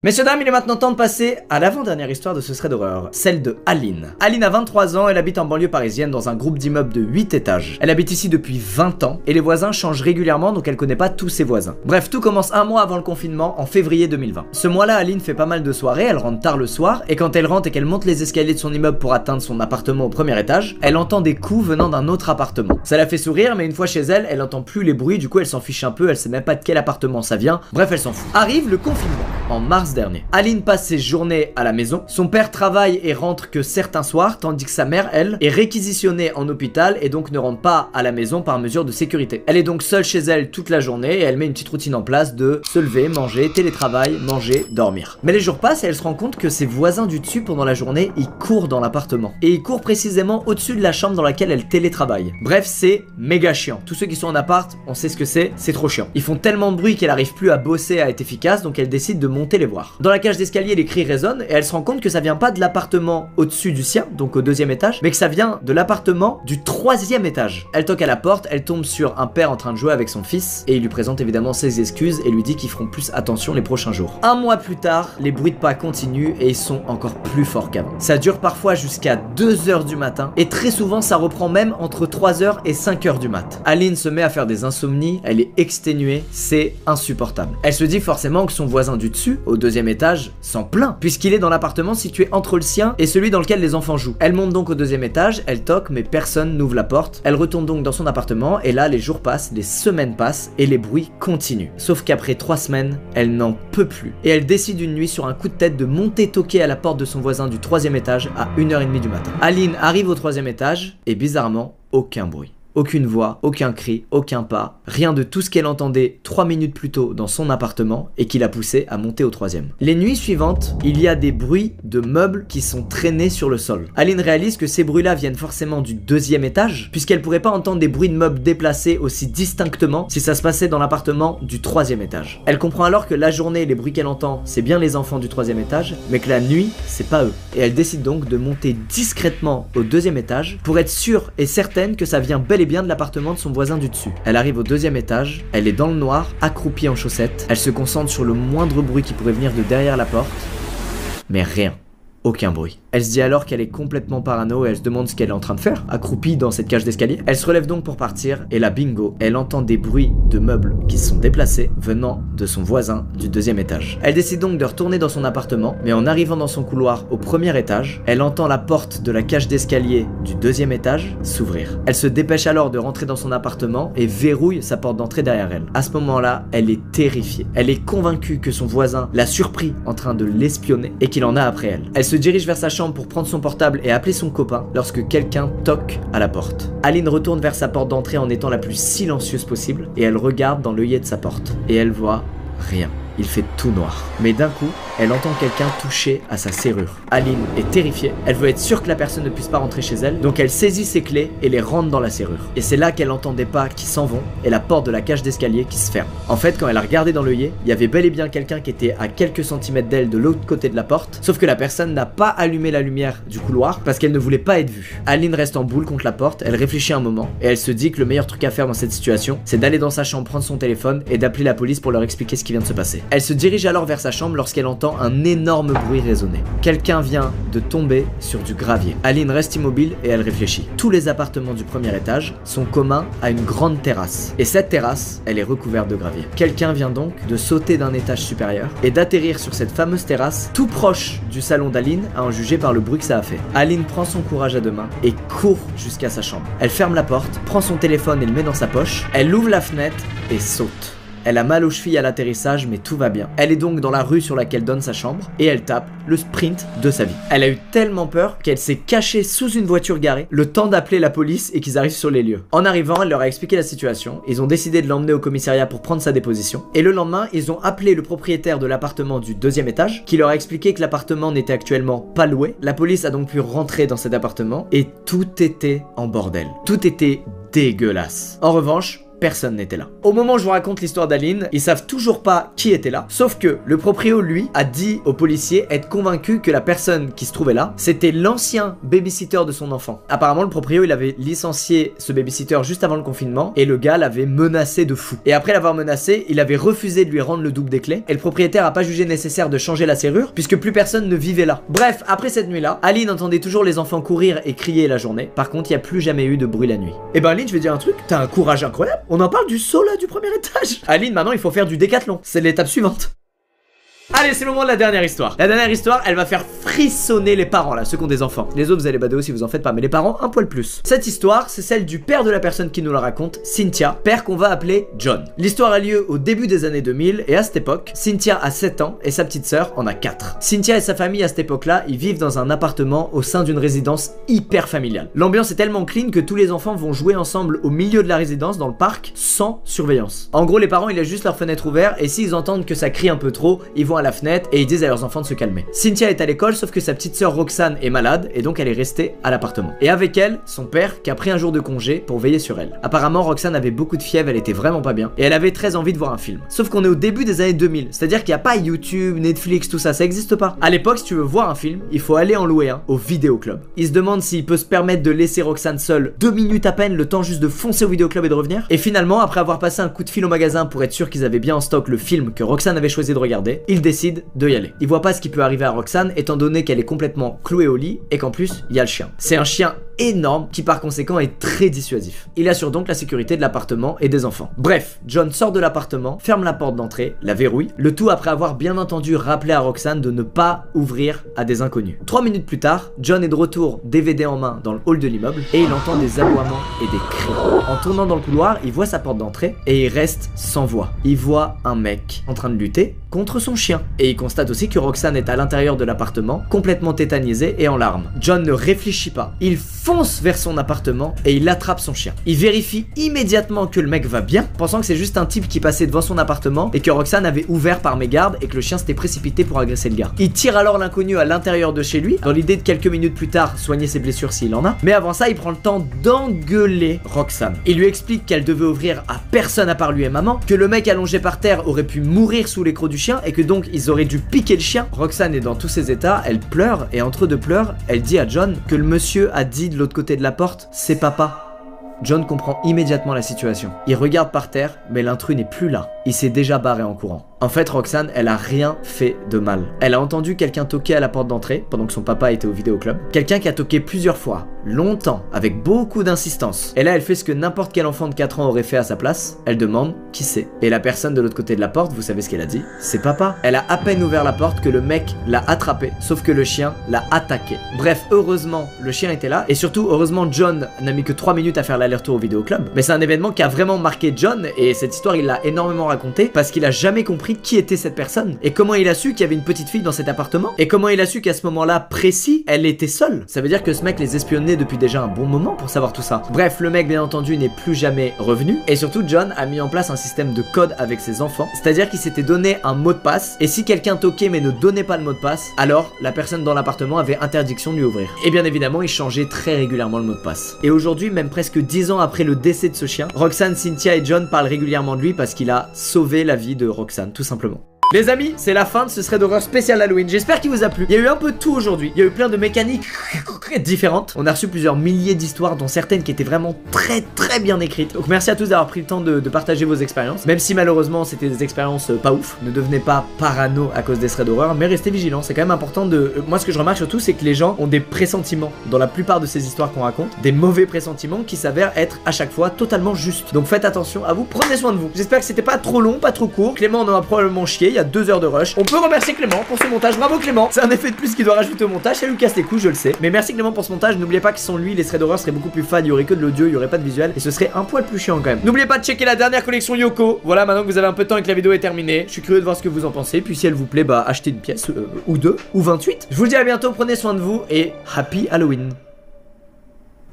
Messieurs, dames, il est maintenant temps de passer à l'avant-dernière histoire de ce thread d'horreur, celle de Aline. Aline a 23 ans, elle habite en banlieue parisienne dans un groupe d'immeubles de 8 étages. Elle habite ici depuis 20 ans et les voisins changent régulièrement donc elle connaît pas tous ses voisins. Bref, tout commence un mois avant le confinement, en février 2020. Ce mois-là, Aline fait pas mal de soirées, elle rentre tard le soir et quand elle rentre et qu'elle monte les escaliers de son immeuble pour atteindre son appartement au premier étage, elle entend des coups venant d'un autre appartement. Ça la fait sourire mais une fois chez elle, elle entend plus les bruits, du coup elle s'en fiche un peu, elle sait même pas de quel appartement ça vient, bref elle s'en fout. Arrive le confinement, en mars dernier. Aline passe ses journées à la maison. Son père travaille et rentre que certains soirs, tandis que sa mère, elle, est réquisitionnée en hôpital et donc ne rentre pas à la maison par mesure de sécurité. Elle est donc seule chez elle toute la journée et elle met une petite routine en place de se lever, manger, télétravail, manger, dormir. Mais les jours passent et elle se rend compte que ses voisins du dessus pendant la journée, ils courent dans l'appartement. Et ils courent précisément au-dessus de la chambre dans laquelle elle télétravaille. Bref, c'est méga chiant. Tous ceux qui sont en appart, on sait ce que c'est trop chiant. Ils font tellement de bruit qu'elle arrive plus à bosser, à être efficace, donc elle décide de monter les voir. Dans la cage d'escalier, les cris résonnent et elle se rend compte que ça vient pas de l'appartement au-dessus du sien, donc au 2e étage, mais que ça vient de l'appartement du 3e étage. Elle toque à la porte, elle tombe sur un père en train de jouer avec son fils et il lui présente évidemment ses excuses et lui dit qu'ils feront plus attention les prochains jours. Un mois plus tard, les bruits de pas continuent et ils sont encore plus forts qu'avant. Ça dure parfois jusqu'à 2h du matin et très souvent ça reprend même entre 3h et 5h du mat. Aline se met à faire des insomnies, elle est exténuée, c'est insupportable. Elle se dit forcément que son voisin du dessus, au 2e étage, s'en plaint, puisqu'il est dans l'appartement situé entre le sien et celui dans lequel les enfants jouent. Elle monte donc au 2e étage, elle toque, mais personne n'ouvre la porte. Elle retourne donc dans son appartement, et là, les jours passent, les semaines passent, et les bruits continuent. Sauf qu'après 3 semaines, elle n'en peut plus. Et elle décide une nuit, sur un coup de tête, de monter toquer à la porte de son voisin du 3e étage à 1h30 du matin. Aline arrive au 3e étage, et bizarrement, aucun bruit. Aucune voix, aucun cri, aucun pas, rien de tout ce qu'elle entendait 3 minutes plus tôt dans son appartement et qui l'a poussée à monter au 3e. Les nuits suivantes, il y a des bruits de meubles qui sont traînés sur le sol. Aline réalise que ces bruits-là viennent forcément du 2e étage, puisqu'elle pourrait pas entendre des bruits de meubles déplacés aussi distinctement si ça se passait dans l'appartement du 3e étage. Elle comprend alors que la journée, les bruits qu'elle entend, c'est bien les enfants du 3e étage, mais que la nuit, c'est pas eux. Et elle décide donc de monter discrètement au 2e étage pour être sûre et certaine que ça vient bel et bien de l'appartement de son voisin du dessus. Elle arrive au 2e étage, elle est dans le noir, accroupie en chaussettes, elle se concentre sur le moindre bruit qui pourrait venir de derrière la porte, mais rien. Aucun bruit. Elle se dit alors qu'elle est complètement parano et elle se demande ce qu'elle est en train de faire, accroupie dans cette cage d'escalier. Elle se relève donc pour partir et là bingo, elle entend des bruits de meubles qui se sont déplacés venant de son voisin du deuxième étage. Elle décide donc de retourner dans son appartement, mais en arrivant dans son couloir au premier étage, elle entend la porte de la cage d'escalier du deuxième étage s'ouvrir. Elle se dépêche alors de rentrer dans son appartement et verrouille sa porte d'entrée derrière elle. À ce moment-là, elle est terrifiée. Elle est convaincue que son voisin l'a surpris en train de l'espionner et qu'il en a après elle. Elle se dirige vers sa chambre pour prendre son portable et appeler son copain lorsque quelqu'un toque à la porte. Aline retourne vers sa porte d'entrée en étant la plus silencieuse possible et elle regarde dans l'œillet de sa porte. Et elle voit rien. Il fait tout noir. Mais d'un coup, elle entend quelqu'un toucher à sa serrure. Aline est terrifiée, elle veut être sûre que la personne ne puisse pas rentrer chez elle, donc elle saisit ses clés et les rentre dans la serrure. Et c'est là qu'elle entend des pas qui s'en vont et la porte de la cage d'escalier qui se ferme. En fait, quand elle a regardé dans l'œillet, il y avait bel et bien quelqu'un qui était à quelques centimètres d'elle de l'autre côté de la porte, sauf que la personne n'a pas allumé la lumière du couloir parce qu'elle ne voulait pas être vue. Aline reste en boule contre la porte, elle réfléchit un moment et elle se dit que le meilleur truc à faire dans cette situation, c'est d'aller dans sa chambre prendre son téléphone et d'appeler la police pour leur expliquer ce qui vient de se passer. Elle se dirige alors vers sa chambre lorsqu'elle entend un énorme bruit résonner. Quelqu'un vient de tomber sur du gravier. Aline reste immobile et elle réfléchit. Tous les appartements du premier étage sont communs à une grande terrasse. Et cette terrasse, elle est recouverte de gravier. Quelqu'un vient donc de sauter d'un étage supérieur et d'atterrir sur cette fameuse terrasse tout proche du salon d'Aline à en juger par le bruit que ça a fait. Aline prend son courage à deux mains et court jusqu'à sa chambre. Elle ferme la porte, prend son téléphone et le met dans sa poche. Elle ouvre la fenêtre et saute. Elle a mal aux chevilles à l'atterrissage, mais tout va bien. Elle est donc dans la rue sur laquelle donne sa chambre et elle tape le sprint de sa vie. Elle a eu tellement peur qu'elle s'est cachée sous une voiture garée, le temps d'appeler la police et qu'ils arrivent sur les lieux. En arrivant, elle leur a expliqué la situation. Ils ont décidé de l'emmener au commissariat pour prendre sa déposition. Et le lendemain, ils ont appelé le propriétaire de l'appartement du deuxième étage qui leur a expliqué que l'appartement n'était actuellement pas loué. La police a donc pu rentrer dans cet appartement et tout était en bordel. Tout était dégueulasse. En revanche, personne n'était là. Au moment où je vous raconte l'histoire d'Aline, ils savent toujours pas qui était là, sauf que le proprio, lui, a dit aux policiers être convaincu que la personne qui se trouvait là, c'était l'ancien babysitter de son enfant. Apparemment, le proprio, il avait licencié ce babysitter juste avant le confinement et le gars l'avait menacé de fou. Et après l'avoir menacé, il avait refusé de lui rendre le double des clés et le propriétaire a pas jugé nécessaire de changer la serrure puisque plus personne ne vivait là. Bref, après cette nuit-là, Aline entendait toujours les enfants courir et crier la journée. Par contre, il n'y a plus jamais eu de bruit la nuit. Et ben Aline, je vais dire un truc, t'as un courage incroyable. On en parle du saut là du premier étage. Aline, maintenant il faut faire du décathlon. C'est l'étape suivante. Allez, c'est le moment de la dernière histoire. La dernière histoire, elle va faire frissonner les parents là, ceux qui ont des enfants. Les autres, vous allez bader si vous en faites pas, mais les parents, un poil plus. Cette histoire, c'est celle du père de la personne qui nous la raconte, Cynthia, père qu'on va appeler John. L'histoire a lieu au début des années 2000 et à cette époque, Cynthia a 7 ans et sa petite sœur en a 4. Cynthia et sa famille à cette époque-là, ils vivent dans un appartement au sein d'une résidence hyper familiale. L'ambiance est tellement clean que tous les enfants vont jouer ensemble au milieu de la résidence dans le parc sans surveillance. En gros, les parents, ils laissent juste leur fenêtre ouverte et s'ils entendent que ça crie un peu trop, ils vont à la fenêtre et ils disent à leurs enfants de se calmer. Cynthia est à l'école, sauf que sa petite sœur Roxane est malade et donc elle est restée à l'appartement. Et avec elle, son père qui a pris un jour de congé pour veiller sur elle. Apparemment, Roxane avait beaucoup de fièvre, elle était vraiment pas bien et elle avait très envie de voir un film. Sauf qu'on est au début des années 2000, c'est-à-dire qu'il n'y a pas YouTube, Netflix, tout ça, ça existe pas. À l'époque, si tu veux voir un film, il faut aller en louer un au vidéoclub. Il se demande s'il peut se permettre de laisser Roxane seule 2 minutes à peine, le temps juste de foncer au vidéoclub et de revenir. Et finalement, après avoir passé un coup de fil au magasin pour être sûr qu'ils avaient bien en stock le film que Roxane avait choisi de regarder, il décide de y aller. Il voit pas ce qui peut arriver à Roxane étant donné qu'elle est complètement clouée au lit et qu'en plus il y a le chien. C'est un chien énorme qui par conséquent est très dissuasif. Il assure donc la sécurité de l'appartement et des enfants. Bref, John sort de l'appartement, ferme la porte d'entrée, la verrouille, le tout après avoir bien entendu rappelé à Roxane de ne pas ouvrir à des inconnus. 3 minutes plus tard, John est de retour DVD en main dans le hall de l'immeuble et il entend des aboiements et des cris. En tournant dans le couloir, il voit sa porte d'entrée et il reste sans voix. Il voit un mec en train de lutter contre son chien. Et il constate aussi que Roxane est à l'intérieur de l'appartement, complètement tétanisée et en larmes. John ne réfléchit pas. Il fonce vers son appartement et il attrape son chien. Il vérifie immédiatement que le mec va bien, pensant que c'est juste un type qui passait devant son appartement et que Roxane avait ouvert par mégarde et que le chien s'était précipité pour agresser le gars. Il tire alors l'inconnu à l'intérieur de chez lui, dans l'idée de quelques minutes plus tard soigner ses blessures s'il en a. Mais avant ça, il prend le temps d'engueuler Roxane. Il lui explique qu'elle devait ouvrir à personne à part lui et maman, que le mec allongé par terre aurait pu mourir sous les crocs du chien et que donc ils auraient dû piquer le chien. Roxane est dans tous ses états, elle pleure et entre deux pleurs, elle dit à John que le monsieur a dit de l'autre côté de la porte, c'est papa. John comprend immédiatement la situation. Il regarde par terre, mais l'intrus n'est plus là. Il s'est déjà barré en courant. En fait, Roxane, elle a rien fait de mal. Elle a entendu quelqu'un toquer à la porte d'entrée pendant que son papa était au vidéoclub. Quelqu'un qui a toqué plusieurs fois, longtemps, avec beaucoup d'insistance. Et là, elle fait ce que n'importe quel enfant de 4 ans aurait fait à sa place. Elle demande qui c'est. Et la personne de l'autre côté de la porte, vous savez ce qu'elle a dit? C'est papa. Elle a à peine ouvert la porte que le mec l'a attrapé, sauf que le chien l'a attaqué. Bref, heureusement, le chien était là. Et surtout, heureusement, John n'a mis que 3 minutes à faire l'aller-retour au vidéoclub. Mais c'est un événement qui a vraiment marqué John. Et cette histoire, il l'a énormément raconté parce qu'il a jamais compris qui était cette personne. Et comment il a su qu'il y avait une petite fille dans cet appartement. Et comment il a su qu'à ce moment-là précis, elle était seule. Ça veut dire que ce mec les espionnait depuis déjà un bon moment pour savoir tout ça. Bref, le mec, bien entendu, n'est plus jamais revenu. Et surtout, John a mis en place un système de code avec ses enfants. C'est-à-dire qu'il s'était donné un mot de passe. Et si quelqu'un toquait mais ne donnait pas le mot de passe, alors la personne dans l'appartement avait interdiction de lui ouvrir. Et bien évidemment, il changeait très régulièrement le mot de passe. Et aujourd'hui, même presque 10 ans après le décès de ce chien, Roxane, Cynthia et John parlent régulièrement de lui parce qu'il a sauvé la vie de Roxane, tout simplement. Les amis, c'est la fin de ce thread d'horreur spécial Halloween. J'espère qu'il vous a plu. Il y a eu un peu de tout aujourd'hui. Il y a eu plein de mécaniques différentes. On a reçu plusieurs milliers d'histoires, dont certaines qui étaient vraiment très bien écrites. Donc merci à tous d'avoir pris le temps de partager vos expériences. Même si malheureusement c'était des expériences pas ouf. Ne devenez pas parano à cause des threads d'horreur, mais restez vigilants. C'est quand même important de... Moi ce que je remarque surtout, c'est que les gens ont des pressentiments dans la plupart de ces histoires qu'on raconte. Des mauvais pressentiments qui s'avèrent être à chaque fois totalement justes. Donc faites attention à vous, prenez soin de vous. J'espère que c'était pas trop long, pas trop court. Clément en a probablement chié. Il y a 2 heures de rush. On peut remercier Clément pour ce montage. Bravo Clément. C'est un effet de plus qu'il doit rajouter au montage. Ça lui casse les couilles, je le sais. Mais merci Clément pour ce montage. N'oubliez pas que sans lui, les threads d'horreur seraient beaucoup plus fun. Il y aurait que de l'audio, il y aurait pas de visuel. Et ce serait un poil plus chiant quand même. N'oubliez pas de checker la dernière collection Yoko. Voilà, maintenant que vous avez un peu de temps et que la vidéo est terminée. Je suis curieux de voir ce que vous en pensez. Puis si elle vous plaît, bah achetez une pièce ou 2 ou 28. Je vous dis à bientôt. Prenez soin de vous et happy Halloween.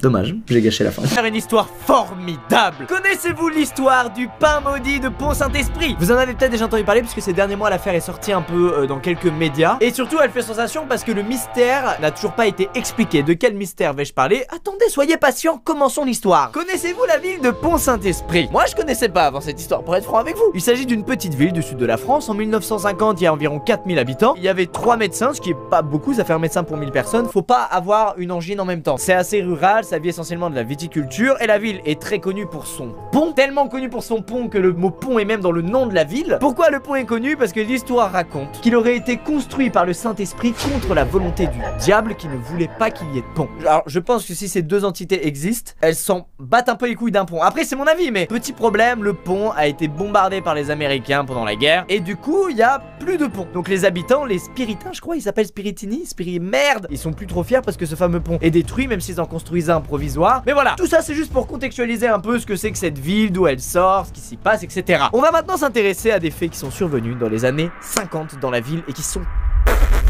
Dommage, j'ai gâché la fin. Faire une histoire formidable. Connaissez-vous l'histoire du pain maudit de Pont-Saint-Esprit? Vous en avez peut-être déjà entendu parler puisque ces derniers mois l'affaire est sortie un peu dans quelques médias. Et surtout elle fait sensation parce que le mystère n'a toujours pas été expliqué. De quel mystère vais-je parler? Attendez, soyez patients, commençons l'histoire. Connaissez-vous la ville de Pont-Saint-Esprit? Moi je connaissais pas avant cette histoire, pour être franc avec vous. Il s'agit d'une petite ville du sud de la France. En 1950 il y a environ 4000 habitants. Il y avait 3 médecins, ce qui est pas beaucoup, ça fait un médecin pour 1000 personnes. Faut pas avoir une angine en même temps. C'est assez rural, ça vit essentiellement de la viticulture et la ville est très connue pour son pont, tellement connue pour son pont que le mot pont est même dans le nom de la ville. Pourquoi le pont est connu? Parce que l'histoire raconte qu'il aurait été construit par le Saint-Esprit contre la volonté du diable qui ne voulait pas qu'il y ait de pont. Alors je pense que si ces deux entités existent, elles s'en battent un peu les couilles d'un pont. Après c'est mon avis, mais petit problème, le pont a été bombardé par les Américains pendant la guerre et du coup il y a plus de pont. Donc les habitants, les spiritains, je crois, ils s'appellent Spiritini, merde, ils sont plus trop fiers parce que ce fameux pont est détruit, même s'ils en construisent un provisoire. Mais voilà, tout ça c'est juste pour contextualiser un peu ce que c'est que cette ville, d'où elle sort, ce qui s'y passe, etc. On va maintenant s'intéresser à des faits qui sont survenus dans les années 50 dans la ville et qui sont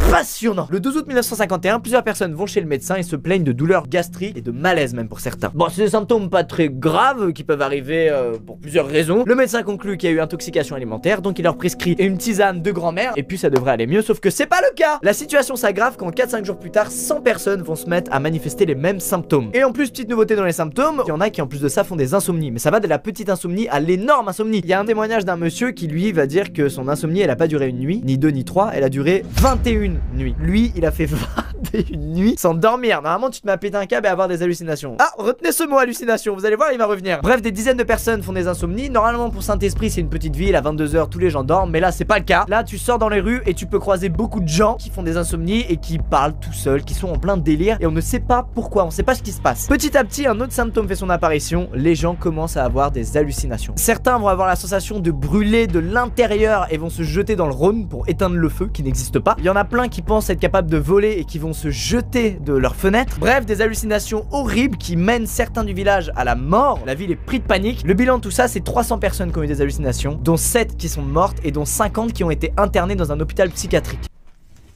passionnant. Le 12 août 1951, plusieurs personnes vont chez le médecin et se plaignent de douleurs gastriques et de malaise même pour certains. Bon, c'est des symptômes pas très graves qui peuvent arriver pour plusieurs raisons. Le médecin conclut qu'il y a eu intoxication alimentaire, donc il leur prescrit une tisane de grand-mère et puis ça devrait aller mieux, sauf que c'est pas le cas. La situation s'aggrave quand 4-5 jours plus tard, 100 personnes vont se mettre à manifester les mêmes symptômes. Et en plus, petite nouveauté dans les symptômes, il y en a qui en plus de ça font des insomnies, mais ça va de la petite insomnie à l'énorme insomnie. Il y a un témoignage d'un monsieur qui lui va dire que son insomnie elle a pas duré une nuit, ni 2 ni 3, elle a duré 21 nuits. Lui, il a fait 21 nuits sans dormir. Normalement, tu te mets à péter un câble et avoir des hallucinations. Ah, retenez ce mot hallucination, vous allez voir, il va revenir. Bref, des dizaines de personnes font des insomnies. Normalement, pour Saint-Esprit, c'est une petite ville, à 22 h tous les gens dorment, mais là, c'est pas le cas. Là, tu sors dans les rues et tu peux croiser beaucoup de gens qui font des insomnies et qui parlent tout seuls, qui sont en plein délire et on ne sait pas pourquoi, on sait pas ce qui se passe. Petit à petit, un autre symptôme fait son apparition, les gens commencent à avoir des hallucinations. Certains vont avoir la sensation de brûler de l'intérieur et vont se jeter dans le Rhône pour éteindre le feu qui n'existe pas. Il y en a plein qui pensent être capables de voler et qui vont se jeter de leurs fenêtres. Bref, des hallucinations horribles qui mènent certains du village à la mort. La ville est prise de panique. Le bilan de tout ça, c'est 300 personnes qui ont eu des hallucinations, dont 7 qui sont mortes et dont 50 qui ont été internées dans un hôpital psychiatrique.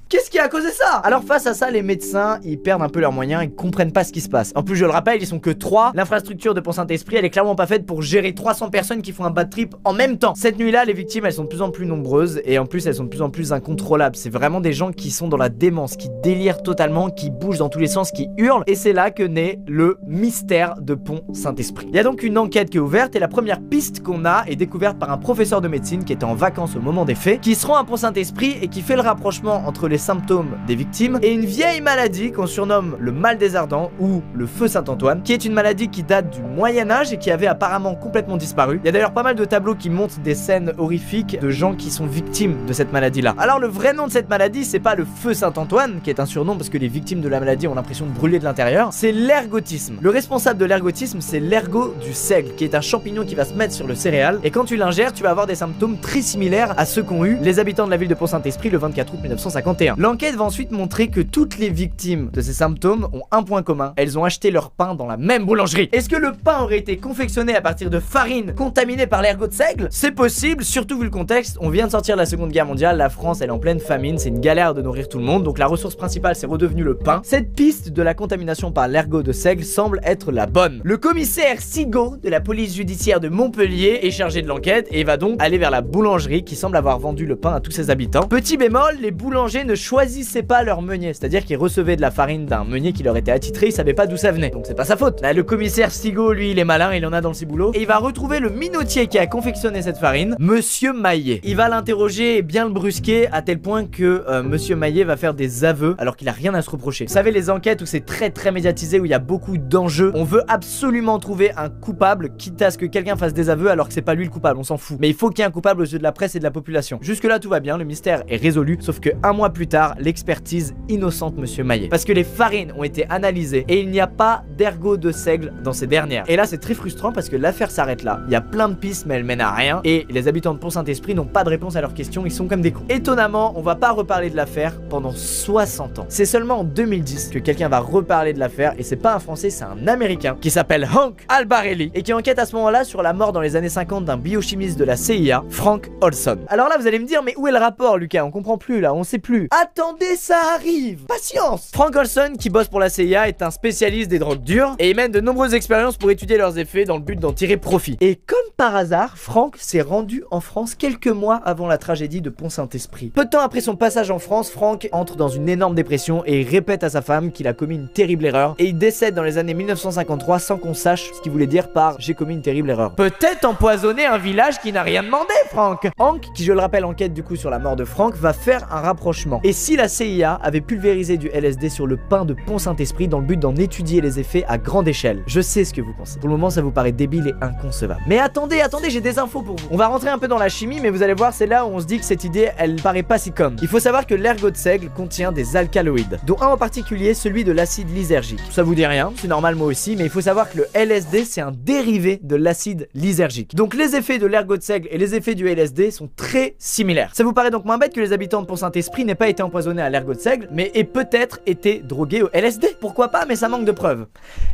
Qu'est-ce qui a causé ça? Alors face à ça, les médecins, ils perdent un peu leurs moyens, ils comprennent pas ce qui se passe. En plus, je le rappelle, ils sont que 3. L'infrastructure de Pont-Saint-Esprit, elle est clairement pas faite pour gérer 300 personnes qui font un bad trip en même temps. Cette nuit-là, les victimes, elles sont de plus en plus nombreuses et en plus, elles sont de plus en plus incontrôlables. C'est vraiment des gens qui sont dans la démence, qui délirent totalement, qui bougent dans tous les sens, qui hurlent. Et c'est là que naît le mystère de Pont-Saint-Esprit. Il y a donc une enquête qui est ouverte et la première piste qu'on a est découverte par un professeur de médecine qui était en vacances au moment des faits, qui se rend à Pont-Saint-Esprit et qui fait le rapprochement entre les symptômes des victimes et une vieille maladie qu'on surnomme le mal des ardents ou le feu Saint-Antoine, qui est une maladie qui date du Moyen-Âge et qui avait apparemment complètement disparu. Il y a d'ailleurs pas mal de tableaux qui montrent des scènes horrifiques de gens qui sont victimes de cette maladie-là. Alors le vrai nom de cette maladie, c'est pas le feu Saint-Antoine, qui est un surnom parce que les victimes de la maladie ont l'impression de brûler de l'intérieur, c'est l'ergotisme. Le responsable de l'ergotisme, c'est l'ergot du seigle, qui est un champignon qui va se mettre sur le céréal, et quand tu l'ingères, tu vas avoir des symptômes très similaires à ceux qu'ont eu les habitants de la ville de Pont-Saint-Esprit le 24 août 1951. L'enquête va ensuite montrer que toutes les victimes de ces symptômes ont un point commun, elles ont acheté leur pain dans la même boulangerie. Est-ce que le pain aurait été confectionné à partir de farine contaminée par l'ergot de seigle? C'est possible, surtout vu le contexte, on vient de sortir de la Seconde Guerre mondiale, la France elle est en pleine famine, c'est une galère de nourrir tout le monde, donc la ressource principale c'est redevenu le pain. Cette piste de la contamination par l'ergot de seigle semble être la bonne. Le commissaire Sigaud de la police judiciaire de Montpellier est chargé de l'enquête et va donc aller vers la boulangerie qui semble avoir vendu le pain à tous ses habitants. Petit bémol, les boulangers ne choisissaient pas leur meunier, c'est-à-dire qu'ils recevaient de la farine d'un meunier qui leur était attitré, ils savaient pas d'où ça venait, donc c'est pas sa faute. Là, le commissaire Sigaud, lui, il est malin, il en a dans le ciboulot, et il va retrouver le minotier qui a confectionné cette farine, Monsieur Maillet. Il va l'interroger et bien le brusquer à tel point que Monsieur Maillet va faire des aveux alors qu'il a rien à se reprocher. Vous savez, les enquêtes où c'est très médiatisé, où il y a beaucoup d'enjeux, on veut absolument trouver un coupable, quitte à ce que quelqu'un fasse des aveux alors que c'est pas lui le coupable, on s'en fout. Mais il faut qu'il y ait un coupable aux yeux de la presse et de la population. Jusque là tout va bien, le mystère est résolu, sauf que un mois plus tard, l'expertise innocente Monsieur Maillet. Parce que les farines ont été analysées et il n'y a pas d'ergot de seigle dans ces dernières. Et là c'est très frustrant parce que l'affaire s'arrête là. Il y a plein de pistes mais elles mènent à rien et les habitants de Pont-Saint-Esprit n'ont pas de réponse à leurs questions, ils sont comme des cons. Étonnamment, on va pas reparler de l'affaire pendant 60 ans. C'est seulement en 2010 que quelqu'un va reparler de l'affaire et c'est pas un français, c'est un américain qui s'appelle Hank Albarelli et qui enquête à ce moment-là sur la mort dans les années 50 d'un biochimiste de la CIA, Frank Olson. Alors là vous allez me dire, mais où est le rapport Lucas? On comprend plus là, on sait plus. Attendez, ça arrive, patience. Frank Olson, qui bosse pour la CIA, est un spécialiste des drogues dures et il mène de nombreuses expériences pour étudier leurs effets dans le but d'en tirer profit. Et comme par hasard, Frank s'est rendu en France quelques mois avant la tragédie de Pont-Saint-Esprit. Peu de temps après son passage en France, Frank entre dans une énorme dépression et il répète à sa femme qu'il a commis une terrible erreur et il décède dans les années 1953 sans qu'on sache ce qu'il voulait dire par j'ai commis une terrible erreur. Peut-être empoisonner un village qui n'a rien demandé, Frank. Hank, qui je le rappelle enquête du coup sur la mort de Frank, va faire un rapprochement. Et si la CIA avait pulvérisé du LSD sur le pain de Pont-Saint-Esprit dans le but d'en étudier les effets à grande échelle? Je sais ce que vous pensez. Pour le moment ça vous paraît débile et inconcevable. Mais attendez, j'ai des infos pour vous. On va rentrer un peu dans la chimie mais vous allez voir c'est là où on se dit que cette idée elle paraît pas si conne. Il faut savoir que l'ergot de seigle contient des alcaloïdes, dont un en particulier celui de l'acide lysergique. Ça vous dit rien, c'est normal moi aussi, mais il faut savoir que le LSD c'est un dérivé de l'acide lysergique. Donc les effets de l'ergot de seigle et les effets du LSD sont très similaires. Ça vous paraît donc moins bête que les habitants de Pont-Saint-Esprit n'aient pas été empoisonnés à l'ergot de seigle, mais aient peut-être été drogués au LSD. Pourquoi pas, mais ça manque de preuves.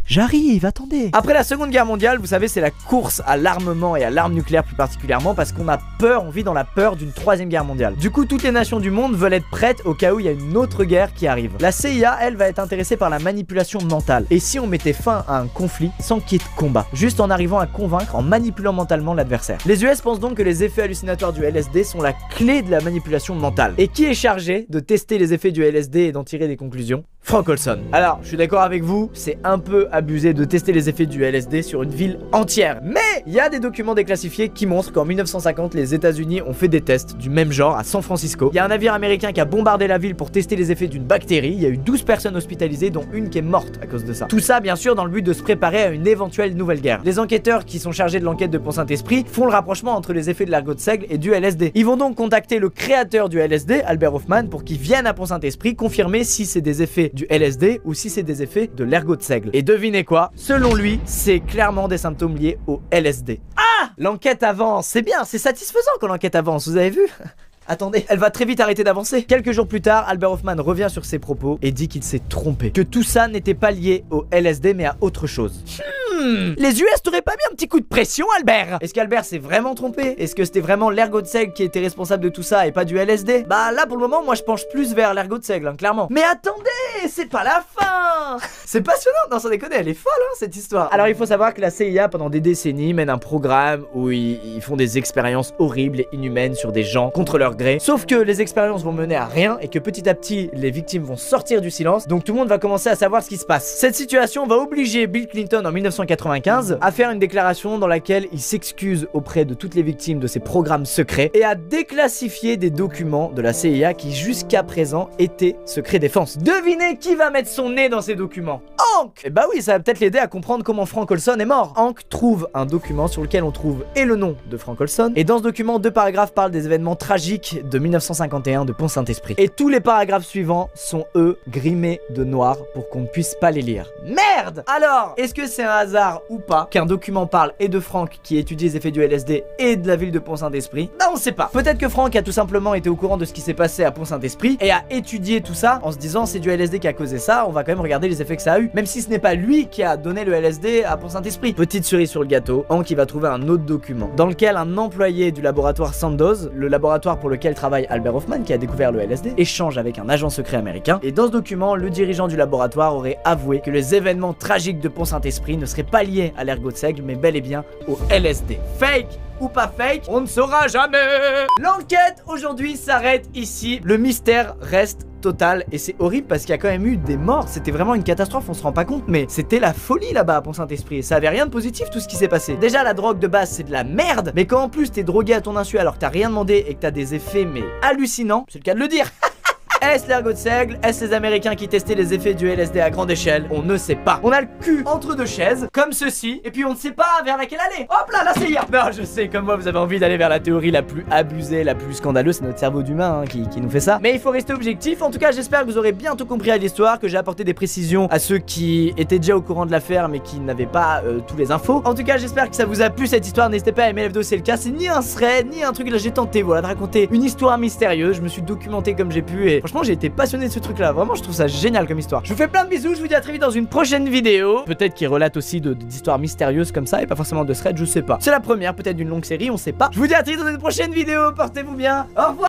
J'arrive, attendez. Après la Seconde Guerre mondiale, vous savez, c'est la course à l'armement et à l'arme nucléaire plus particulièrement parce qu'on a peur, on vit dans la peur d'une troisième guerre mondiale. Du coup, toutes les nations du monde veulent être prêtes au cas où il y a une autre guerre qui arrive. La CIA, elle, va être intéressée par la manipulation mentale. Et si on mettait fin à un conflit sans qu'il y ait de combat, juste en arrivant à convaincre en manipulant mentalement l'adversaire. Les US pensent donc que les effets hallucinatoires du LSD sont la clé de la manipulation mentale. Et qui est chargé de tester les effets du LSD et d'en tirer des conclusions? Frank Olson. Alors, je suis d'accord avec vous, c'est un peu abusé de tester les effets du LSD sur une ville entière. Mais il y a des documents déclassifiés qui montrent qu'en 1950, les États-Unis ont fait des tests du même genre à San Francisco. Il y a un navire américain qui a bombardé la ville pour tester les effets d'une bactérie. Il y a eu 12 personnes hospitalisées, dont une qui est morte à cause de ça. Tout ça, bien sûr, dans le but de se préparer à une éventuelle nouvelle guerre. Les enquêteurs qui sont chargés de l'enquête de Pont-Saint-Esprit font le rapprochement entre les effets de l'ergot de seigle et du LSD. Ils vont donc contacter le créateur du LSD, Albert Hofmann, pour qu'il vienne à Pont-Saint-Esprit confirmer si c'est des effets du LSD ou si c'est des effets de l'ergot de seigle. Et devinez quoi? Selon lui, c'est clairement des symptômes liés au LSD. Ah! L'enquête avance, c'est bien, c'est satisfaisant quand l'enquête avance, vous avez vu? Attendez, elle va très vite arrêter d'avancer. Quelques jours plus tard, Albert Hofmann revient sur ses propos et dit qu'il s'est trompé. Que tout ça n'était pas lié au LSD mais à autre chose. Les US t'auraient pas mis un petit coup de pression, Albert? Est-ce qu'Albert s'est vraiment trompé? Est-ce que c'était vraiment l'ergot de seigle qui était responsable de tout ça et pas du LSD? Bah là pour le moment moi je penche plus vers l'ergot de seigle, hein, clairement. Mais attendez, Mais c'est pas la fin. C'est passionnant, non sans déconner, elle est folle hein, cette histoire. Alors il faut savoir que la CIA pendant des décennies mène un programme où ils font des expériences horribles et inhumaines sur des gens contre leur gré. Sauf que les expériences vont mener à rien et que petit à petit les victimes vont sortir du silence, donc tout le monde va commencer à savoir ce qui se passe. Cette situation va obliger Bill Clinton en 1995 à faire une déclaration dans laquelle il s'excuse auprès de toutes les victimes de ces programmes secrets et à déclassifier des documents de la CIA qui jusqu'à présent étaient secret défense. Devinez qui va mettre son nez dans ces documents? Hank! Et bah oui, ça va peut-être l'aider à comprendre comment Frank Olson est mort. Hank trouve un document sur lequel on trouve et le nom de Frank Olson, et dans ce document, 2 paragraphes parlent des événements tragiques de 1951 de Pont-Saint-Esprit. Et tous les paragraphes suivants sont eux grimés de noir pour qu'on ne puisse pas les lire. Merde! Alors, est-ce que c'est un hasard ou pas qu'un document parle et de Frank qui étudie les effets du LSD et de la ville de Pont-Saint-Esprit? Bah on sait pas. Peut-être que Frank a tout simplement été au courant de ce qui s'est passé à Pont-Saint-Esprit et a étudié tout ça en se disant c'est du LSD qui a causé ça, on va quand même regarder les effets que ça a eu, même si ce n'est pas lui qui a donné le LSD à Pont-Saint-Esprit. Petite cerise sur le gâteau, Hank il va trouver un autre document dans lequel un employé du laboratoire Sandoz, le laboratoire pour lequel travaille Albert Hoffman qui a découvert le LSD, échange avec un agent secret américain, et dans ce document, le dirigeant du laboratoire aurait avoué que les événements tragiques de Pont-Saint-Esprit ne seraient pas liés à l'ergot de seigle, mais bel et bien au LSD. Fake ou pas fake, on ne saura jamais. L'enquête aujourd'hui s'arrête ici. Le mystère reste total et c'est horrible parce qu'il y a quand même eu des morts. C'était vraiment une catastrophe, on se rend pas compte, mais c'était la folie là-bas à Pont-Saint-Esprit et ça avait rien de positif tout ce qui s'est passé. Déjà la drogue de base c'est de la merde, mais quand en plus t'es drogué à ton insu alors que t'as rien demandé et que t'as des effets mais hallucinants, c'est le cas de le dire. Est-ce l'ergot de seigle? Est-ce les Américains qui testaient les effets du LSD à grande échelle? On ne sait pas. On a le cul entre deux chaises, comme ceci, et puis on ne sait pas vers laquelle aller. Hop là, la CIA. Non, je sais, comme moi, vous avez envie d'aller vers la théorie la plus abusée, la plus scandaleuse. C'est notre cerveau d'humain hein, qui nous fait ça. Mais il faut rester objectif. En tout cas, j'espère que vous aurez bien tout compris à l'histoire, que j'ai apporté des précisions à ceux qui étaient déjà au courant de l'affaire, mais qui n'avaient pas tous les infos. En tout cas, j'espère que ça vous a plu cette histoire. N'hésitez pas à aimer la vidéo, c'est le cas. C'est ni un thread, ni un truc. Là, j'ai tenté, voilà, de raconter une histoire mystérieuse. Je me suis documenté comme j'ai pu et franchement, j'ai été passionné de ce truc là, vraiment je trouve ça génial comme histoire. Je vous fais plein de bisous, je vous dis à très vite dans une prochaine vidéo. Peut-être qu'il relate aussi d'histoires mystérieuses comme ça et pas forcément de thread, je sais pas. C'est la première, peut-être d'une longue série, on sait pas. Je vous dis à très vite dans une prochaine vidéo, portez-vous bien, au revoir.